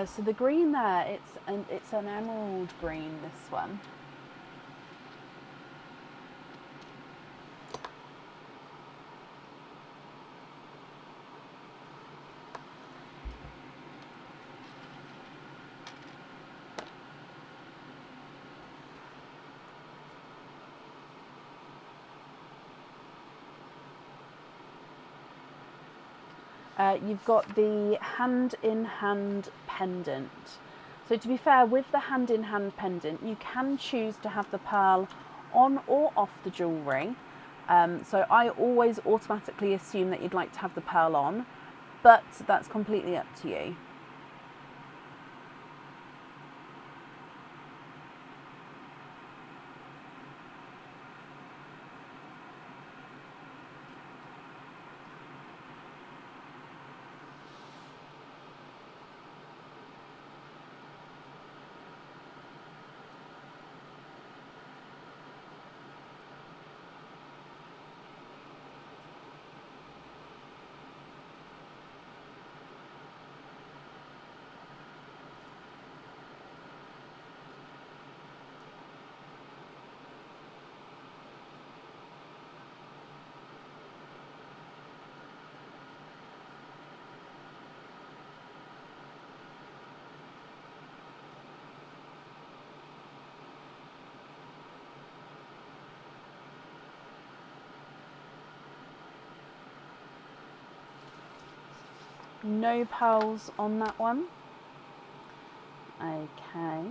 So the green there, it's an emerald green, this one. You've got the hand-in-hand pendant. So to be fair, with the hand-in-hand pendant, you can choose to have the pearl on or off the jewellery. So I always automatically assume that you'd like to have the pearl on, but that's completely up to you. No pearls on that one. Okay.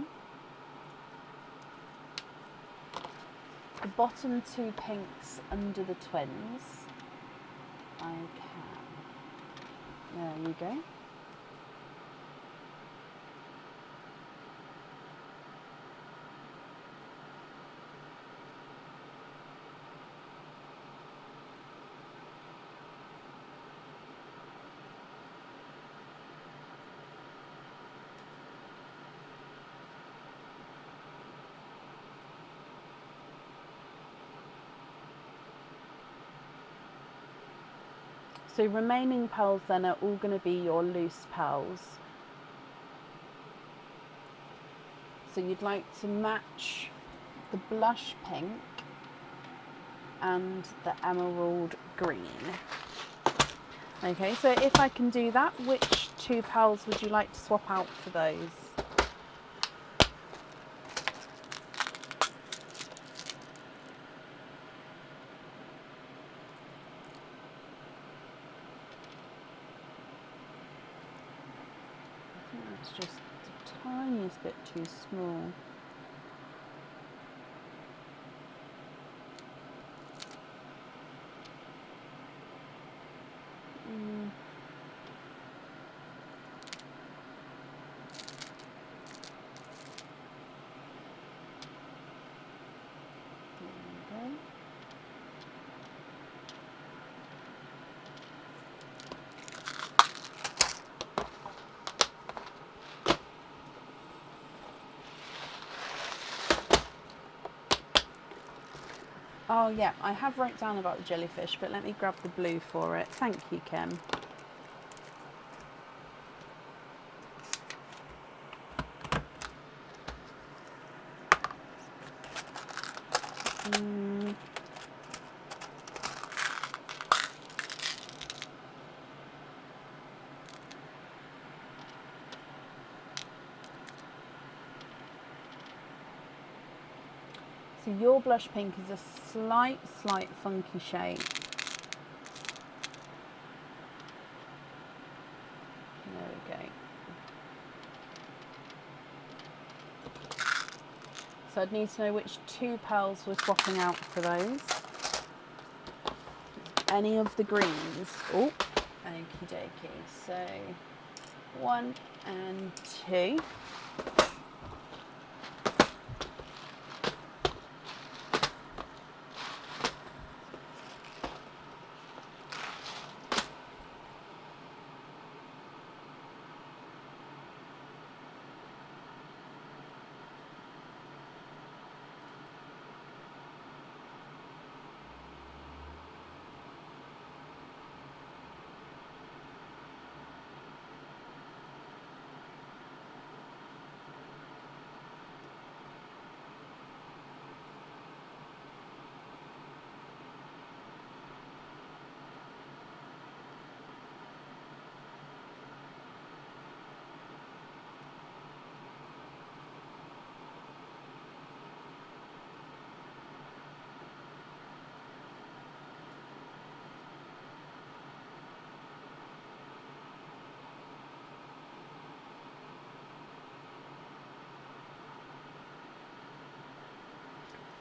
The bottom two pinks under the twins. I can. There you go. So remaining pearls then are all going to be your loose pearls. So you'd like to match the blush pink and the emerald green. Okay, so if I can do that, which two pearls would you like to swap out for those? I think that's just the tiniest bit too small. Oh yeah, I have wrote down about the jellyfish, but let me grab the blue for it. Thank you, Kim. So your blush pink is a slight funky shade. There we go. So I'd need to know which two pearls we're swapping out for those. Any of the greens. Oh, okie dokie. So 1 and 2.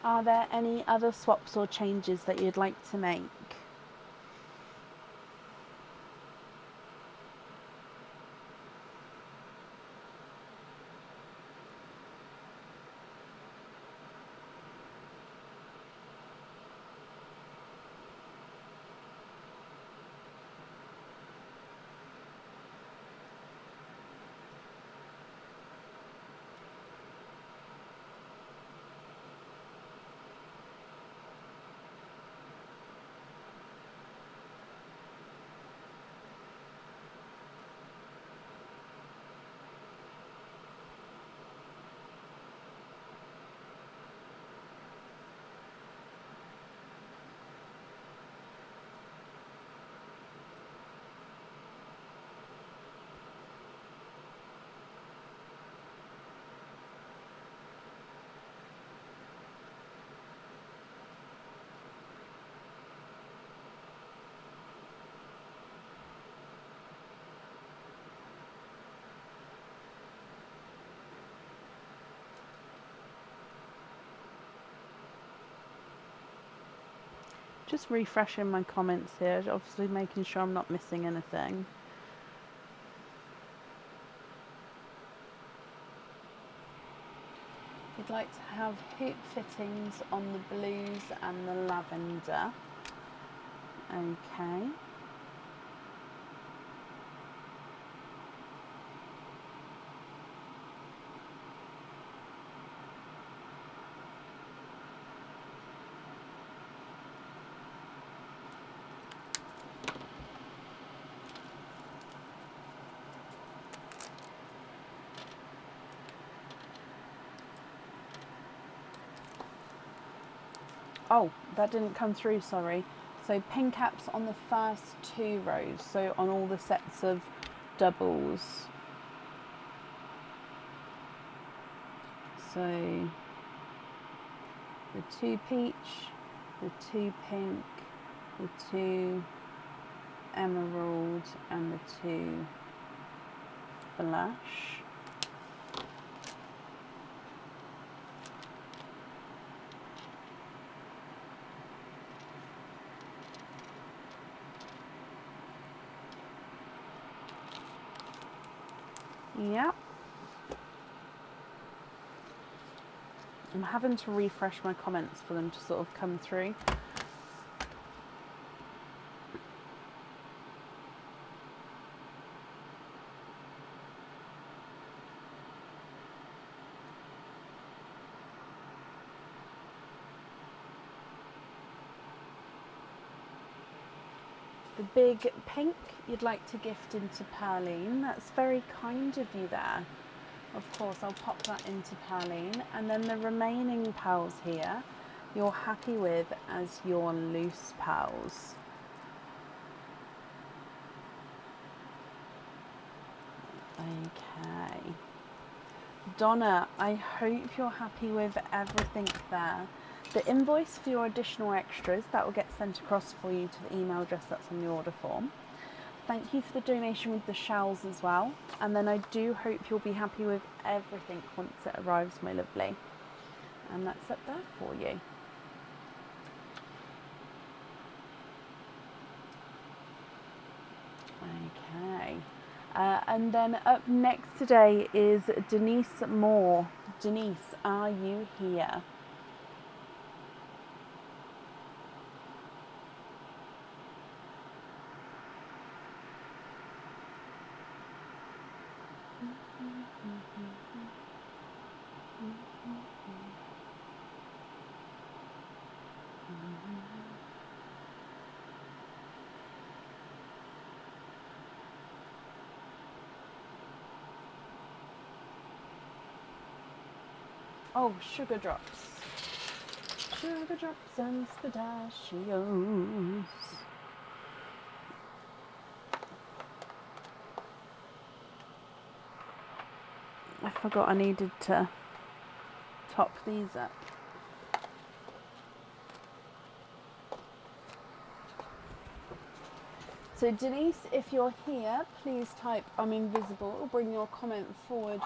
Are there any other swaps or changes that you'd like to make? Just refreshing my comments here, obviously making sure I'm not missing anything. You'd like to have hoop fittings on the blues and the lavender. Okay. Oh, that didn't come through, sorry. So pin caps on the first 2 rows, so on all the sets of doubles. So the 2 peach, the 2 pink, the 2 emerald and the 2 blush. Yep. I'm having to refresh my comments for them to sort of come through. The big pink you'd like to gift into Perline. That's very kind of you there. Of course, I'll pop that into Perline. And then the remaining pearls here, you're happy with as your loose pearls. Okay. Donna, I hope you're happy with everything there. the invoice for your additional extras, that will get sent across for you to the email address that's on the order form. Thank you for the donation with the shells as well. And then I do hope you'll be happy with everything once it arrives, my lovely. And that's up there for you. Okay. And then up next today is Denise Moore. Denise, are you here? Oh, sugar drops. Sugar drops and pistachios. I forgot I needed to top these up. So Denise, if you're here, please type I'm invisible or bring your comment forward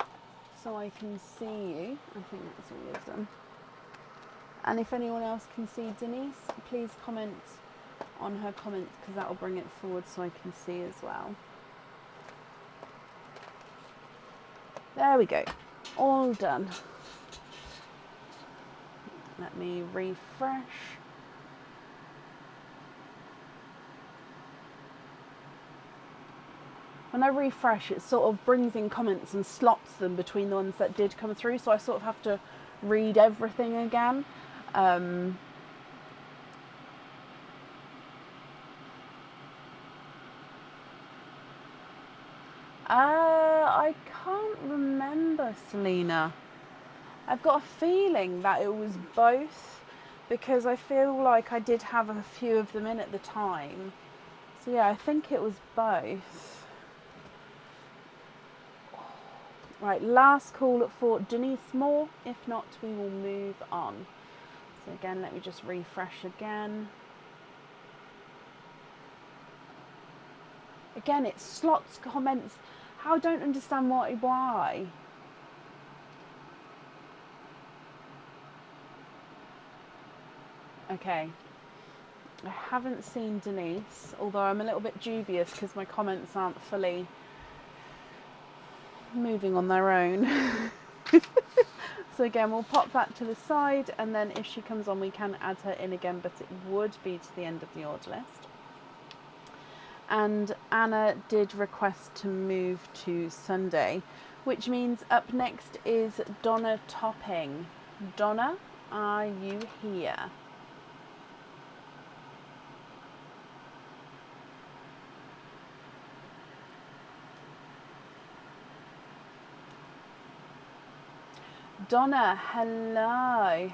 so I can see you. I think that's all you've done. And if anyone else can see Denise, please comment on her comments because that will bring it forward so I can see as well. There we go. All done. Let me refresh. When I refresh, it sort of brings in comments and slots them between the ones that did come through, so I sort of have to read everything again. I can't remember, Selena. I've got a feeling that it was both, because I feel like I did have a few of them in at the time. So yeah, I think it was both. Right, last call for Denise Moore. If not, we will move on. So again, let me just refresh again. Again, it slots comments. I don't understand why. Okay. I haven't seen Denise, although I'm a little bit dubious because my comments aren't fully moving on their own. So again, we'll pop that to the side, and then if she comes on, we can add her in again, but it would be to the end of the order list. And Anna did request to move to Sunday, which means up next is Donna Topping. Donna, are you here? Donna, hello.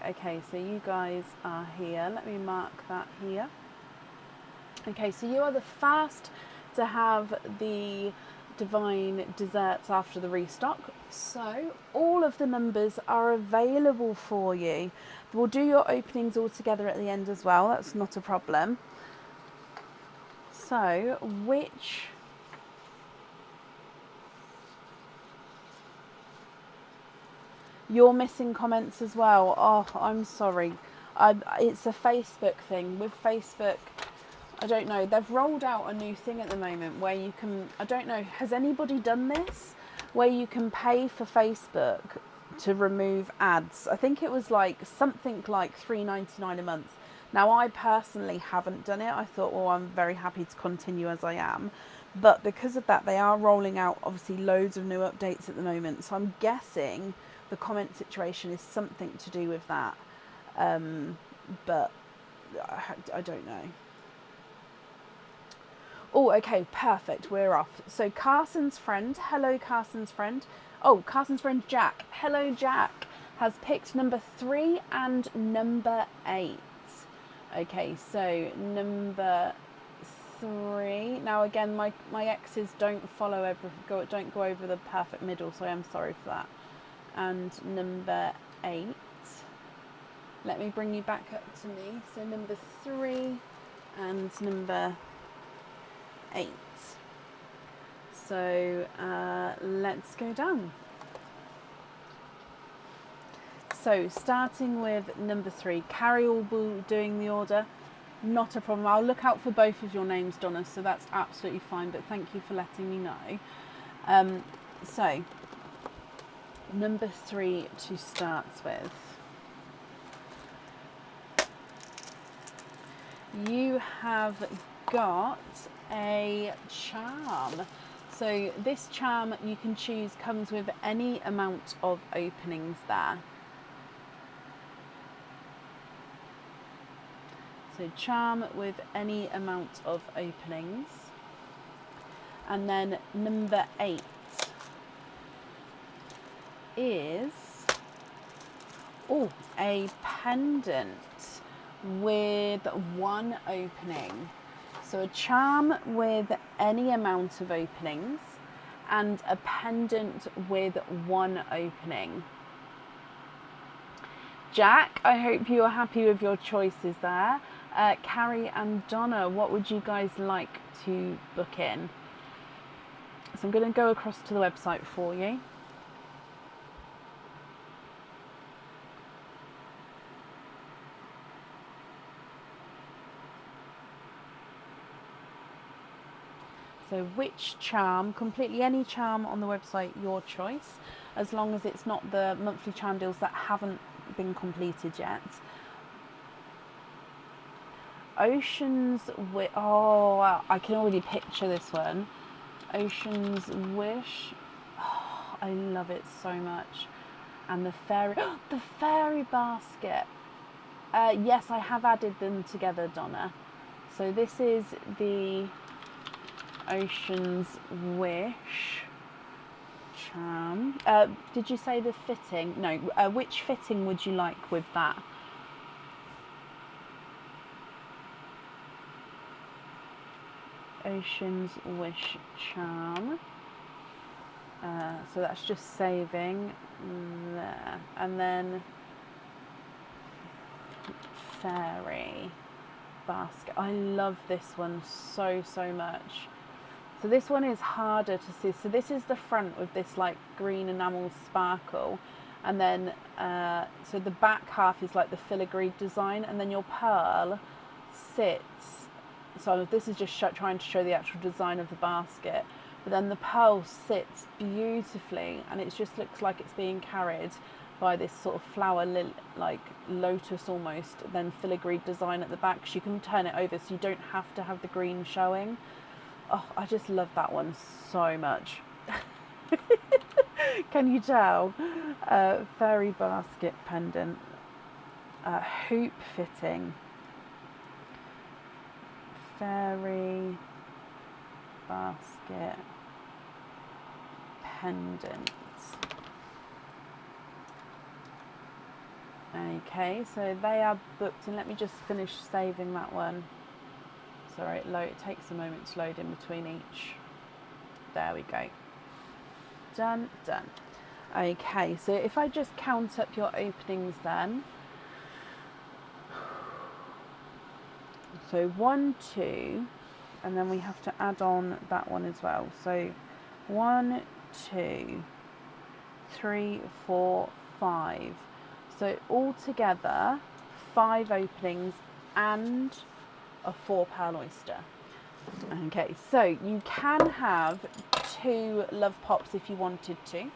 Okay, so you guys are here. Let me mark that here. Okay, so you are the first to have the divine desserts after the restock. So all of the numbers are available for you. We'll do your openings all together at the end as well. That's not a problem. So which... You're missing comments as well. Oh, I'm sorry. It's a Facebook thing. With Facebook, I don't know. They've rolled out a new thing at the moment where you can... I don't know. Has anybody done this? Where you can pay for Facebook to remove ads. I think it was like something like $3.99 a month. Now, I personally haven't done it. I thought, well, I'm very happy to continue as I am. But because of that, they are rolling out, obviously, loads of new updates at the moment. So I'm guessing the comment situation is something to do with that. But I don't know. Oh, okay, perfect. We're off. So Carson's friend, hello Carson's friend. Oh, Carson's friend Jack, hello Jack, has picked number 3 and number 8. Okay, so number 3. Now again, my X's don't follow don't go over the perfect middle, so I am sorry for that. And number 8. Let me bring you back up to me. So number 3 and number 8. So let's go down. So starting with number 3, Carrie will be doing the order. Not a problem. I'll look out for both of your names, Donna, so that's absolutely fine, but thank you for letting me know. So number 3 to start with. You have got a charm. So this charm you can choose comes with any amount of openings there. So charm with any amount of openings. And then number 8 is a pendant with 1 opening. So a charm with any amount of openings and a pendant with 1 opening. Jack, I hope you are happy with your choices there. Carrie and Donna, what would you guys like to book in? So I'm going to go across to the website for you. So which charm, completely any charm on the website, your choice, as long as it's not the monthly charm deals that haven't been completed yet. Ocean's Wish, I can already picture this one. Ocean's Wish, I love it so much. And the fairy basket. Yes, I have added them together, Donna. So this is the Ocean's Wish charm. Did you say the fitting? No, which fitting would you like with that? Ocean's Wish charm. So that's just saving there. And then fairy basket. I love this one so much. So this one is harder to see. So this is the front with this like green enamel sparkle, and then so the back half is like the filigree design, and then your pearl sits. So this is just trying to show the actual design of the basket, but then the pearl sits beautifully, and it just looks like it's being carried by this sort of flower like lotus almost, then filigree design at the back. So you can turn it over so you don't have to have the green showing. Oh, I just love that one so much. Can you tell? Fairy basket pendant. Hoop fitting. Fairy basket pendant. Okay, so they are booked, and let me just finish saving that one. Sorry, it takes a moment to load in between each. There we go. Done. Okay, so if I just count up your openings then. So 1, 2, and then we have to add on that one as well. So 1, 2, 3, 4, 5. So altogether 5 openings and a 4 pearl oyster. Okay, so you can have 2 love pops if you wanted to.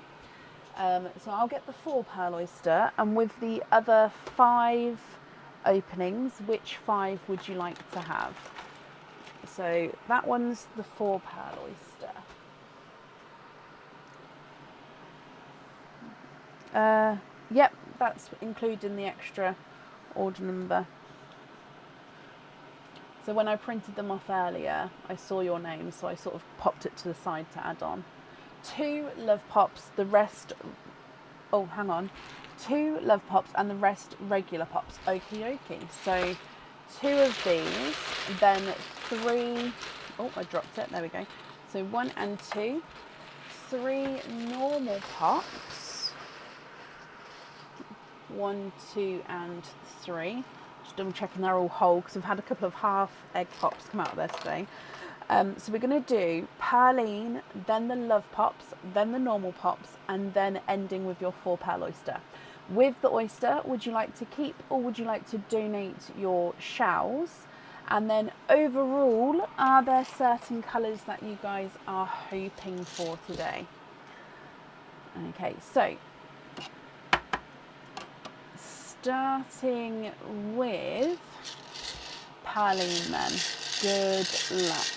So I'll get the 4 pearl oyster, and with the other 5 openings, which 5 would you like to have? So that one's the 4 pearl oyster. Yep, that's including the extra order number. So when I printed them off earlier, I saw your name, so I sort of popped it to the side to add on. 2 love pops, the rest, 2 love pops and the rest regular pops. Okie dokie. So 2 of these, then 3, I dropped it, there we go. So 1 and 2, 3 normal pops. 1, 2 and 3. Just double checking they're all whole because I've had a couple of half egg pops come out of there today. So we're going to do Pearline, then the Love Pops, then the normal pops, and then ending with your 4-pearl oyster. With the oyster, would you like to keep or would you like to donate your shells? And then overall, are there certain colours that you guys are hoping for today? Okay, so starting with Pearline then. Good luck.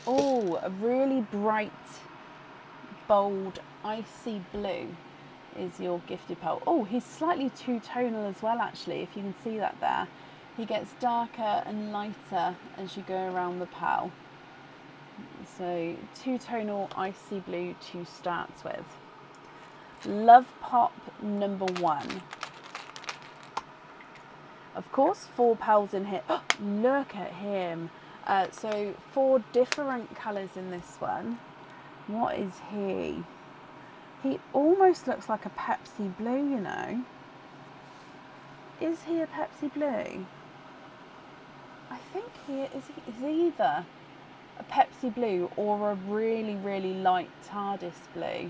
Oh, a really bright, bold, icy blue is your gifted pearl. Oh, he's slightly two-tonal as well, actually, if you can see that there. He gets darker and lighter as you go around the pearl. So, two-tonal, icy blue to start with. Love Pop number 1. Of course, 4 pearls in here. Oh, look at him. So 4 different colours in this one. What is he? He almost looks like a Pepsi Blue, you know. Is he a Pepsi Blue? I think he is either a Pepsi Blue or a really, really light TARDIS Blue.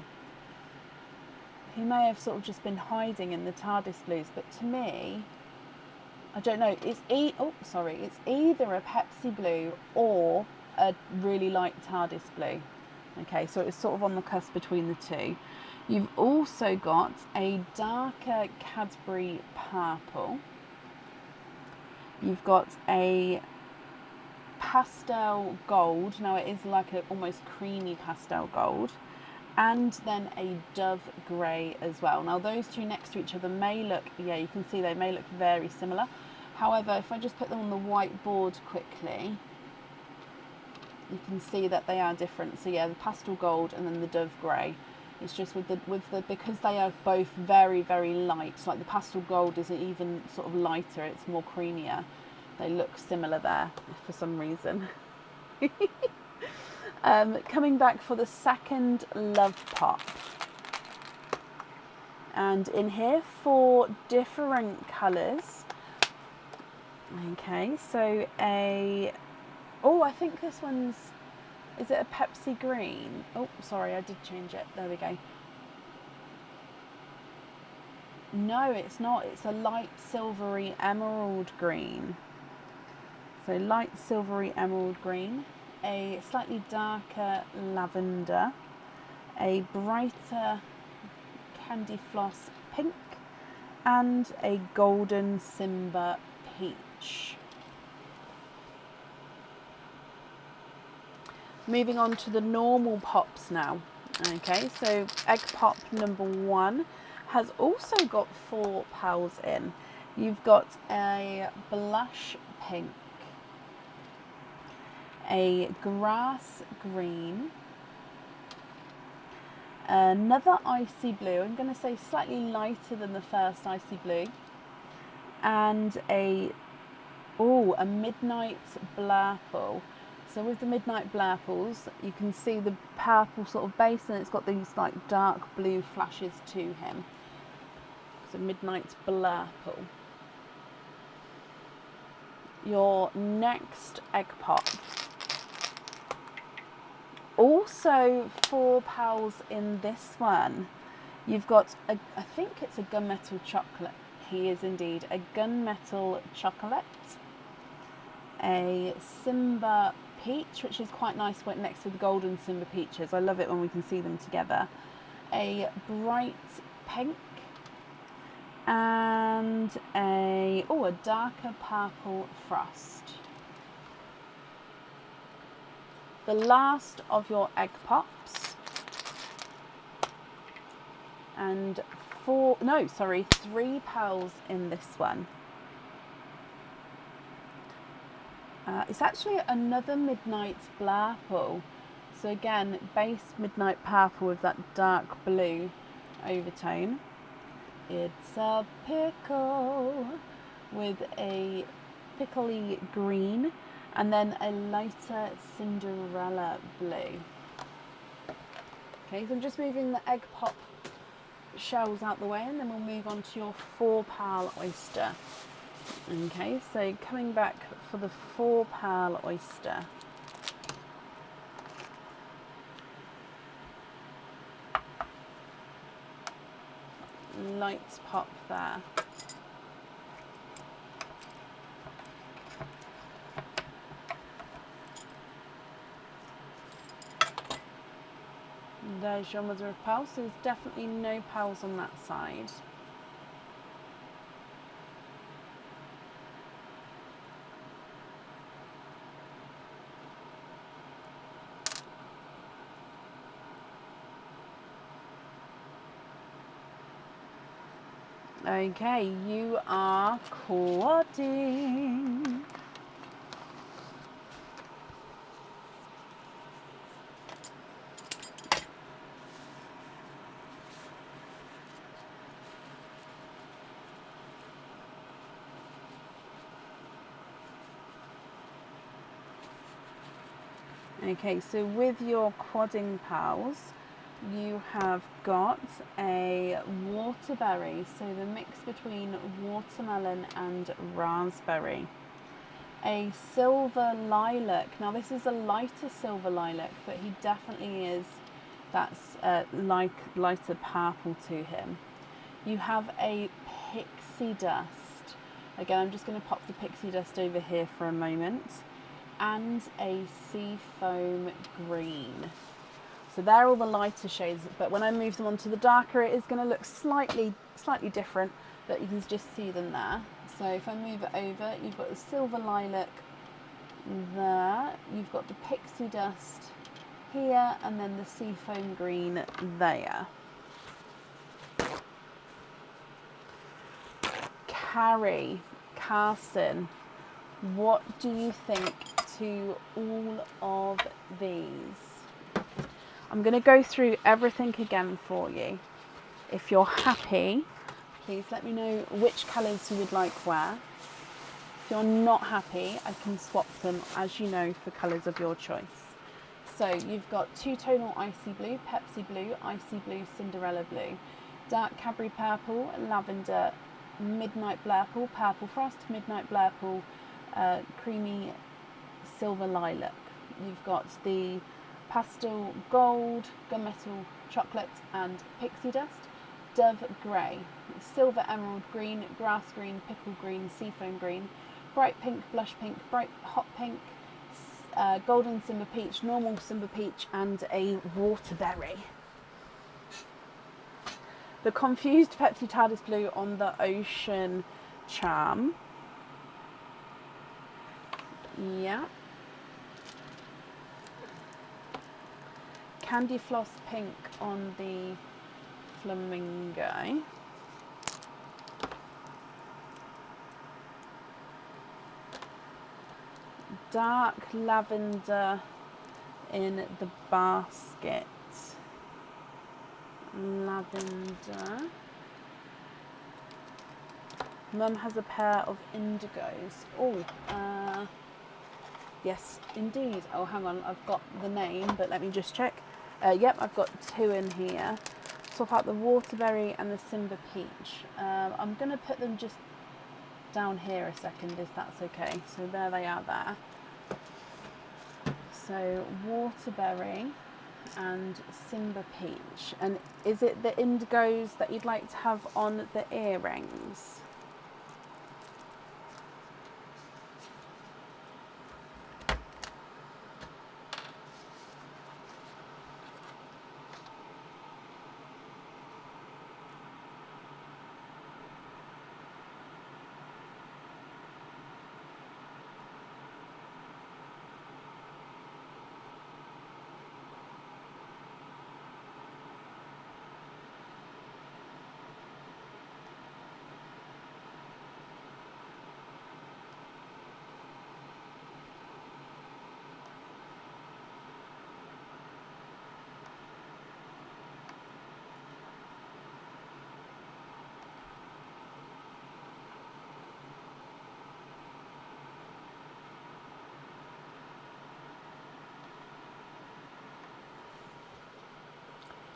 He may have sort of just been hiding in the TARDIS Blues, but to me, I don't know, it's either a Pepsi Blue or a really light TARDIS Blue. Okay, so it's sort of on the cusp between the two. You've also got a darker Cadbury Purple. You've got a pastel gold. Now it is like a almost creamy pastel gold. And then a dove grey as well. Now those two next to each other may look, yeah, you can see they may look very similar. However, if I just put them on the whiteboard quickly, you can see that they are different. So yeah, the pastel gold and then the dove grey. It's just with the because they are both very, very light. Like the pastel gold isn't even sort of lighter; it's more creamier. They look similar there for some reason. Coming back for the second Love Pop, and in here 4 different colours. Okay, so I think this one's, is it a Pepsi Green? Oh, sorry, I did change it. There we go. No, it's not. It's a light silvery emerald green. So light silvery emerald green, a slightly darker lavender, a brighter candy floss pink, and a golden Simba peach. Moving on to the normal pops now. Okay, so egg pop number 1 has also got 4 pearls in. You've got a blush pink, a grass green, another icy blue, I'm going to say slightly lighter than the first icy blue, and a midnight blurple. So with the midnight blurples, you can see the purple sort of base and it's got these like dark blue flashes to him. So midnight blurple. Your next egg pop. Also 4 pearls in this one. You've got, I think it's a gunmetal chocolate. He is indeed a gunmetal chocolate. A Simba peach, which is quite nice next to the golden Simba peaches. I love it when we can see them together. A bright pink. And a darker purple frost. The last of your egg pops, and 3 pearls in this one. It's actually another midnight blurple. So again, base midnight purple with that dark blue overtone. It's a pickle with a pickly green and then a lighter Cinderella blue. Okay, so I'm just moving the egg pop shells out the way, and then we'll move on to your 4-pearl oyster. Okay, so coming back for the 4-pearl oyster. Light pop there. There's your mother of pearl, so there's definitely no pearls on that side. Okay, you are quadding. Okay, so with your quadding pals, you have got a waterberry, so the mix between watermelon and raspberry. A silver lilac. Now this is a lighter silver lilac, but he definitely is, that's lighter purple to him. You have a pixie dust. Again, I'm just going to pop the pixie dust over here for a moment. And a sea foam green. So they're all the lighter shades, but when I move them onto the darker, it is going to look slightly different, but you can just see them there. So if I move it over, you've got the silver lilac there, you've got the pixie dust here, and then the sea foam green there. Carrie, Carson, what do you think to all of these? I'm going to go through everything again for you. If you're happy, please let me know which colours you would like where. If you're not happy, I can swap them, as you know, for colours of your choice. So you've got two-tonal icy blue, Pepsi blue, icy blue, Cinderella blue, dark Cadbury purple, lavender, midnight blurple, purple frost, midnight blurple, creamy silver lilac. You've got the pastel gold, gunmetal chocolate and pixie dust, dove grey, silver emerald green, grass green, pickle green, seafoam green, bright pink, blush pink, bright hot pink, golden simba peach, normal simba peach, and a waterberry. The confused Pepsi TARDIS blue on the ocean charm. Yeah. Candy floss pink on the flamingo. Dark lavender in the basket. Lavender. Mum has a pair of indigos. Oh, yes, indeed. Oh, hang on, I've got the name, but let me just check. Yep, I've got 2 in here. Swap out the waterberry and the simba peach. I'm going to put them just down here a second, if that's okay. So there they are there. So waterberry and simba peach. And is it the indigos that you'd like to have on the earrings?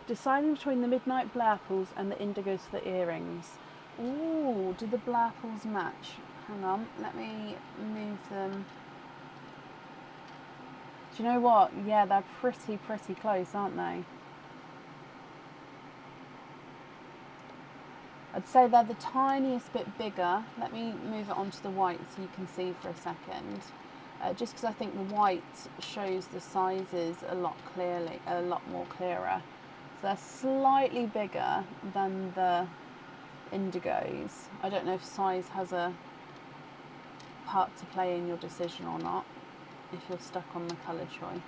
Deciding between the midnight blurples and the indigos for the earrings. Ooh, do the blurples match? Hang on, let me move them. Do you know what? Yeah, they're pretty close, aren't they? I'd say they're the tiniest bit bigger. Let me move it onto the white so you can see for a second. Just because I think the white shows the sizes a lot more clearer. So they're slightly bigger than the indigos. I don't know if size has a part to play in your decision or not, if you're stuck on the colour choice.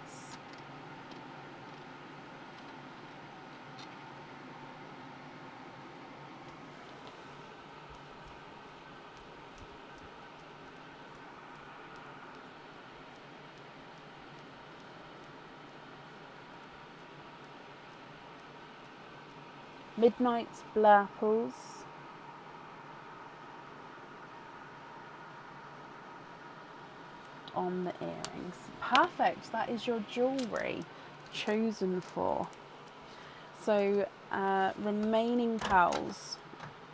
Midnight blurples. On the earrings. Perfect, that is your jewellery chosen for. So remaining pals,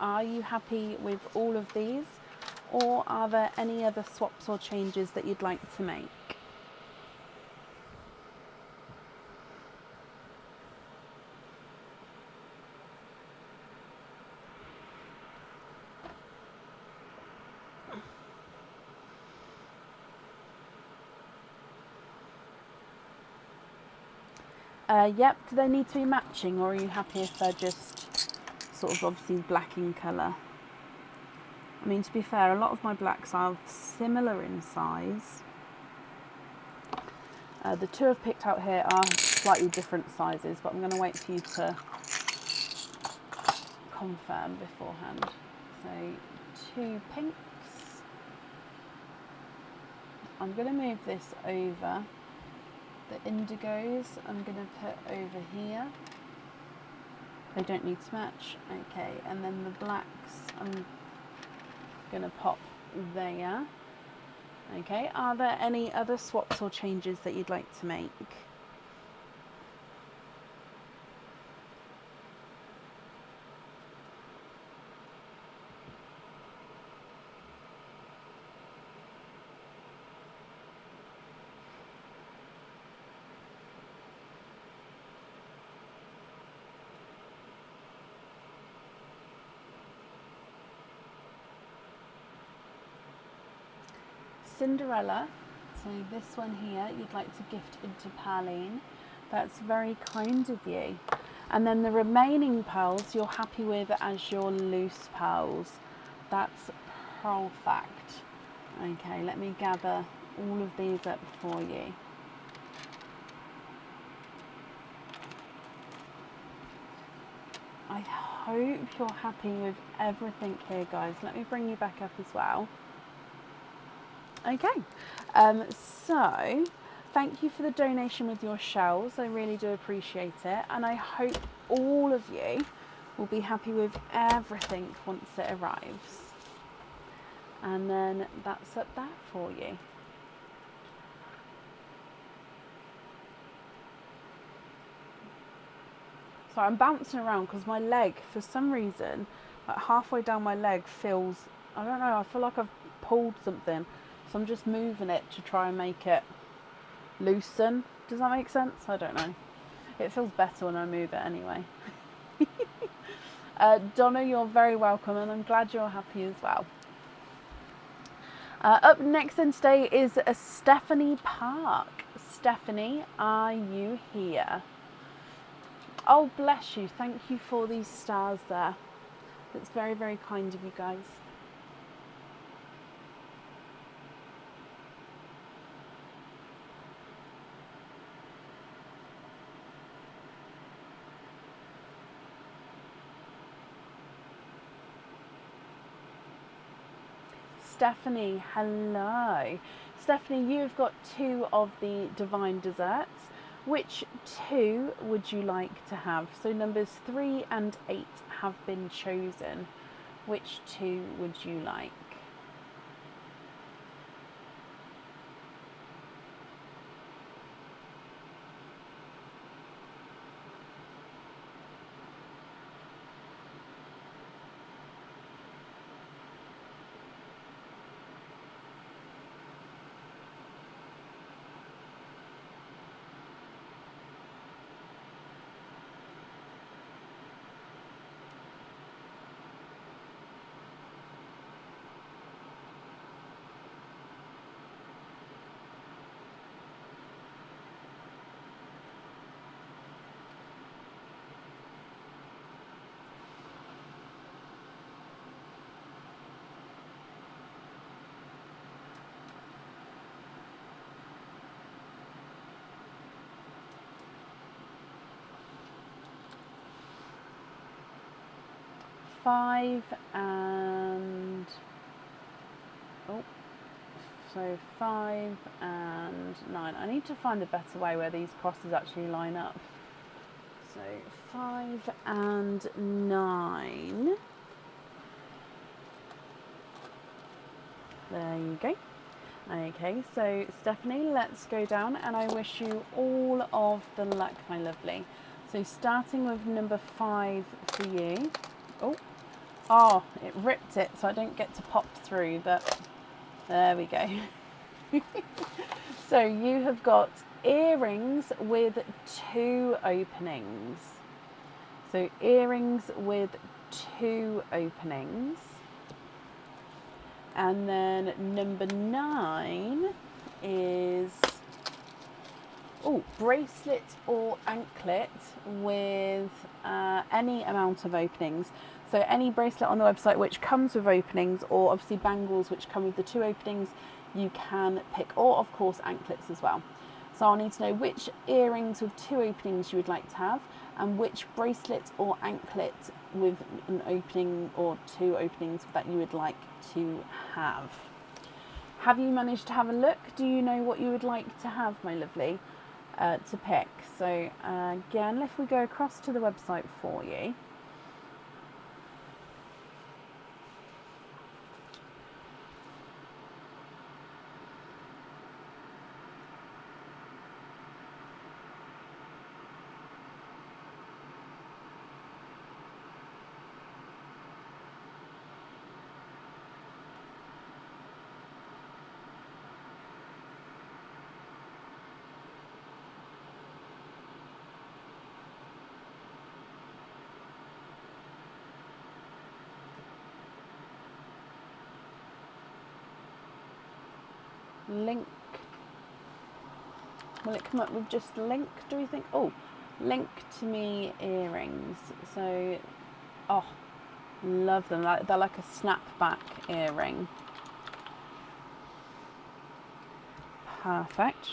are you happy with all of these, or are there any other swaps or changes that you'd like to make? Yep, do they need to be matching, or are you happy if they're just sort of obviously black in colour? I mean, to be fair, a lot of my blacks are similar in size. The two I've picked out here are slightly different sizes, but I'm going to wait for you to confirm beforehand. So 2 pinks. I'm going to move this over. The indigos I'm going to put over here. They don't need to match. Okay, and then the blacks I'm going to pop there. Okay, are there any other swaps or changes that you'd like to make? Cinderella, so this one here you'd like to gift into Pauline. That's very kind of you. And then the remaining pearls you're happy with as your loose pearls. That's perfect. Okay, let me gather all of these up for you. I hope you're happy with everything here, guys. Let me bring you back up as well. Okay, so thank you for the donation with your shells. I really do appreciate it, and I hope all of you will be happy with everything once it arrives. And then that's up there for you. So I'm bouncing around because my leg, for some reason, like halfway down my leg feels, I don't know, I feel like I've pulled something. So I'm just moving it to try and make it loosen. Does that make sense? I don't know. It feels better when I move it anyway. Donna, you're very welcome, and I'm glad you're happy as well. Up next then today is Stephanie Park. Stephanie, are you here? Oh, bless you. Thank you for these stars there. It's very, very kind of you guys. Stephanie, hello. Stephanie, you've got 2 of the divine desserts. Which 2 would you like to have? So numbers 3 and 8 have been chosen. Which 2 would you like? 5 and, oh, so 5 and 9. I need to find a better way where these crosses actually line up. So 5 and 9. There you go. Okay, so Stephanie, let's go down, and I wish you all of the luck, my lovely. So starting with number 5 for you. Oh, it ripped it, so I don't get to pop through, but there we go. So you have got earrings with 2 openings. So earrings with 2 openings. And then number 9 is, bracelet or anklet with any amount of openings. So any bracelet on the website which comes with openings, or obviously bangles which come with the 2 openings, you can pick, or of course anklets as well. So I'll need to know which earrings with 2 openings you would like to have, and which bracelet or anklet with an opening or 2 openings that you would like to have. Have you managed to have a look? Do you know what you would like to have, my lovely, to pick? So again, if we go across to the website for you. Link. Will it come up with just link, do we think? Oh, link to me earrings. So, oh, love them. They're like a snapback earring. Perfect.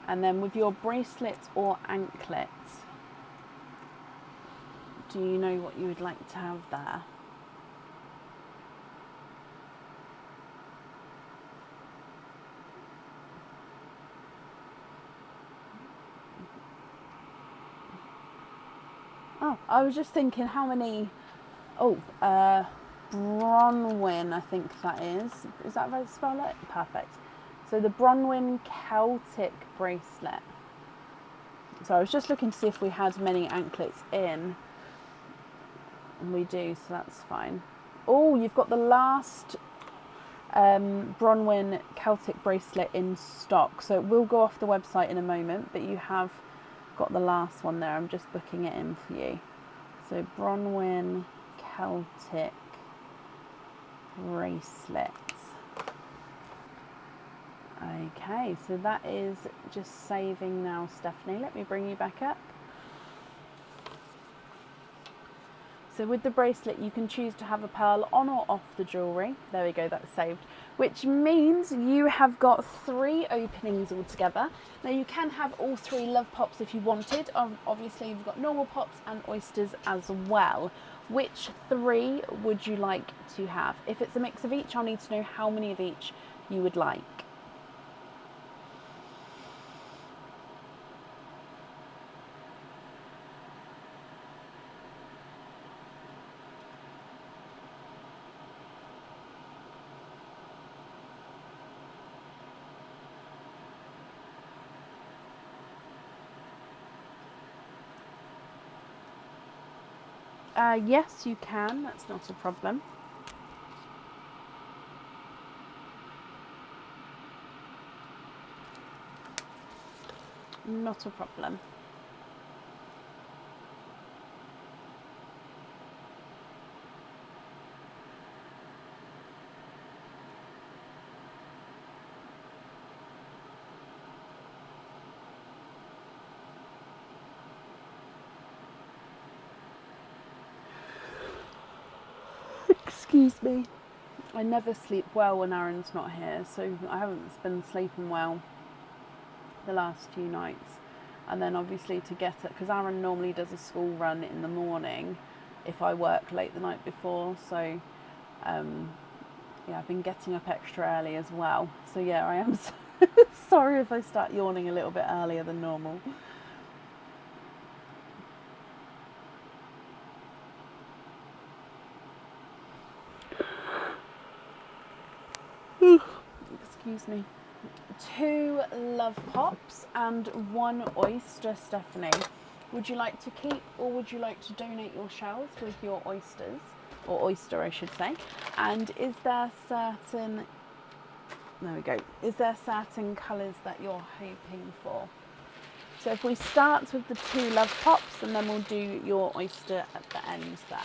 And then with your bracelet or anklet, do you know what you would like to have there? Oh, I was just thinking how many, Bronwyn, I think that is. Is that right to spell it? Perfect. So the Bronwyn Celtic bracelet. So I was just looking to see if we had many anklets in. And we do, so that's fine. Oh, you've got the last Bronwyn Celtic bracelet in stock. So it will go off the website in a moment, but you have got the last one there. I'm just booking it in for you. So Bronwyn Celtic bracelet. Okay, so that is just saving now, Stephanie. Let me bring you back up. So with the bracelet, you can choose to have a pearl on or off the jewellery. There we go, that's saved. Which means you have got 3 openings altogether. Now you can have all 3 love pops if you wanted. Obviously you've got normal pops and oysters as well. Which 3 would you like to have? If it's a mix of each, I'll need to know how many of each you would like. Yes, you can. That's not a problem. Not a problem. Excuse me. I never sleep well when Aaron's not here, so I haven't been sleeping well the last few nights. And then obviously to get it, because Aaron normally does a school run in the morning if I work late the night before, so yeah, I've been getting up extra early as well. So yeah, I am sorry if I start yawning a little bit earlier than normal. Excuse me. 2 love pops and 1 oyster, Stephanie. Would you like to keep, or would you like to donate your shells with your oysters, or oyster I should say? And is there certain, there we go, is there certain colours that you're hoping for? So if we start with the 2 love pops, and then we'll do your oyster at the end there.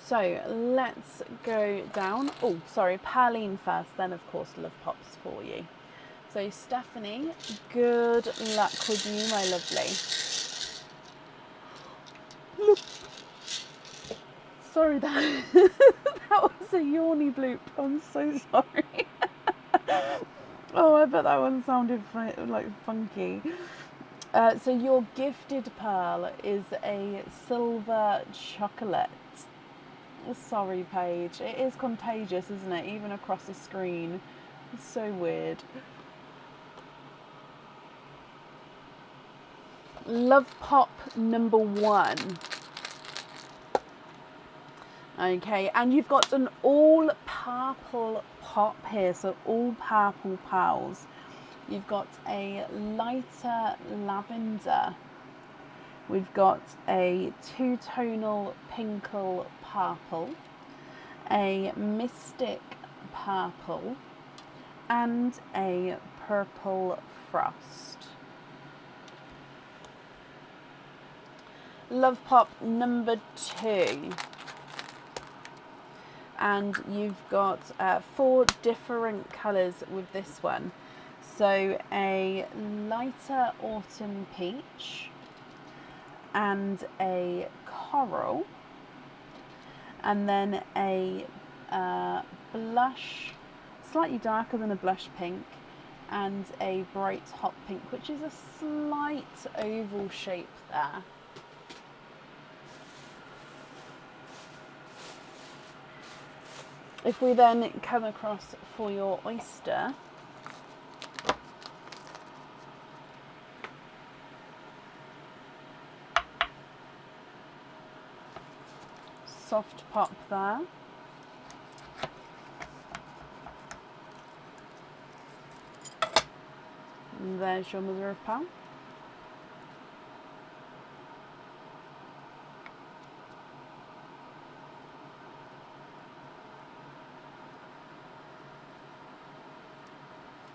So let's go down. Oh, sorry, Perline first, then of course love pops for you. So Stephanie, good luck with you, my lovely. Look. Sorry, that was a yawny bloop. I'm so sorry. Oh, I bet that one sounded like funky. So your gifted pearl is a silver chocolate. Sorry, Paige. It is contagious, isn't it? Even across the screen. It's so weird. Love pop number 1. Okay, and you've got an all purple pop here, so all purple pearls. You've got a lighter lavender. We've got a 2-tonal pinkle purple, a mystic purple, and a purple frost. Love pop number 2. And you've got 4 different colours with this one. So a lighter autumn peach, and a coral, and then a blush, slightly darker than a blush pink, and a bright hot pink, which is a slight oval shape there. If we then come across for your oyster, soft pop there. And there's your mother of pearl.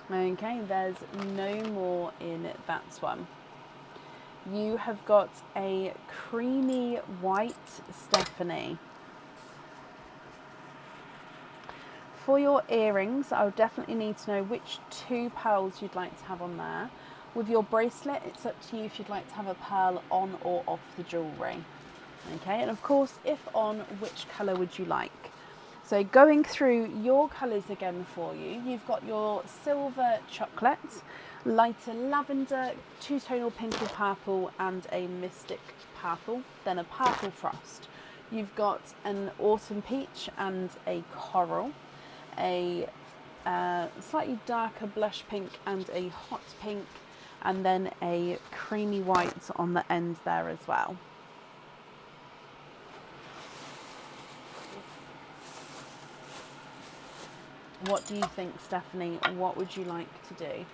Okay, there's no more in that one. You have got a creamy white, Stephanie. For your earrings, I would definitely need to know which 2 pearls you'd like to have on there. With your bracelet, it's up to you if you'd like to have a pearl on or off the jewellery. Okay, and of course, if on, which colour would you like? So going through your colours again for you, you've got your silver chocolate, lighter lavender, 2-tonal pinkle purple, and a mystic purple, then a purple frost. You've got an autumn peach and a coral, a slightly darker blush pink and a hot pink, and then a creamy white on the end there as well. What do you think, Stephanie? What would you like to do?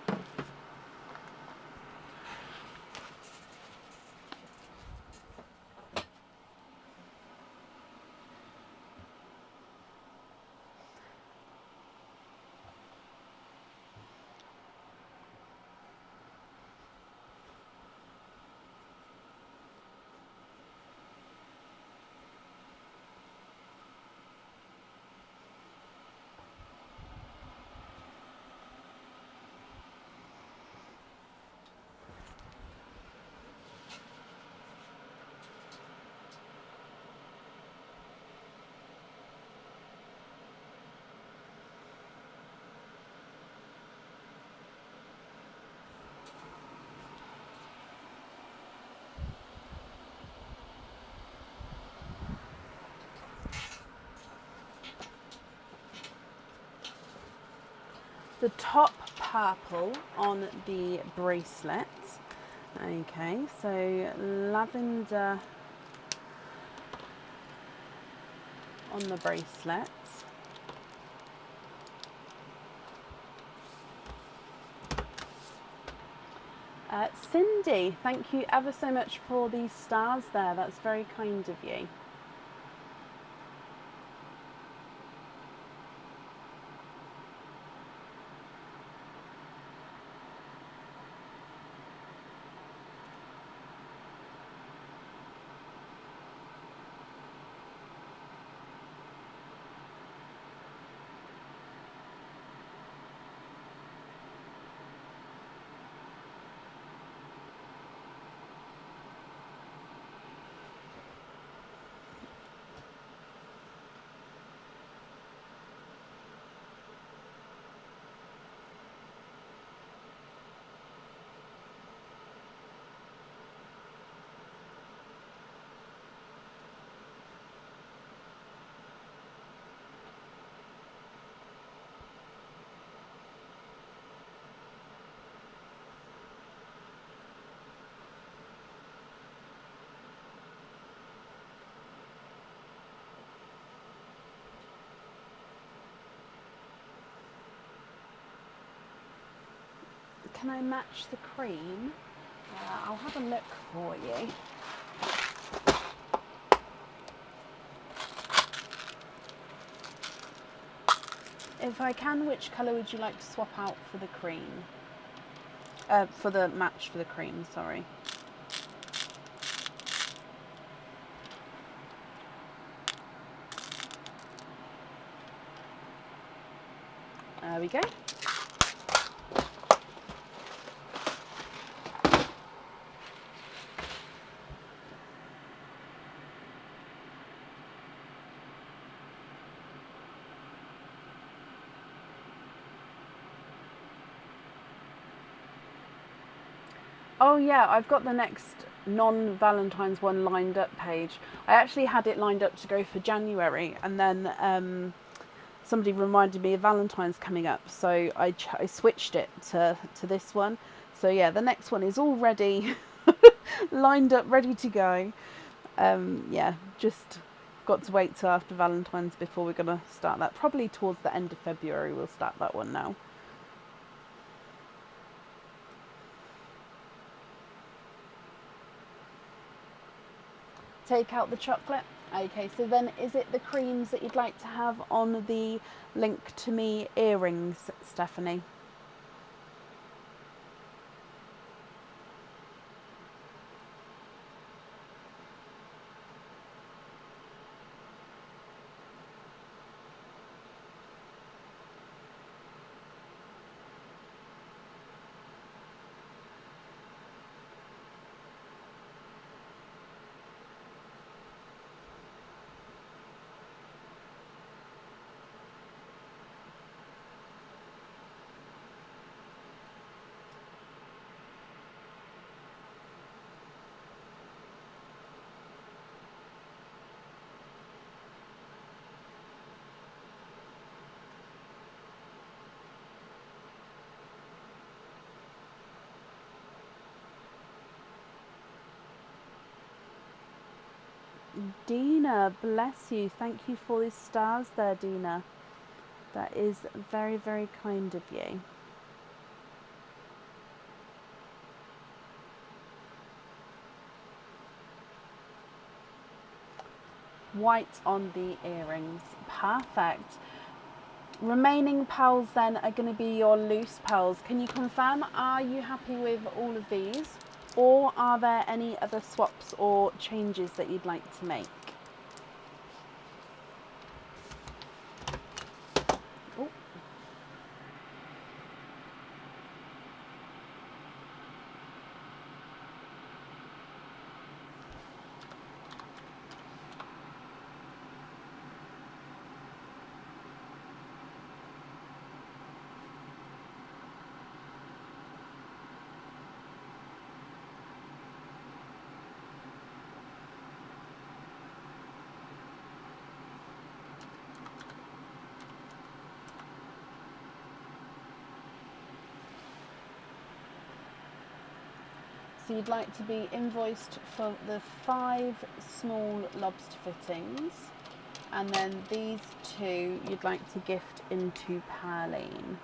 the top purple on the bracelet. Okay, so lavender on the bracelet. Cindy, thank you ever so much for these stars there. That's very kind of you. Can I match the cream? I'll have a look for you. If I can, which colour would you like to swap out for the cream? For the match for the cream, sorry. There we go. Oh yeah, I've got the next non-Valentine's one lined up page. I actually had it lined up to go for January, and then somebody reminded me of Valentine's coming up, so I switched it to this one. So yeah, the next one is already lined up, ready to go. Yeah, just got to wait till after Valentine's before we're going to start that. Probably towards the end of February we'll start that one now. Take out the chocolate. Okay, so then is it the creams that you'd like to have on the Link to Me earrings, Stephanie? Dina, bless you. Thank you for these stars there, Dina. That is very, very kind of you. White on the earrings. Perfect. Remaining pearls then are going to be your loose pearls. Can you confirm, are you happy with all of these? Or are there any other swaps or changes that you'd like to make? Oh. So you'd like to be invoiced for the 5 small lobster fittings, and then these 2 you'd like to gift into Pearline.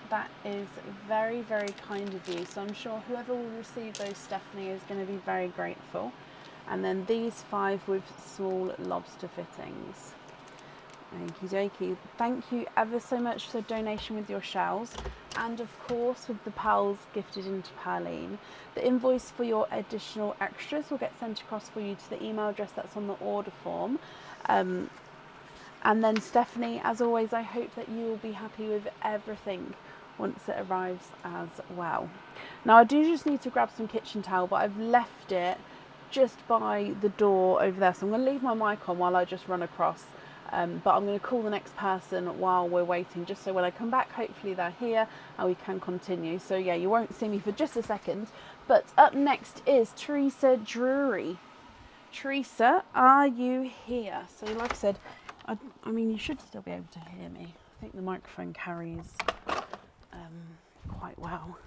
That is very, very kind of you. So I'm sure whoever will receive those, Stephanie, is going to be very grateful. And then these 5 with small lobster fittings. Okie dokie. Thank you ever so much for the donation with your shells. And of course with the pearls gifted into Pearline. The invoice for your additional extras will get sent across for you to the email address that's on the order form. And then Stephanie, as always, I hope that you will be happy with everything once it arrives as well. Now I do just need to grab some kitchen towel, but I've left it just by the door over there. So I'm going to leave my mic on while I just run across. But I'm going to call the next person while we're waiting, just so when I come back, hopefully they're here and we can continue. So yeah, you won't see me for just a second. But up next is Teresa Drury. Teresa, are you here? So like I said, I mean, you should still be able to hear me. I think the microphone carries quite well.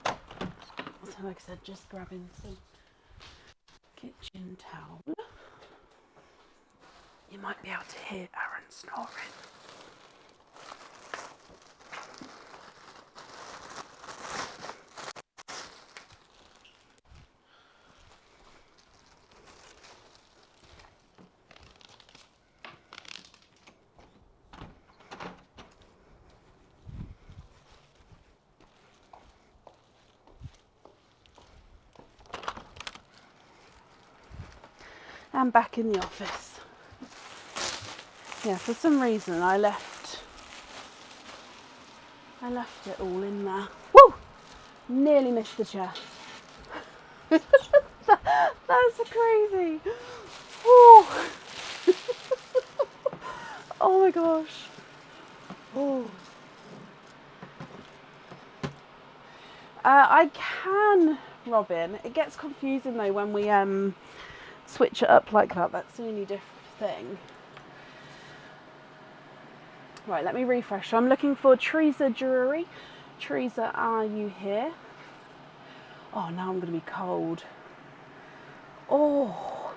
So like I said, just grabbing some kitchen towel. You might be able to hear Aaron snoring. I'm back in the office. Yeah, for some reason I left it all in there. Woo! Nearly missed the chair. That's crazy. Oh, oh my gosh. Oh. I can, Robin. It gets confusing though when we switch it up like that. That's the only different thing. Right, let me refresh. So I'm looking for Teresa Drury. Teresa, are you here? Oh, now I'm going to be cold. Oh.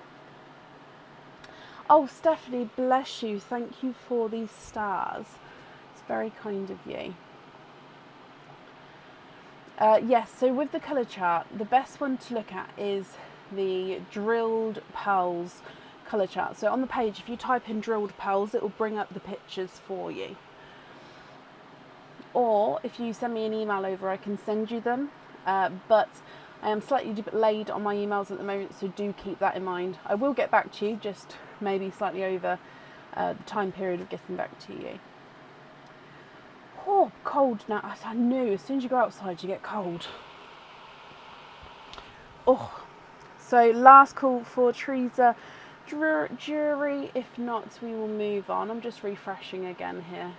Oh, Stephanie, bless you. Thank you for these stars. It's very kind of you. Yes, so with the colour chart, the best one to look at is the drilled pearls colour chart. So on the page, if you type in drilled pearls, it will bring up the pictures for you. Or if you send me an email over, I can send you them. But I am slightly delayed on my emails at the moment, so do keep that in mind. I will get back to you, just maybe slightly over the time period of getting back to you. Oh, cold now. I knew as soon as you go outside, you get cold. Oh, so last call for Teresa Drury. If not, we will move on. I'm just refreshing again here.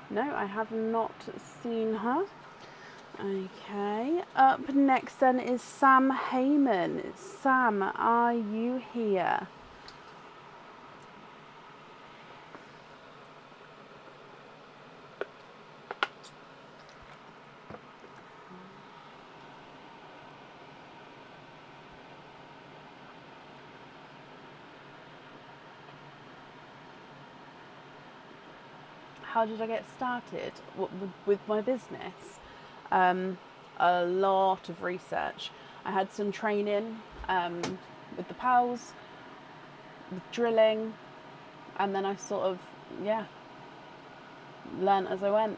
No, I have not seen her. Okay, up next then is Sam Heyman. Sam, are you here? How did I get started with my business? A lot of research. I had some training with the pals, with drilling, and then I sort of, learnt as I went.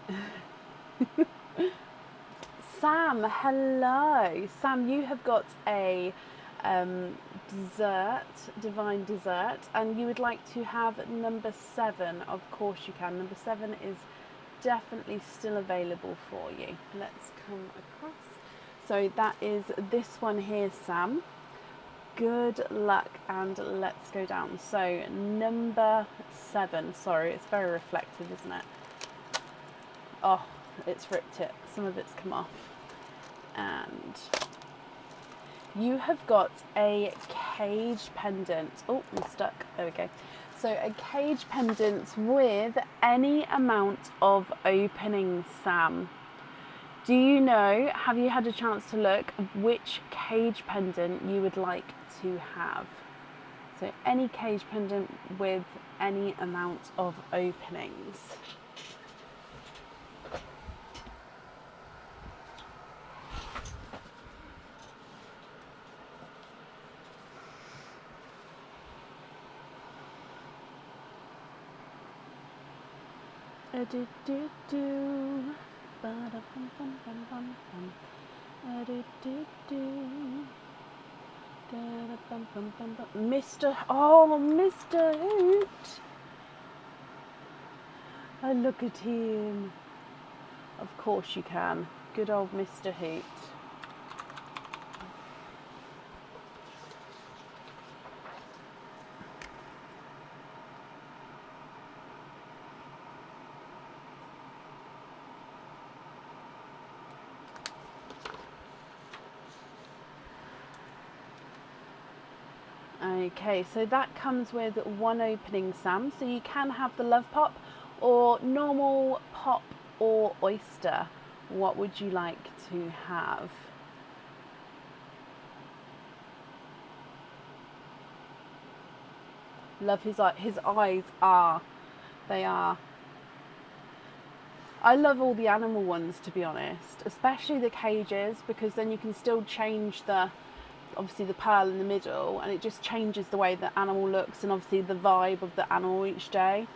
Sam, hello. Sam, you have got a dessert, divine dessert, and you would like to have number 7. Of course you can. Number 7 is definitely still available for you. Let's come across. So that is this one here, Sam. Good luck, and let's go down. So number 7. Sorry, it's very reflective, isn't it? Oh, it's ripped it. Some of it's come off. And you have got a cage pendant. Oh, I'm stuck. There we go. So a cage pendant with any amount of openings, Sam. Do you know, have you had a chance to look which cage pendant you would like to have? So any cage pendant with any amount of openings. Mr. Hoot. Oh, look at him. Of course you can. Good old Mr. Hoot. Okay, so that comes with one opening, Sam. So you can have the Love Pop or normal pop or oyster. What would you like to have? Love his eyes. His eyes are. They are. I love all the animal ones, to be honest, especially the cages, because then you can still change obviously the pearl in the middle, and it just changes the way the animal looks and obviously the vibe of the animal each day.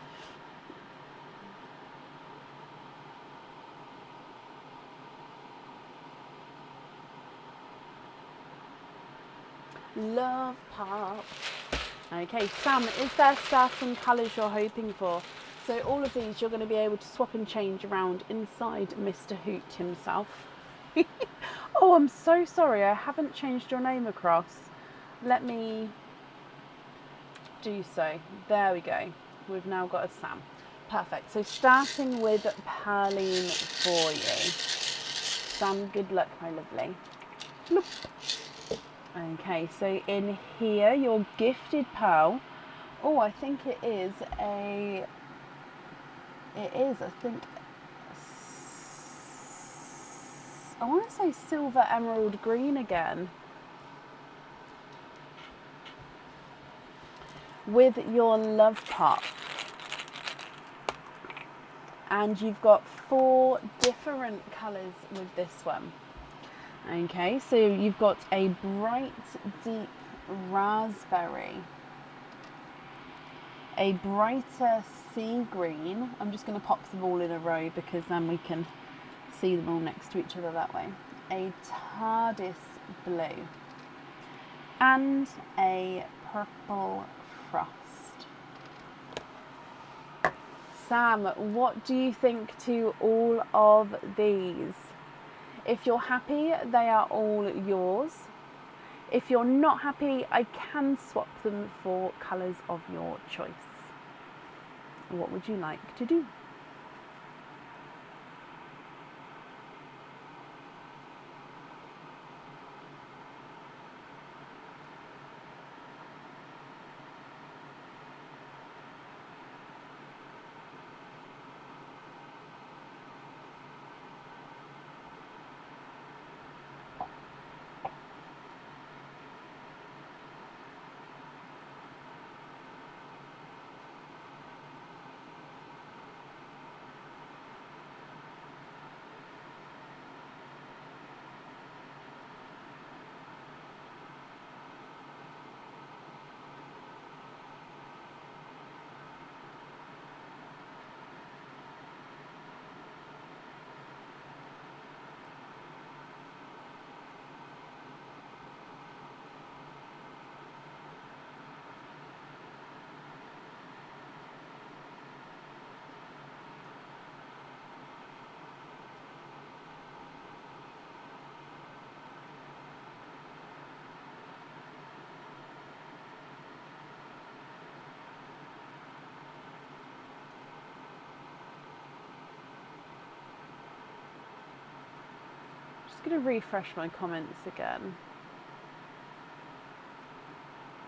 Love Pop. Okay, Sam, is there certain colours you're hoping for? So all of these you're going to be able to swap and change around inside Mr. Hoot himself. Oh, I'm so sorry, I haven't changed your name across. Let me do so. There we go. We've now got a Sam. Perfect. So starting with Pearline for you. Sam, good luck, my lovely. Bloop. Okay, so in here, your gifted pearl. Oh, I think I think, I want to say silver emerald green again. With your Love Pop. And you've got 4 different colours with this one. Okay, so you've got a bright, deep raspberry, a brighter sea green. I'm just going to pop them all in a row because then we can see them all next to each other that way. A TARDIS blue and a purple frost. Sam, what do you think to all of these? If you're happy, they are all yours. If you're not happy, I can swap them for colours of your choice. What would you like to do? going to refresh my comments again.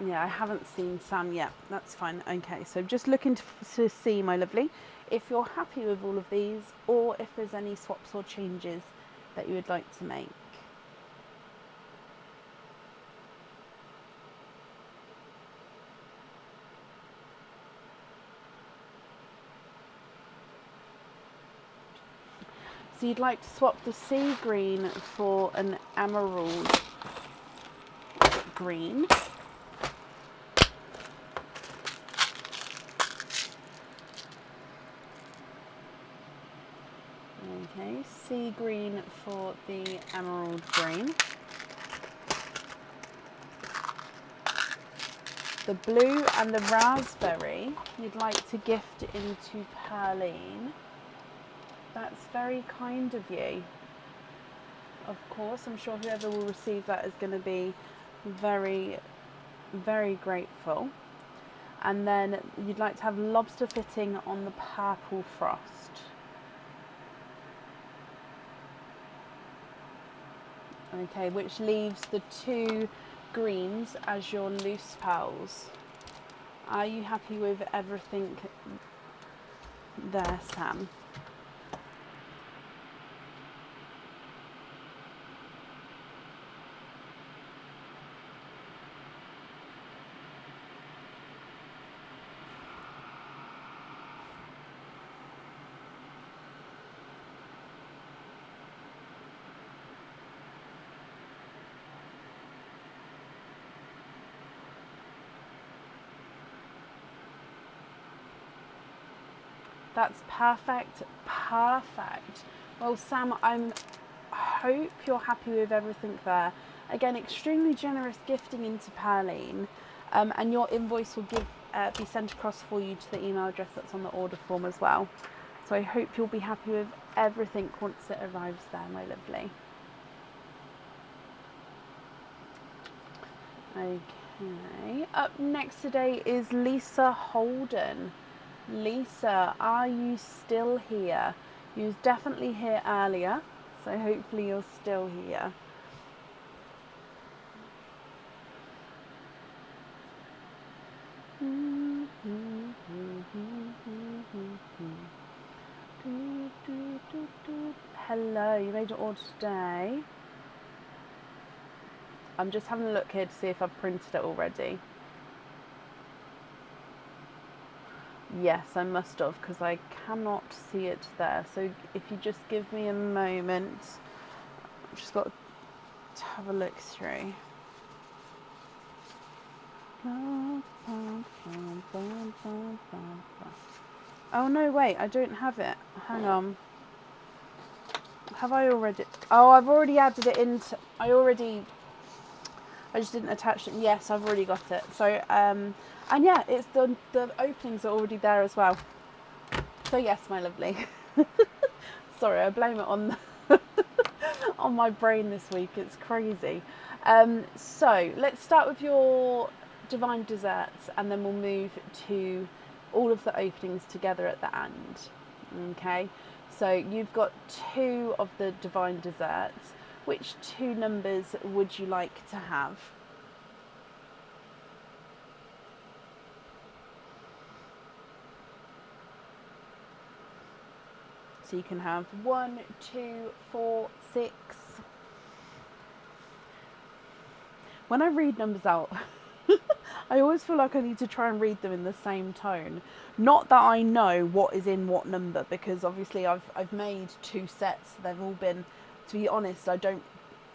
Yeah, I haven't seen Sam yet. That's fine. Okay, so just looking to see, my lovely, if you're happy with all of these, or if there's any swaps or changes that you would like to make. So you'd like to swap the sea green for an emerald green. Okay, sea green for the emerald green. The blue and the raspberry you'd like to gift into Pearline. That's very kind of you. Of course, I'm sure whoever will receive that is going to be very, very grateful. And then you'd like to have lobster fitting on the purple frost. Okay, which leaves the 2 greens as your loose pearls. Are you happy with everything there, Sam? That's perfect, perfect. Well, Sam, I hope you're happy with everything there. Again, extremely generous gifting into Pearline, and your invoice will be sent across for you to the email address that's on the order form as well. So I hope you'll be happy with everything once it arrives there, my lovely. Okay, up next today is Lisa Holden. Lisa, are you still here? You was definitely here earlier, so hopefully you're still here. Hello, you made your order today. I'm just having a look here to see if I've printed it already. Yes, I must have, because I cannot see it there. So if you just give me a moment, I've just got to have a look through. Oh no, wait, I don't have it. Hang on. Have I already? Oh, I've already added it into. I just didn't attach it. Yes, I've already got it. So, and yeah, it's the openings are already there as well. So yes, my lovely. Sorry, I blame it on on my brain this week. It's crazy. So let's start with your divine desserts, and then we'll move to all of the openings together at the end. Okay. So you've got 2 of the divine desserts. Which 2 numbers would you like to have? So you can have 1, 2, 4, 6. When I read numbers out, I always feel like I need to try and read them in the same tone. Not that I know what is in what number, because obviously I've made 2 sets. They've all been, to be honest, I don't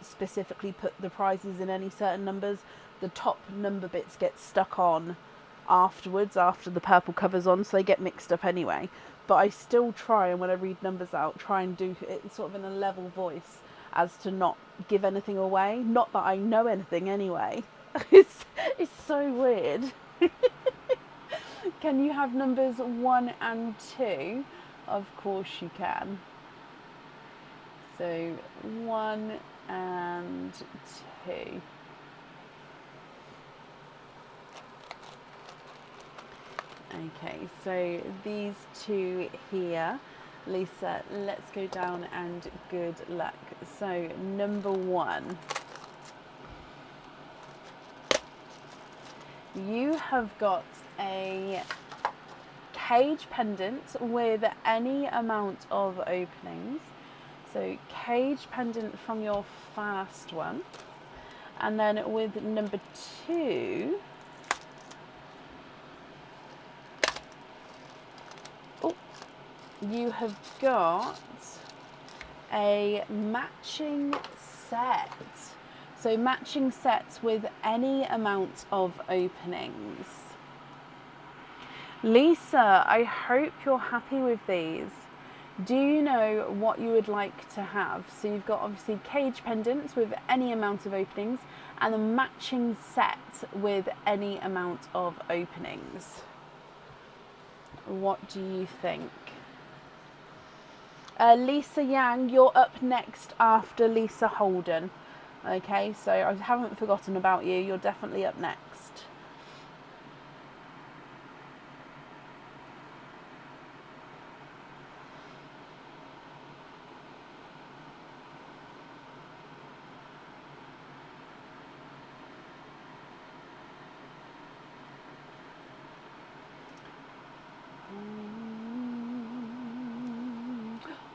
specifically put the prizes in any certain numbers. The top number bits get stuck on afterwards, after the purple cover's on, so they get mixed up anyway. But I still try, and when I read numbers out, try and do it sort of in a level voice as to not give anything away. Not that I know anything anyway. It's so weird. Can you have numbers 1 and 2? Of course you can. So 1 and 2. Okay, so these 2 here, Lisa, let's go down and good luck. So number 1, you have got a cage pendant with any amount of openings. So cage pendant from your first one. And then with number 2, you have got a matching set. So matching sets with any amount of openings. Lisa, I hope you're happy with these. Do you know what you would like to have? So you've got obviously cage pendants with any amount of openings and a matching set with any amount of openings. What do you think? Lisa Yang, you're up next after Lisa Holden. Okay, so I haven't forgotten about you. You're definitely up next.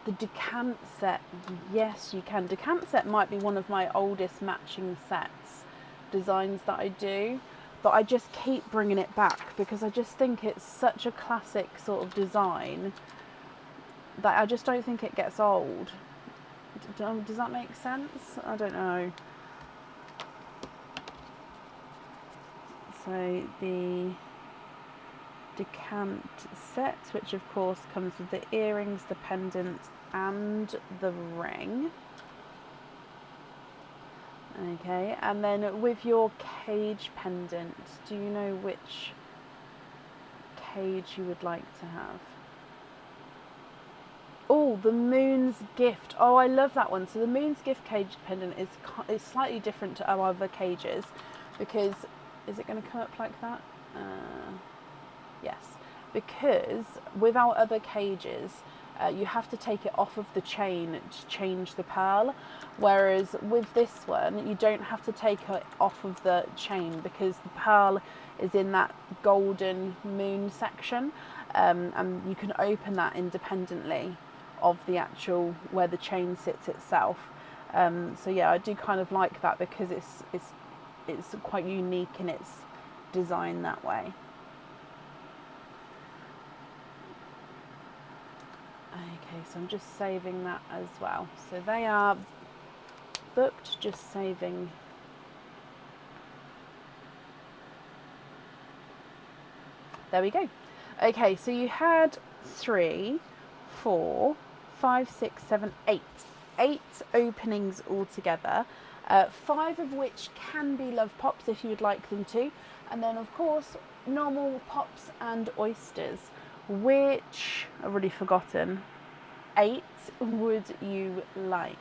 The decant set, yes you can. Decant set might be one of my oldest matching sets, designs that I do, but I just keep bringing it back because I just think it's such a classic sort of design that I just don't think it gets old. Does that make sense? I don't know. So the decant set, which of course comes with the earrings, the pendant and the ring. Okay, and then with your cage pendant, do you know which cage you would like to have? Oh, the Moon's Gift. Oh, I love that one. So the Moon's Gift cage pendant is slightly different to our other cages because, is it going to come up like that? Yes, because with our other cages, you have to take it off of the chain to change the pearl, whereas with this one you don't have to take it off of the chain because the pearl is in that golden moon section, and you can open that independently of the actual where the chain sits itself. So yeah, I do kind of like that because it's quite unique in its design that way. Okay, so I'm just saving that as well. So they are booked, just saving. There we go. Okay, so you had 3, 4, 5, 6, 7, 8. 8 openings altogether. 5 of which can be love pops if you would like them to. And then of course, normal pops and oysters. Which, I've already forgotten, 8 would you like?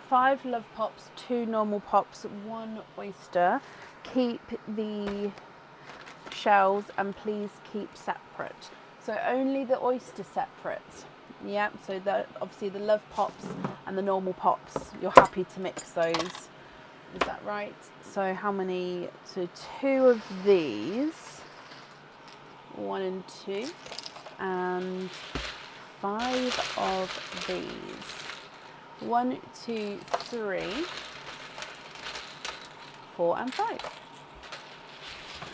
Five love pops, 2 normal pops, 1 oyster. Keep the shells and please keep separate. So only the oyster separate. Yeah, so obviously the love pops and the normal pops, you're happy to mix those. Is that right? So how many? So 2 of these, 1 and 2, and 5 of these. 1, 2, 3, 4 and 5.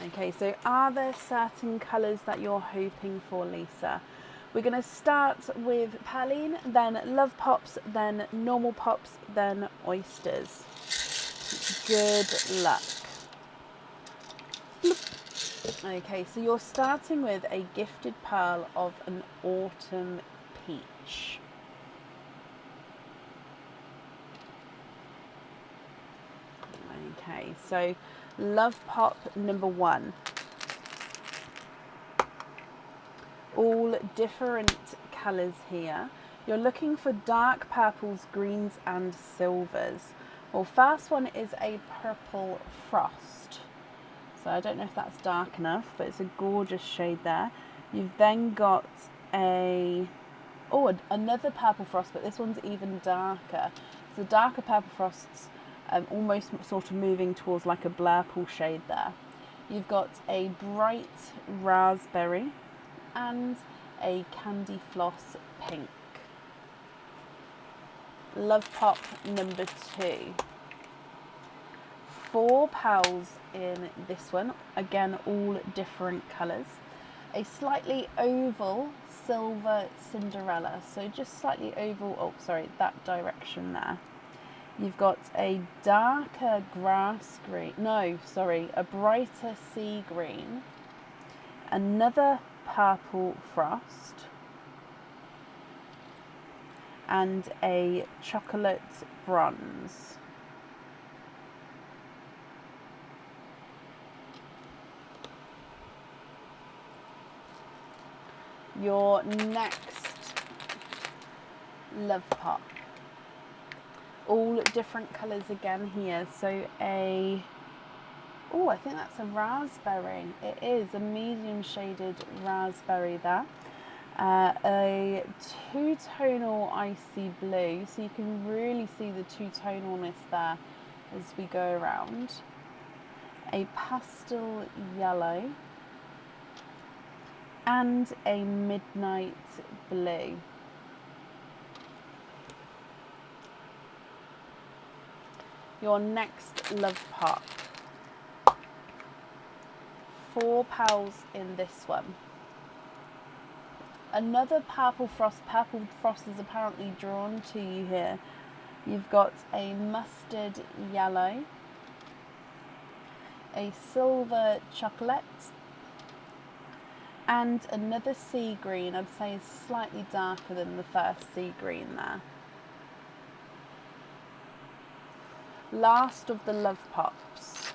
Okay, so are there certain colours that you're hoping for, Lisa? We're going to start with Perline, then Love Pops, then Normal Pops, then Oysters. Good luck. Okay, so you're starting with a Gifted Pearl of an Autumn Peach. Okay, so Love Pop number 1. All different colours here. You're looking for dark purples, greens and silvers. Well, first one is a Purple Frost. So I don't know if that's dark enough, but it's a gorgeous shade there. You've then got another Purple Frost, but this one's even darker. So the darker Purple Frosts almost sort of moving towards like a Blurple shade there. You've got a bright raspberry and a Candy Floss pink. Love Pop number 2. 4 pearls in this one, again all different colours. A slightly oval Silver Cinderella, so just slightly oval, that direction there. You've got a darker grass green, a brighter sea green, another Purple Frost, and a chocolate bronze. Your next Love Pop. All different colours again here. So I think that's a raspberry. It is a medium shaded raspberry there. A two-tonal icy blue. So you can really see the two-tonalness there as we go around. A pastel yellow. And a midnight blue. Your next Love Pop. 4 pearls in this one. Another Purple Frost. Purple Frost is apparently drawn to you here. You've got a mustard yellow, a silver chocolate, and another sea green. I'd say is slightly darker than the first sea green there. Last of the Love Pops.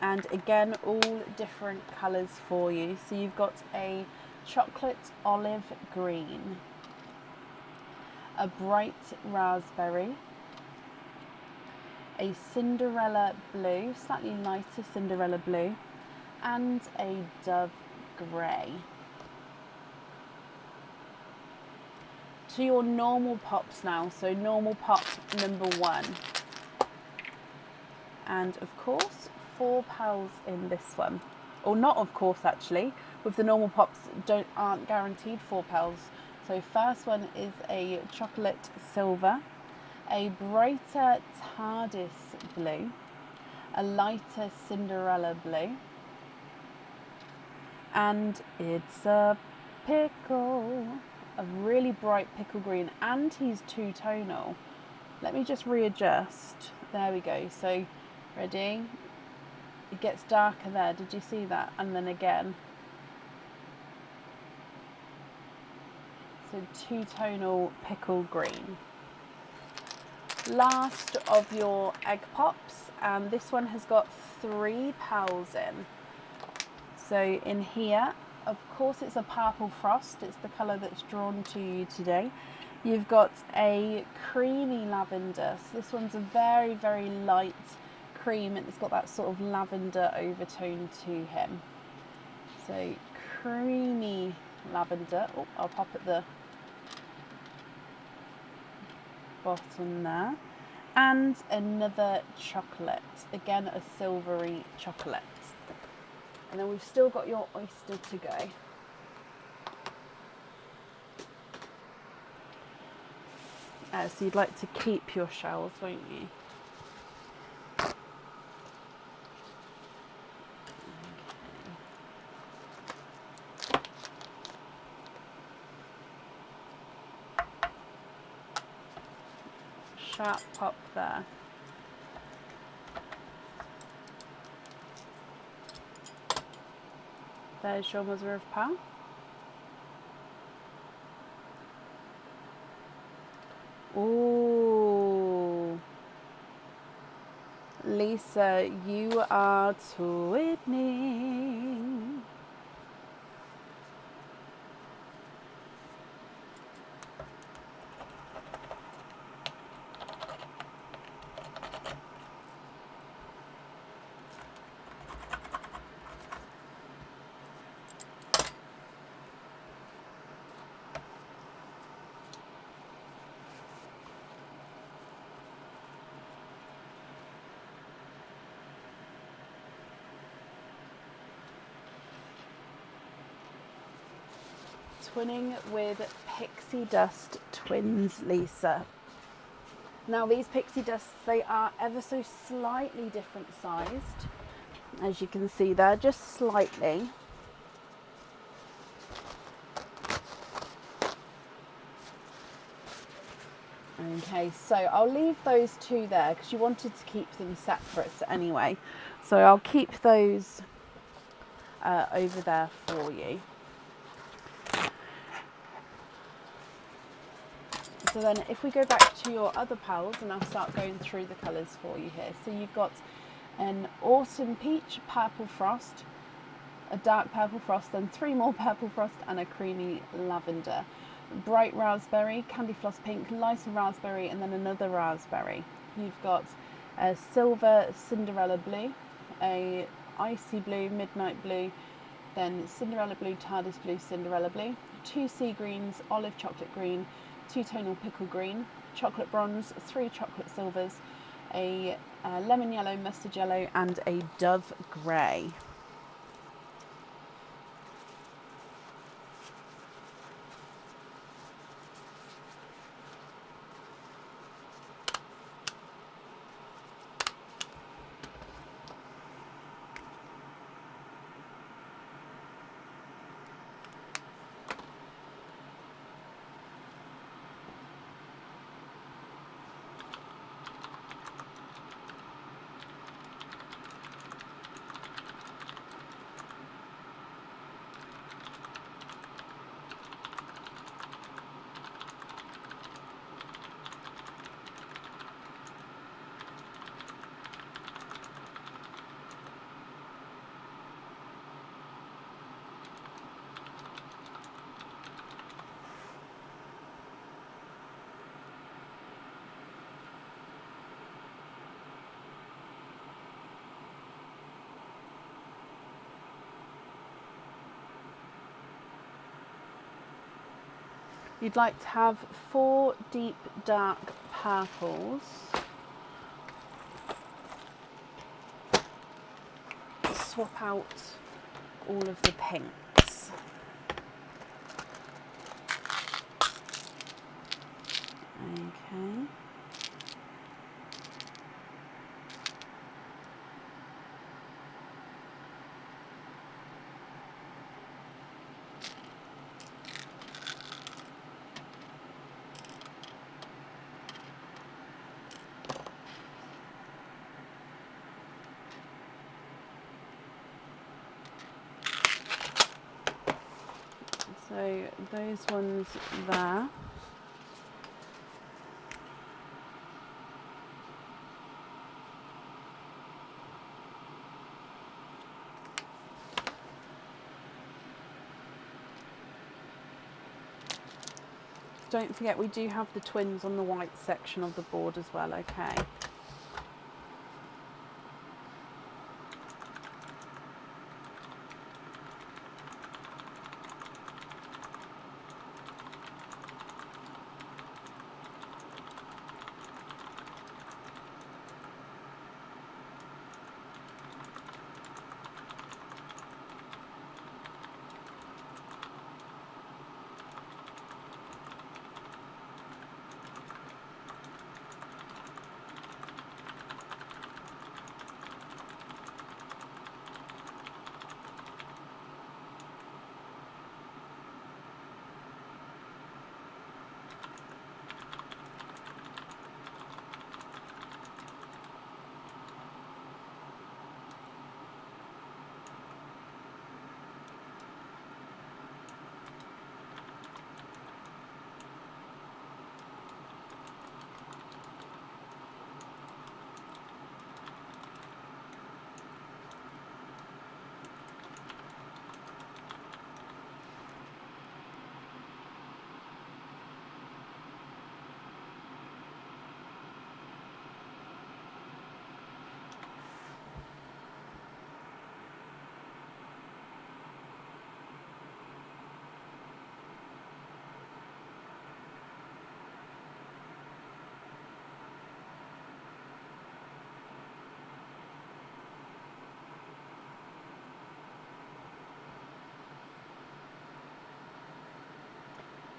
And again, all different colours for you. So you've got a chocolate olive green, a bright raspberry, a Cinderella blue, slightly lighter Cinderella blue, and a dove grey. To your normal pops now, so normal pop number 1. And of course, 4 pearls in this one. Or not of course actually, with the normal pops aren't guaranteed 4 pearls. So first one is a chocolate silver, a brighter TARDIS blue, a lighter Cinderella blue, and it's a pickle, a really bright pickle green, and he's two-tonal. Let me just readjust. There we go. So ready? It gets darker there. Did you see that? And then again. So two-tonal pickle green. Last of your egg pops, and this one has got 3 pearls in. So in here, of course, it's a Purple Frost. It's the colour that's drawn to you today. You've got a creamy lavender. So this one's a very, very light cream, and it's got that sort of lavender overtone to him. So creamy lavender. Oh, I'll pop at the bottom there. And another chocolate. Again, a silvery chocolate. And then we've still got your oyster to go. So you'd like to keep your shells, won't you? sharp pop there. There's your mother of pearl. Ooh. Lisa, you are twinning. Twinning with pixie dust twins, Lisa. Now these pixie dusts, they are ever so slightly different sized, as you can see there, just slightly. Okay, so I'll leave those two there because you wanted to keep them separate anyway. So I'll keep those over there for you. So then if we go back to your other pals, and I'll start going through the colours for you here. So you've got an autumn peach, purple frost, a dark purple frost, then 3 more purple frost and a creamy lavender. Bright raspberry, candy floss pink, lighter raspberry, and then another raspberry. You've got a silver Cinderella blue, a icy blue, midnight blue, then Cinderella blue, TARDIS blue, Cinderella blue, 2 sea greens, olive chocolate green, 2-tonal pickle green, chocolate bronze, 3 chocolate silvers, a lemon yellow, mustard yellow, and a dove grey. You'd like to have 4 deep dark purples, swap out all of the pinks. Okay. So those ones there. Don't forget we do have the twins on the white section of the board as well, okay?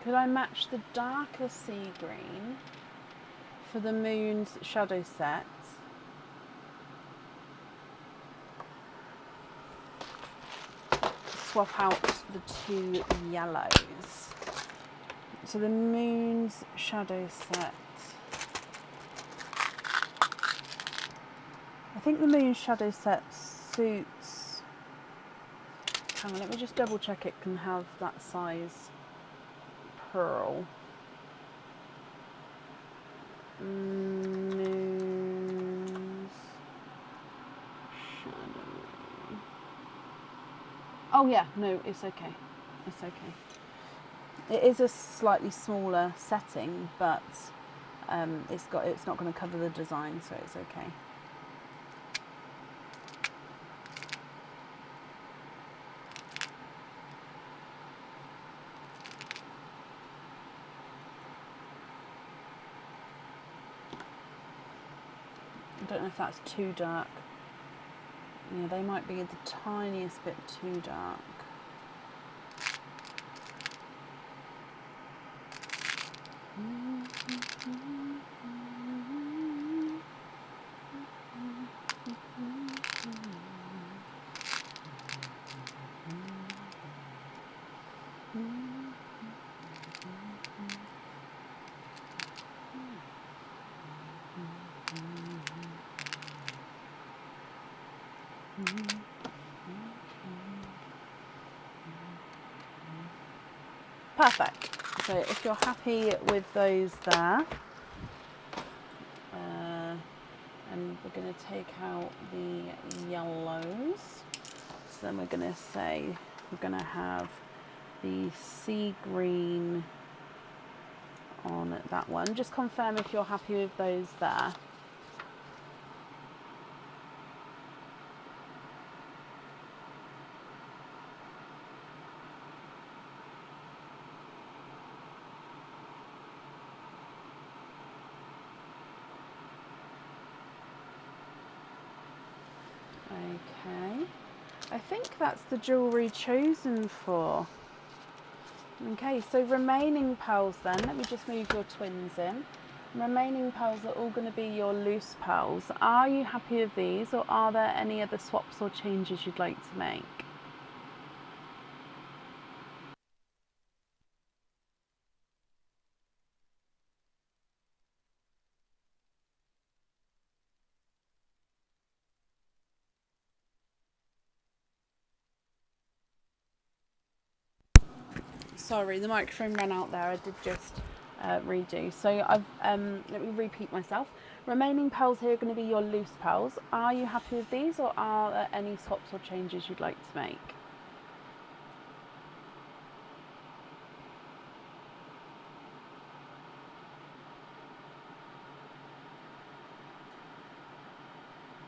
Could I match the darker sea green for the moon's shadow set? Swap out the two yellows. So the moon's shadow set. I think the moon's shadow set suits. Hang on, let me just double check it can have that size pearl. Moon's shadow. Oh yeah, no, it's okay. It's okay. It is a slightly smaller setting, but it's not going to cover the design, so it's okay. I don't know if that's too dark. Yeah, they might be the tiniest bit too dark. Perfect. So if you're happy with those there, and we're going to take out the yellows. So then we're going to say we're going to have the sea green on that one. Just confirm if you're happy with those there. Okay, I think that's the jewellery chosen for. Okay, so remaining pearls then, let me just move your twins in. Remaining pearls are all going to be your loose pearls. Are you happy with these, or are there any other swaps or changes you'd like to make? Sorry, the microphone ran out there. I did just redo. So I've let me repeat myself. Remaining pearls here are going to be your loose pearls. Are you happy with these, or are there any swaps or changes you'd like to make?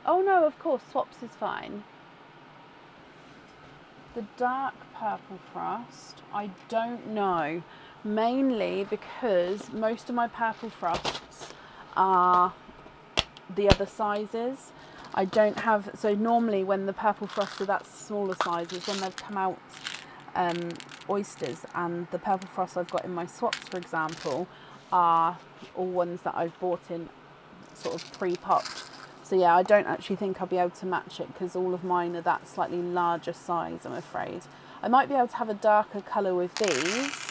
Oh no, of course, swaps is fine. The dark purple frost, I don't know, mainly because most of my purple frosts are the other sizes. I don't have, so normally when the purple frosts are that smaller sizes, when they've come out oysters, and the purple frosts I've got in my swaps, for example, are all ones that I've bought in sort of pre-popped. So yeah, I don't actually think I'll be able to match it because all of mine are that slightly larger size, I'm afraid. I might be able to have a darker colour with these.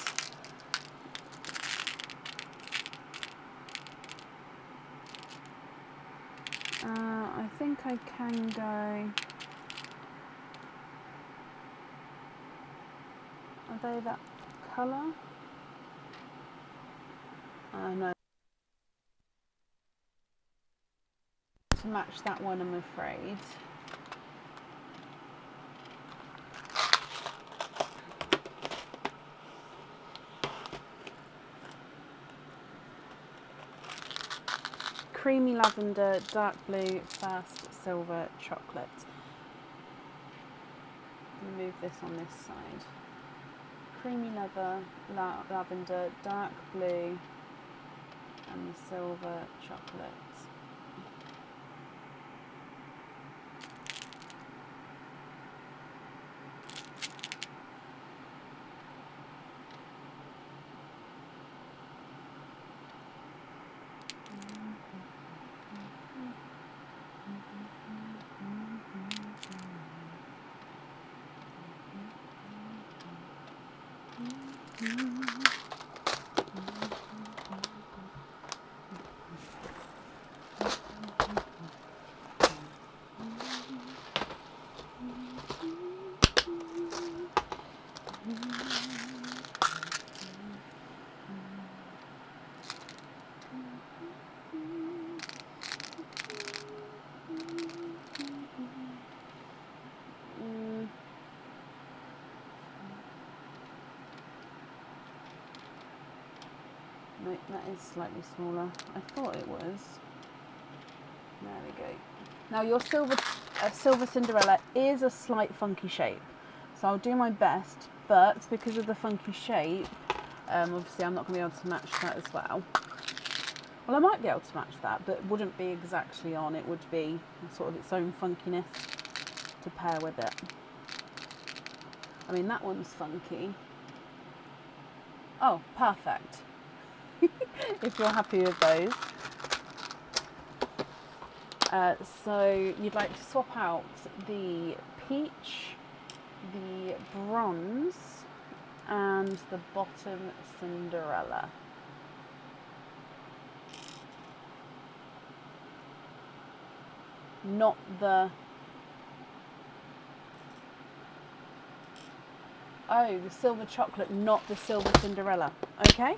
I think I can go... Are they that colour? No. To match that one, I'm afraid. Creamy lavender, dark blue, fast silver, chocolate. Move this on this side. Creamy lavender, dark blue, and the silver chocolate. Nope, that is slightly smaller. I thought it was. There we go. Now your silver Cinderella is a slight funky shape, so I'll do my best, but because of the funky shape, obviously I'm not going to be able to match that as well. Well, I might be able to match that, but it wouldn't be exactly on. It would be sort of its own funkiness to pair with it. I mean, that one's funky. Oh, perfect. If you're happy with those. So you'd like to swap out the peach, the bronze, and the bottom Cinderella. Not the... Oh, the silver chocolate, not the silver Cinderella. Okay.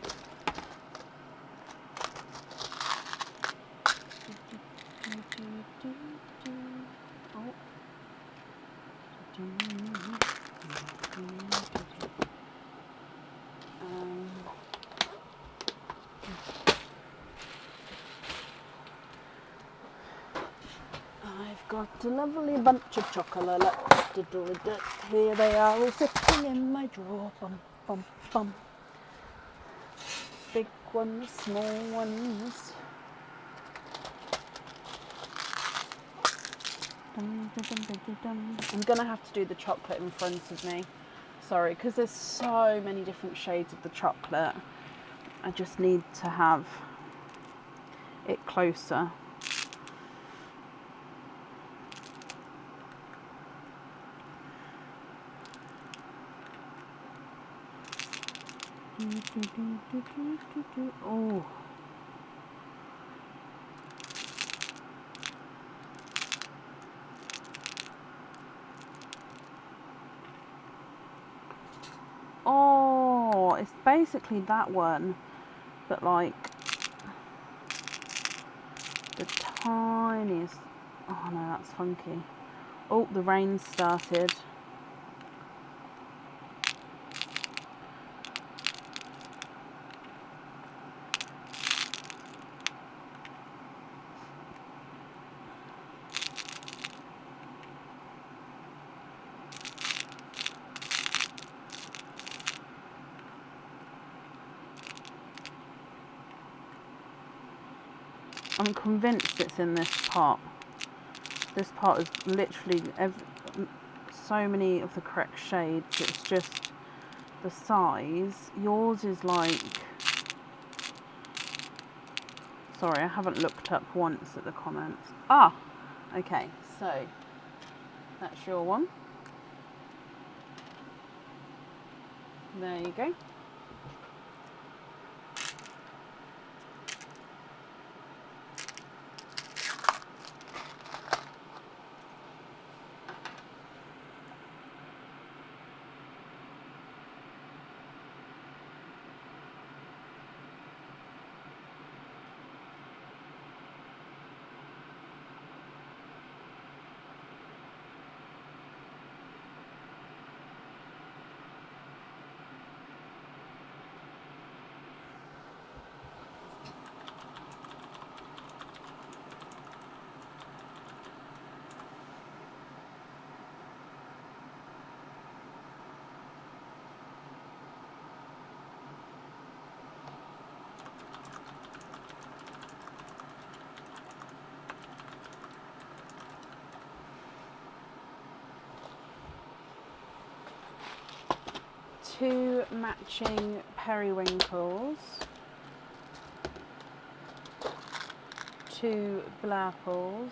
I've got a lovely bunch of chocolates to do with it. Here they are, all sitting in my drawer. Bum, bum, bum. Big ones, small ones. I'm going to have to do the chocolate in front of me. Sorry, because there's so many different shades of the chocolate. I just need to have it closer. Oh. Oh, it's basically that one, but like the tiniest. Oh no, that's funky. Oh, the rain started. I'm convinced it's in this pot. This pot is literally so many of the correct shades. It's just the size. Yours is like... Sorry, I haven't looked up once at the comments. Ah, okay, so that's your one. There you go. Two matching periwinkles, two blapples,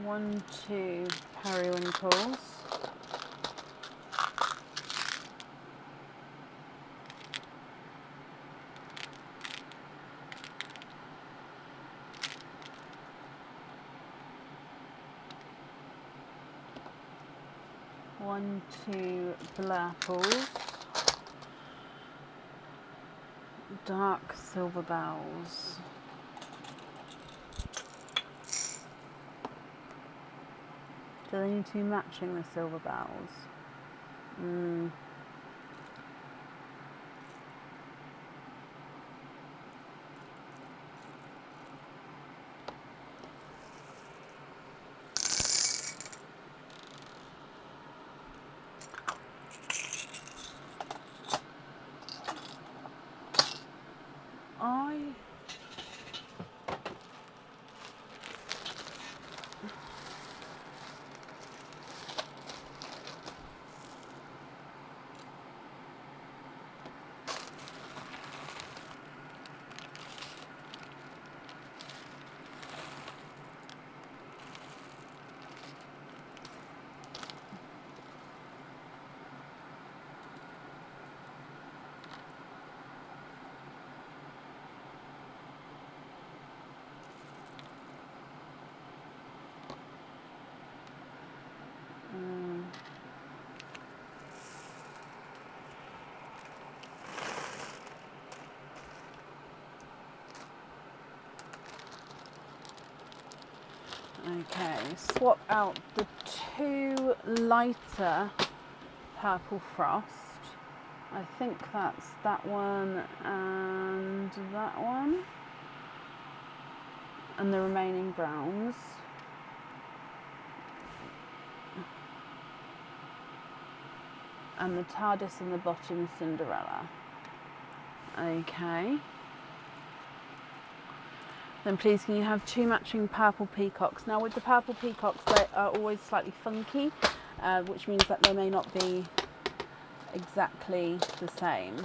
1, 2 periwinkles. One, 2 blurples, dark silver bells. Do they need to be matching the silver bells? Okay, swap out the 2 lighter purple frost. I think that's that one and that one. And the remaining browns. And the TARDIS and the bottom Cinderella. Okay. Then please can you have 2 matching purple peacocks. Now with the purple peacocks they are always slightly funky, which means that they may not be exactly the same.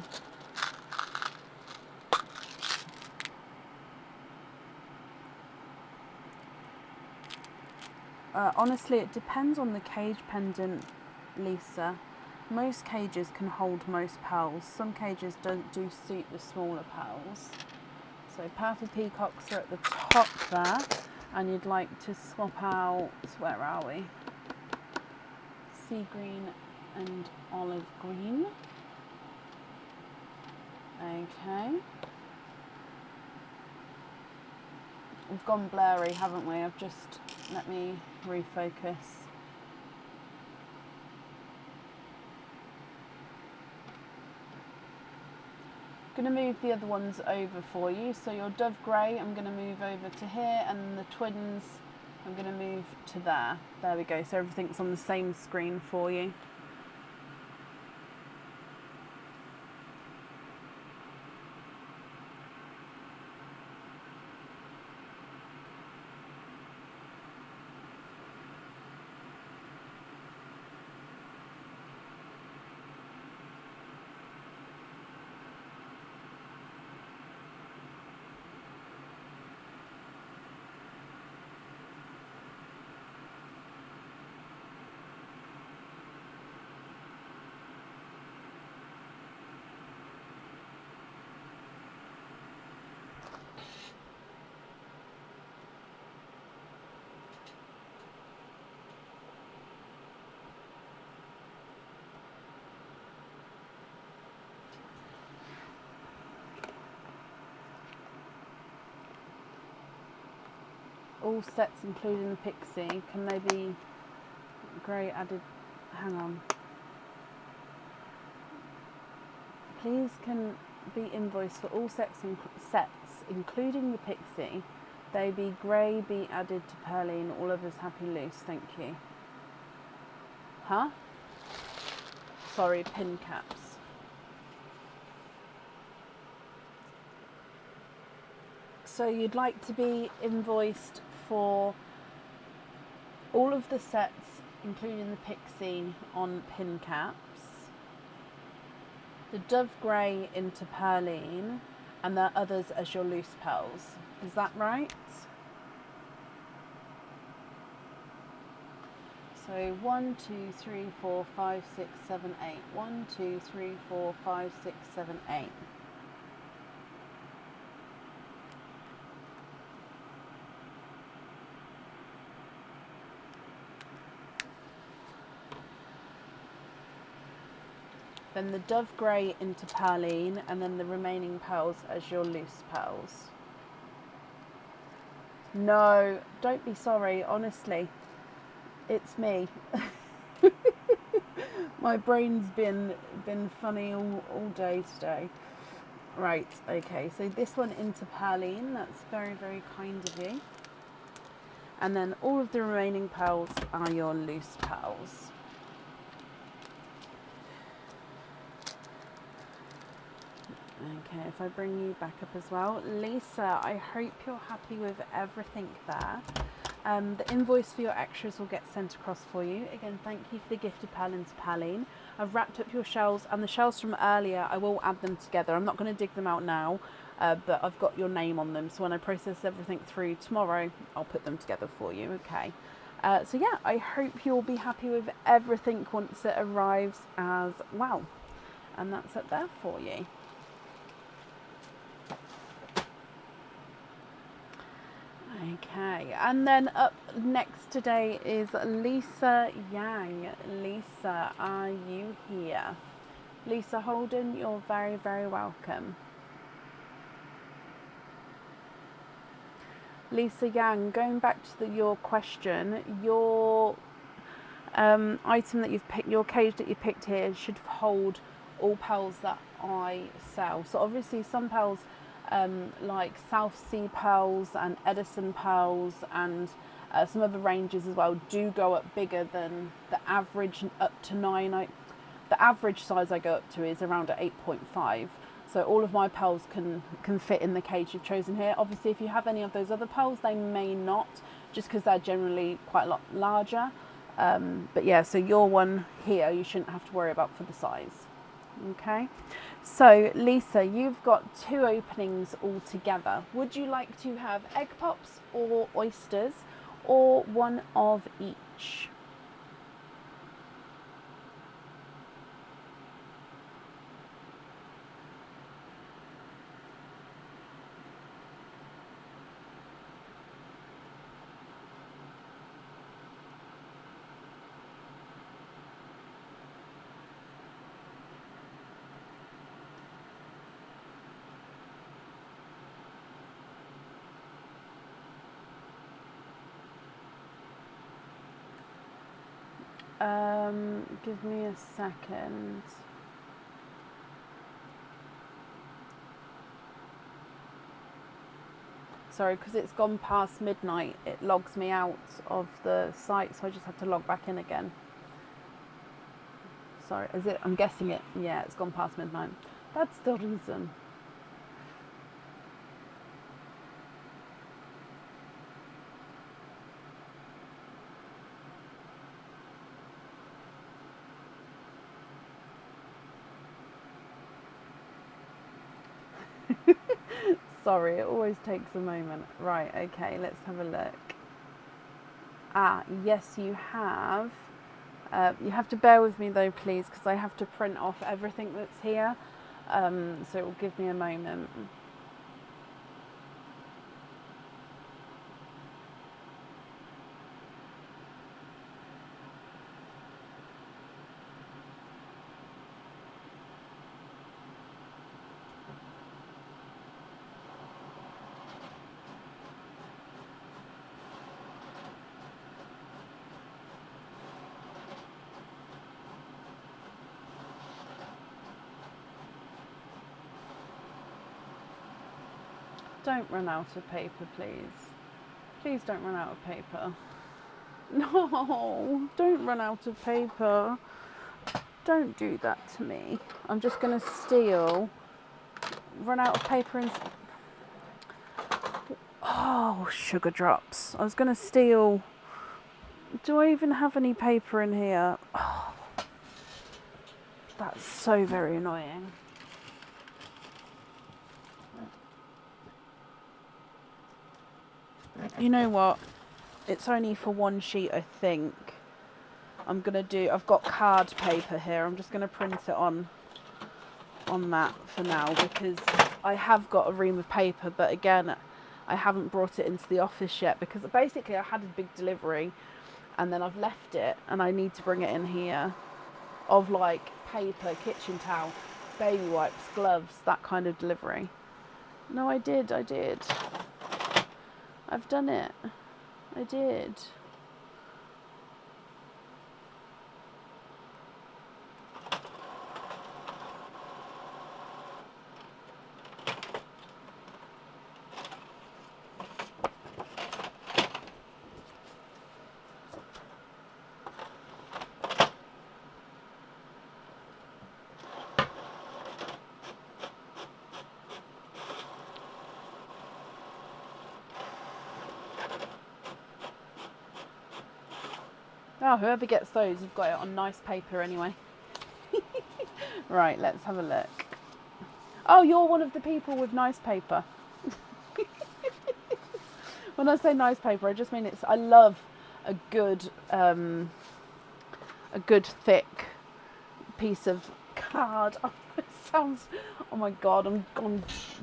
Honestly, it depends on the cage pendant, Lisa. Most cages can hold most pearls. Some cages do suit the smaller pearls. So purple peacocks are at the top there, and you'd like to swap out, where are we? Sea green and olive green. Okay. We've gone blurry, haven't we? Let me refocus. I'm going to move the other ones over for you. So your dove grey, I'm going to move over to here, and the twins, I'm going to move to there. There we go. So everything's on the same screen for you. All sets including the pixie, can they be grey added? Hang on. Please can be invoiced for all sets including the pixie. They be grey, be added to Pearline, all others happy loose, thank you. Huh? Sorry, pin caps. So you'd like to be invoiced for all of the sets, including the pixie, on pin caps, the dove grey into Pearline, and the others as your loose pearls. Is that right? So 1, 2, 3, 4, 5, 6, 7, 8. 1, 2, 3, 4, 5, 6, 7, 8. Then the dove grey into perline, and then the remaining pearls as your loose pearls. No, don't be sorry, honestly. It's me. My brain's been funny all day today. Right, okay, so this one into perline, that's very, very kind of you. And then all of the remaining pearls are your loose pearls. Okay, if I bring you back up as well. Lisa, I hope you're happy with everything there. The invoice for your extras will get sent across for you. Again, thank you for the gifted pearl into perline. I've wrapped up your shells, and the shells from earlier, I will add them together. I'm not going to dig them out now, but I've got your name on them. So when I process everything through tomorrow, I'll put them together for you, okay? So yeah, I hope you'll be happy with everything once it arrives as well. And that's it there for you. Okay, and then up next today is Lisa Yang. Lisa, are you here? Lisa Holden, you're very, very welcome. Lisa Yang, going back to your question, your item that you've picked, your cage that you picked here should hold all pearls that I sell. So obviously some pearls like South Sea pearls and Edison pearls and some other ranges as well do go up bigger than the average, up to 9. The average size I go up to is around 8.5. So all of my pearls can fit in the cage you've chosen here. Obviously if you have any of those other pearls, they may not, just because they're generally quite a lot larger. But yeah, so your one here you shouldn't have to worry about for the size. Okay, so Lisa, you've got 2 openings altogether. Would you like to have egg pops or oysters, or one of each? Give me a second. Sorry, because it's gone past midnight, it logs me out of the site, so I just have to log back in again. Sorry, is it? I'm guessing it. Yeah, it's gone past midnight. That's the reason. Sorry, it always takes a moment. Right, okay, let's have a look. Ah, yes, you have. You have to bear with me though, please, because I have to print off everything that's here. So it will give me a moment. Don't run out of paper, please. Please don't run out of paper. No, don't run out of paper. Don't do that to me. I'm just going to steal. Run out of paper and... Oh, sugar drops. I was going to steal... Do I even have any paper in here? Oh, that's so very annoying. You know what? It's only for one sheet, I think. I've got card paper here. I'm just gonna print it on that for now, because I have got a ream of paper, but again, I haven't brought it into the office yet, because basically I had a big delivery and then I've left it, and I need to bring it in here, of like paper, kitchen towel, baby wipes, gloves, that kind of delivery. No, I did. I've done it. I did. Oh, whoever gets those, you've got it on nice paper anyway. Right, let's have a look. Oh, you're one of the people with nice paper. When I say nice paper, I just mean I love a good thick piece of card. It sounds, oh my God, I'm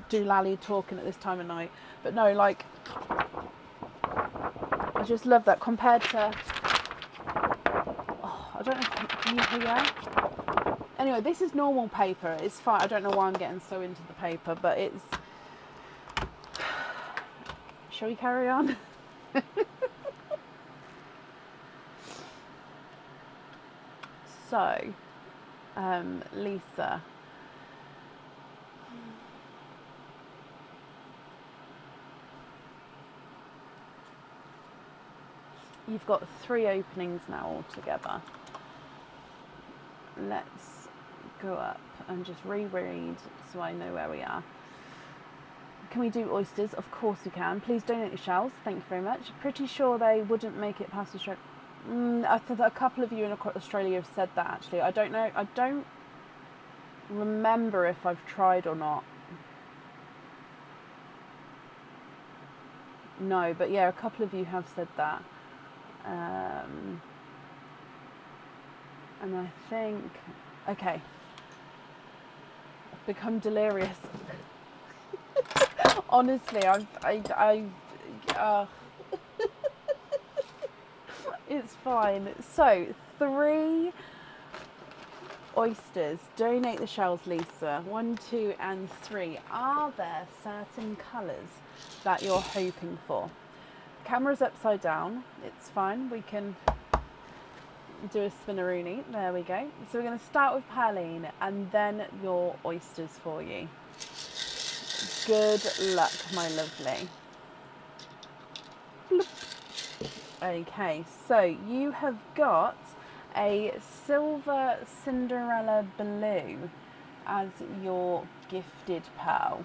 doolally talking at this time of night. But no, like, I just love that compared to, I don't know if can you hear? Anyway, this is normal paper. It's fine. I don't know why I'm getting so into the paper, but it's... Shall we carry on? So, Lisa. You've got 3 openings now altogether. Let's go up and just reread so I know where we are. Can we do oysters? Of course we can. Please donate your shells. Thank you very much. Pretty sure they wouldn't make it past Australia. I think a couple of you in Australia have said that, actually. I don't know. I don't remember if I've tried or not. No, but yeah, a couple of you have said that. And I think, okay, I've become delirious. Honestly, it's fine. So, 3 oysters. Donate the shells, Lisa. 1, 2, and 3. Are there certain colours that you're hoping for? Camera's upside down. It's fine. We can do a spinneroonie. There we go. So we're going to start with Perline and then your oysters for you. Good luck, my lovely. Bloop. Okay, so you have got a silver Cinderella blue as your gifted pearl.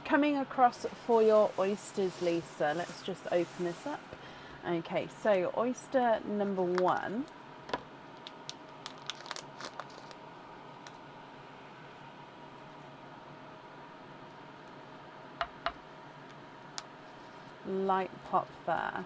Coming across for your oysters, Lisa. Let's just open this up. Okay, so oyster number 1. Light pop there.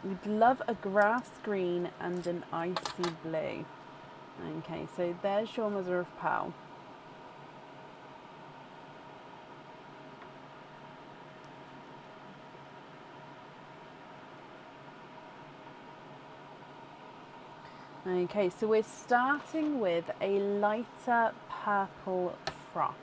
We'd love a grass green and an icy blue. Okay, so there's your mother of pearl. Okay, so we're starting with a lighter purple frost.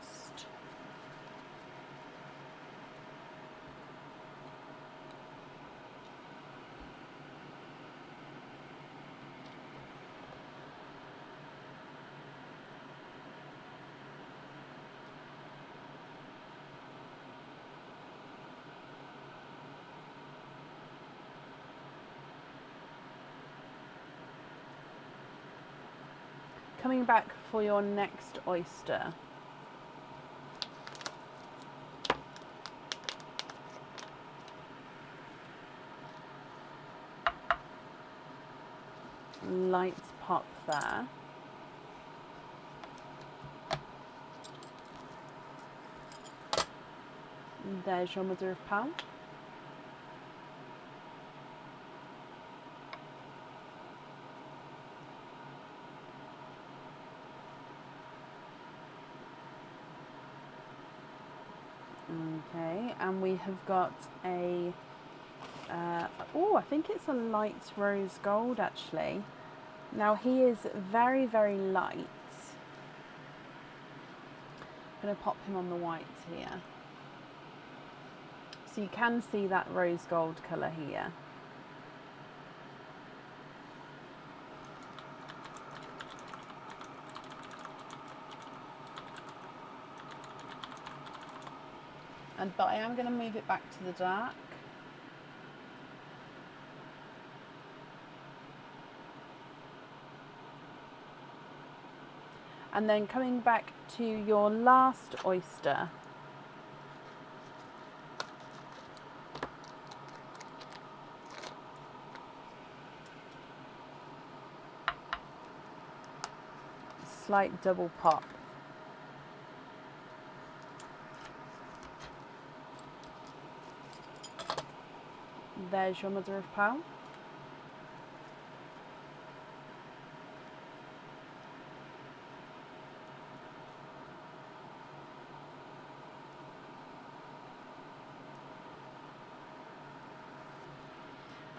Coming back for your next oyster. light pop there. And there's your mother of pearl. Okay, and we have got a, oh, I think it's a light rose gold actually. Now he is very, very light. I'm going to pop him on the white here. So you can see that rose gold colour here. But I am going to move it back to the dark. And then coming back to your last oyster. Slight double pop. There's your mother of pearl.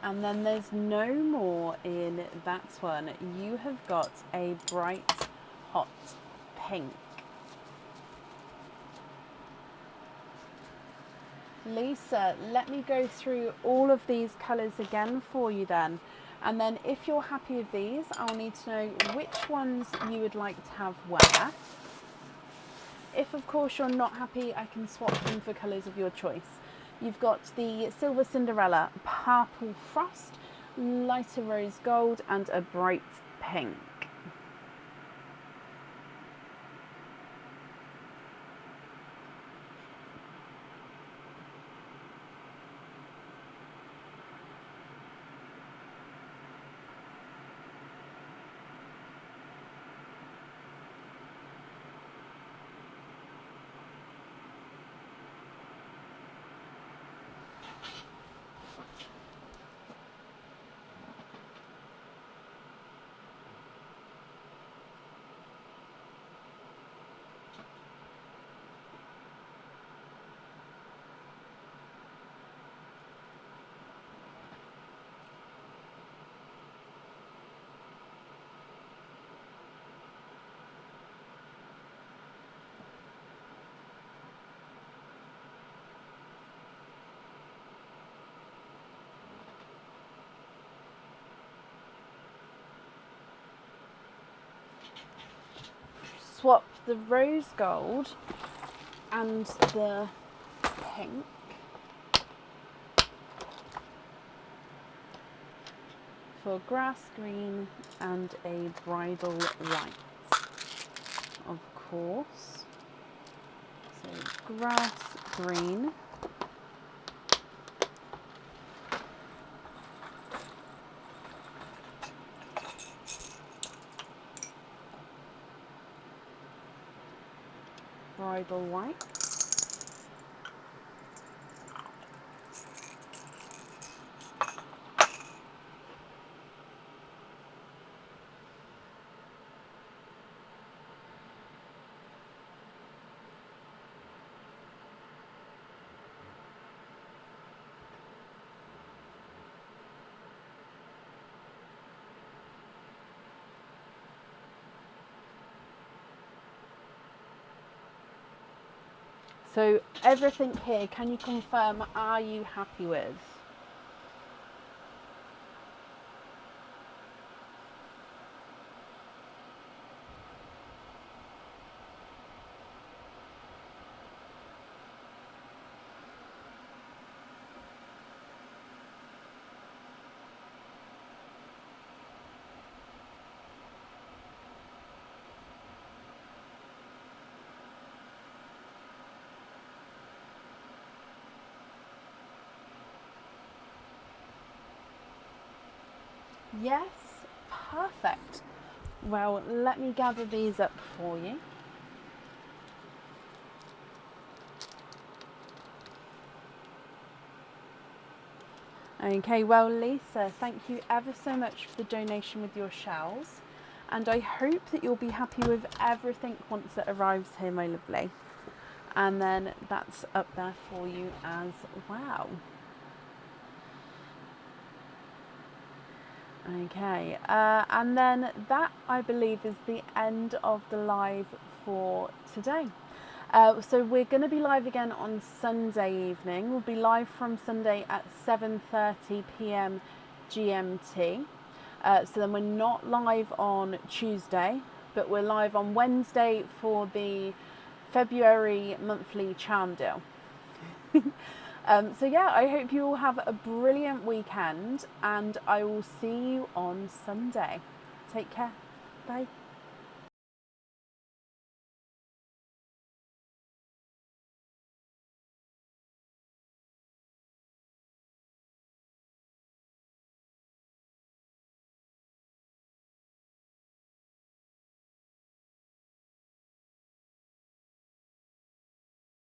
And then there's no more in that one. You have got a bright, hot pink. Lisa, let me go through all of these colours again for you then. And then if you're happy with these, I'll need to know which ones you would like to have where. If of course you're not happy, I can swap them for colours of your choice. You've got the Silver Cinderella, Purple Frost, Lighter Rose Gold and a bright pink. Swap the rose gold and the pink. For grass green and a bridal white, of course. So grass green. Bridal white. So everything here, can you confirm, are you happy with? Yes, Perfect. Well, let me gather these up for you. Okay, well, Lisa, thank you ever so much for the donation with your shells. And I hope that you'll be happy with everything once it arrives here, my lovely. And then that's up there for you as well. Okay, and then that, I believe, is the end of the live for today. So we're going to be live again on Sunday evening. We'll be live from Sunday at 7:30 p.m. GMT. So then we're not live on Tuesday, but we're live on Wednesday for the February monthly charm deal. So yeah, I hope you all have a brilliant weekend, and I will see you on Sunday. Take care. Bye.